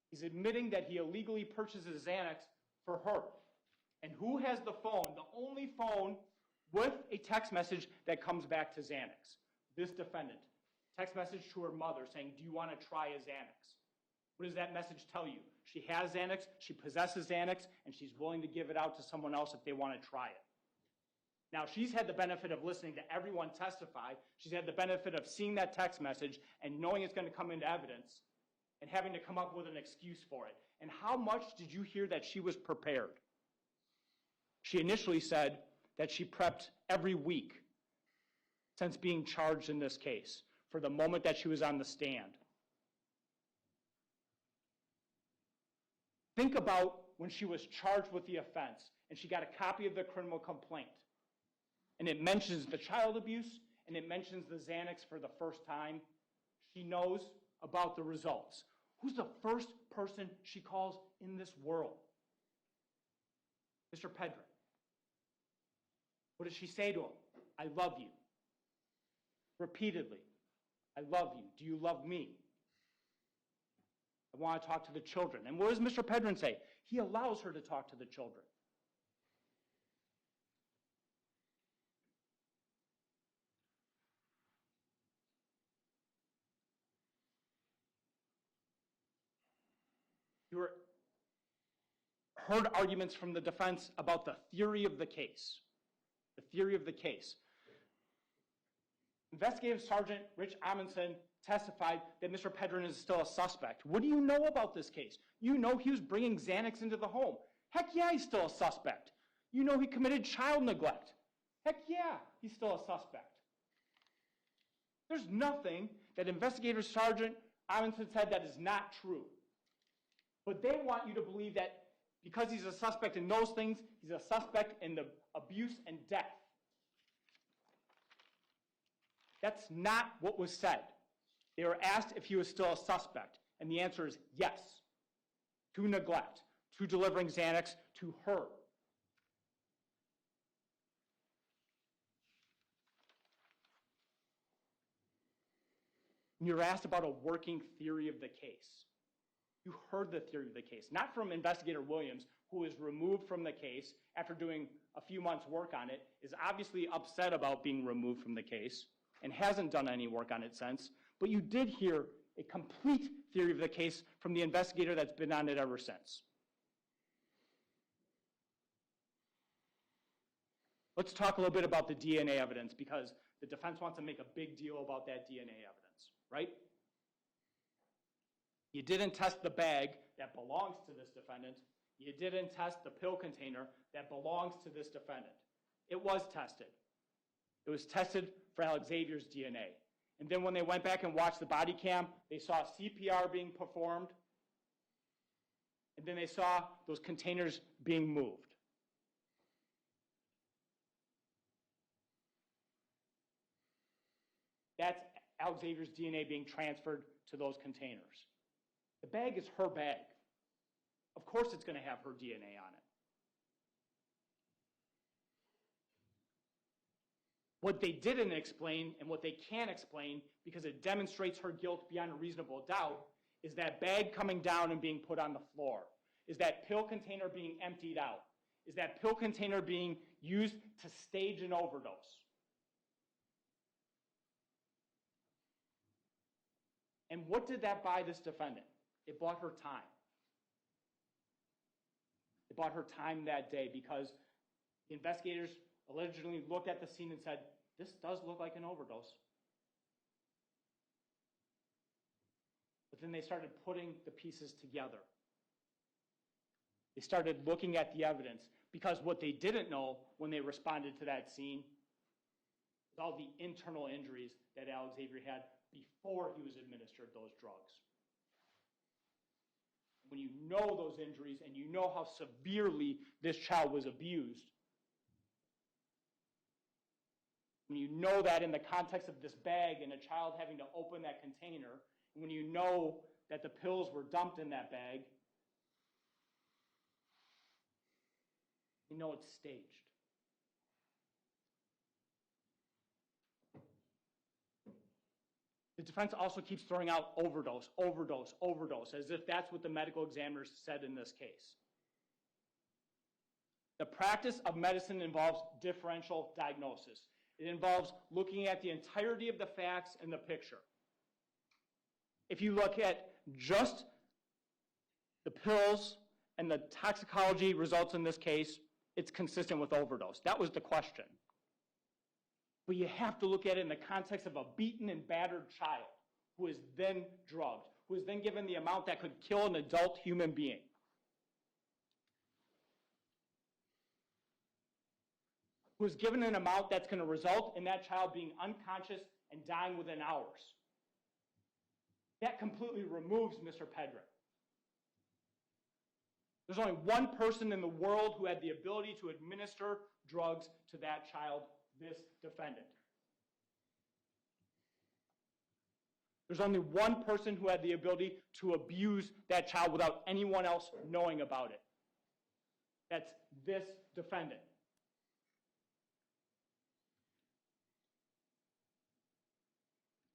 He's admitting that he illegally purchases Xanax for her. And who has the phone? The only phone with a text message that comes back to Xanax. This defendant. Text message to her mother saying, do you want to try a Xanax? What does that message tell you? She has Xanax, she possesses Xanax, and she's willing to give it out to someone else if they want to try it. Now, she's had the benefit of listening to everyone testify. She's had the benefit of seeing that text message and knowing it's going to come into evidence and having to come up with an excuse for it. And how much did you hear that she was prepared? She initially said that she prepped every week since being charged in this case for the moment that she was on the stand. Think about when she was charged with the offense and she got a copy of the criminal complaint. And it mentions the child abuse, and it mentions the Xanax for the first time. She knows about the results. Who's the first person she calls in this world? Mr. Pedrin. What does she say to him? I love you. Repeatedly. I love you. Do you love me? I want to talk to the children. And what does Mr. Pedrin say? He allows her to talk to the children. You heard arguments from the defense about the theory of the case. The theory of the case. Investigative Sergeant Rich Amundsen testified that Mr. Pedrin is still a suspect. What do you know about this case? You know he was bringing Xanax into the home. Heck yeah, he's still a suspect. You know he committed child neglect. Heck yeah, he's still a suspect. There's nothing that Investigative Sergeant Amundsen said that is not true. But they want you to believe that because he's a suspect in those things, he's a suspect in the abuse and death. That's not what was said. They were asked if he was still a suspect, and the answer is yes. To neglect, to delivering Xanax to her. And you're asked about a working theory of the case. You heard the theory of the case, not from Investigator Williams, who was removed from the case after doing a few months' work on it, is obviously upset about being removed from the case and hasn't done any work on it since, but you did hear a complete theory of the case from the investigator that's been on it ever since. Let's talk a little bit about the DNA evidence, because the defense wants to make a big deal about that DNA evidence, right? You didn't test the bag that belongs to this defendant. You didn't test the pill container that belongs to this defendant. It was tested. It was tested for Alexavier's DNA. And then when they went back and watched the body cam, they saw CPR being performed, and then they saw those containers being moved. That's Alexavier's DNA being transferred to those containers. The bag is her bag. Of course it's going to have her DNA on it. What they didn't explain, and what they can explain, because it demonstrates her guilt beyond a reasonable doubt, is that bag coming down and being put on the floor, is that pill container being emptied out, is that pill container being used to stage an overdose. And what did that buy this defendant? It bought her time. It bought her time that day, because the investigators allegedly looked at the scene and said, this does look like an overdose. But then they started putting the pieces together. They started looking at the evidence, because what they didn't know when they responded to that scene was all the internal injuries that Alexavier had before he was administered those drugs. When you know those injuries and you know how severely this child was abused, when you know that in the context of this bag and a child having to open that container, and when you know that the pills were dumped in that bag, you know it's staged. The defense also keeps throwing out overdose, overdose, overdose, as if that's what the medical examiners said in this case. The practice of medicine involves differential diagnosis. It involves looking at the entirety of the facts and the picture. If you look at just the pills and the toxicology results in this case, it's consistent with overdose. That was the question. But you have to look at it in the context of a beaten and battered child who is then drugged, who is then given the amount that could kill an adult human being. Who is given an amount that's going to result in that child being unconscious and dying within hours. That completely removes Mr. Pedrin. There's only one person in the world who had the ability to administer drugs to that child, this defendant. There's only one person who had the ability to abuse that child without anyone else knowing about it. That's this defendant.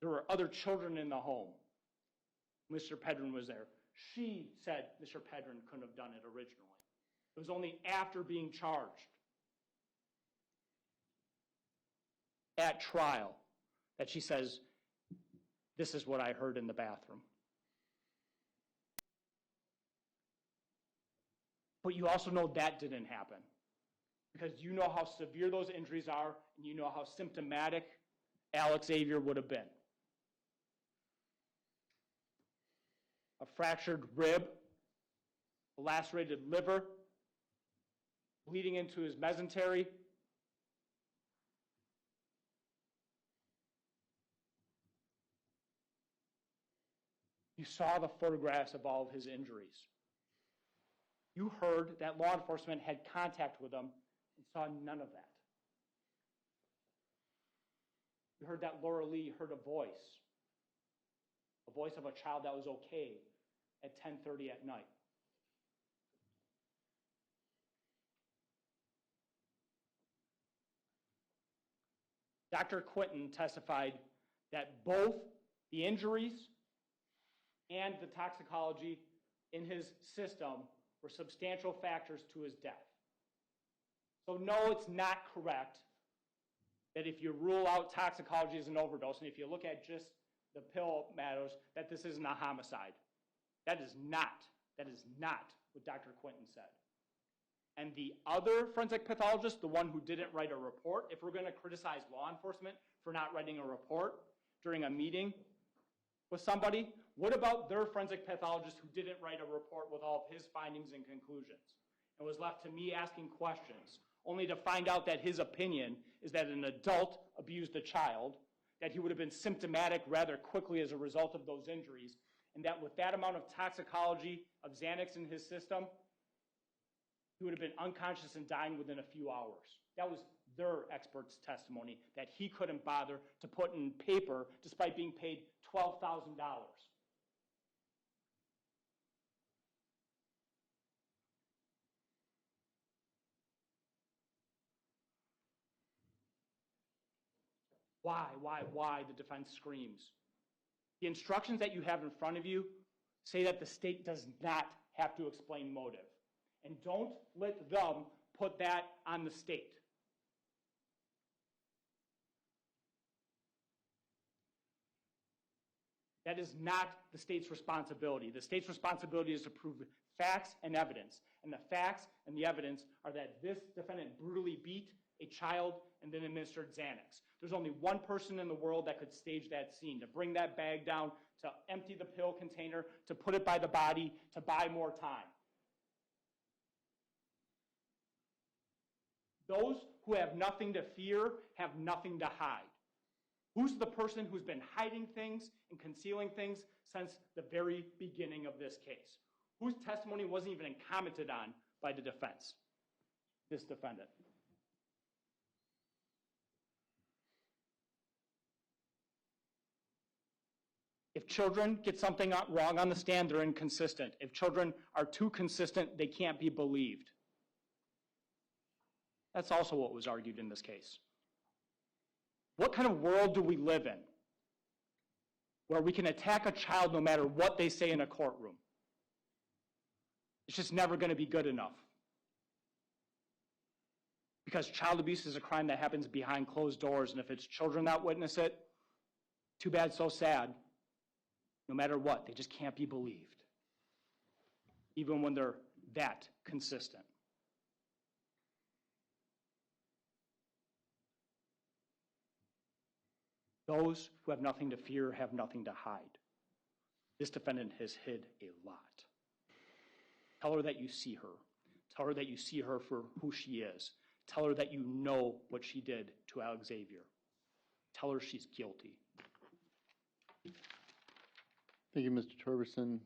There were other children in the home. Mr. Pedrin was there. She said Mr. Pedrin couldn't have done it originally. It was only after being charged at trial that she says, this is what I heard in the bathroom. But you also know that didn't happen, because you know how severe those injuries are, and you know how symptomatic Alexavier would have been. A fractured rib, a lacerated liver, bleeding into his mesentery. You saw the photographs of all of his injuries. You heard that law enforcement had contact with him and saw none of that. You heard that Laura Lee heard a voice of a child that was okay at 10:30 at night. Dr. Quinton testified that both the injuries and the toxicology in his system were substantial factors to his death. So no, it's not correct that if you rule out toxicology as an overdose, and if you look at just the pill matters, that this isn't a homicide. That is not what Dr. Quinton said. And the other forensic pathologist, the one who didn't write a report, if we're going to criticize law enforcement for not writing a report during a meeting with somebody, what about their forensic pathologist who didn't write a report with all of his findings and conclusions? It was left to me asking questions, only to find out that his opinion is that an adult abused a child, that he would have been symptomatic rather quickly as a result of those injuries, and that with that amount of toxicology of Xanax in his system, he would have been unconscious and dying within a few hours. That was their expert's testimony that he couldn't bother to put in paper despite being paid $12,000. Why, the defense screams. The instructions that you have in front of you say that the state does not have to explain motive. And don't let them put that on the state. That is not the state's responsibility. The state's responsibility is to prove facts and evidence. And the facts and the evidence are that this defendant brutally beat a child and then administered Xanax. There's only one person in the world that could stage that scene, to bring that bag down, to empty the pill container, to put it by the body, to buy more time. Those who have nothing to fear have nothing to hide. Who's the person who's been hiding things and concealing things since the very beginning of this case? Whose testimony wasn't even commented on by the defense? This defendant. If children get something wrong on the stand, they're inconsistent. If children are too consistent, they can't be believed. That's also what was argued in this case. What kind of world do we live in where we can attack a child no matter what they say in a courtroom? It's just never going to be good enough. Because child abuse is a crime that happens behind closed doors, and if it's children that witness it, too bad, so sad. No matter what, they just can't be believed, even when they're that consistent. Those who have nothing to fear have nothing to hide. This defendant has hid a lot. Tell her that you see her. Tell her that you see her for who she is. Tell her that you know what she did to Alexavier. Tell her she's guilty. Thank you, Mr. Torberson.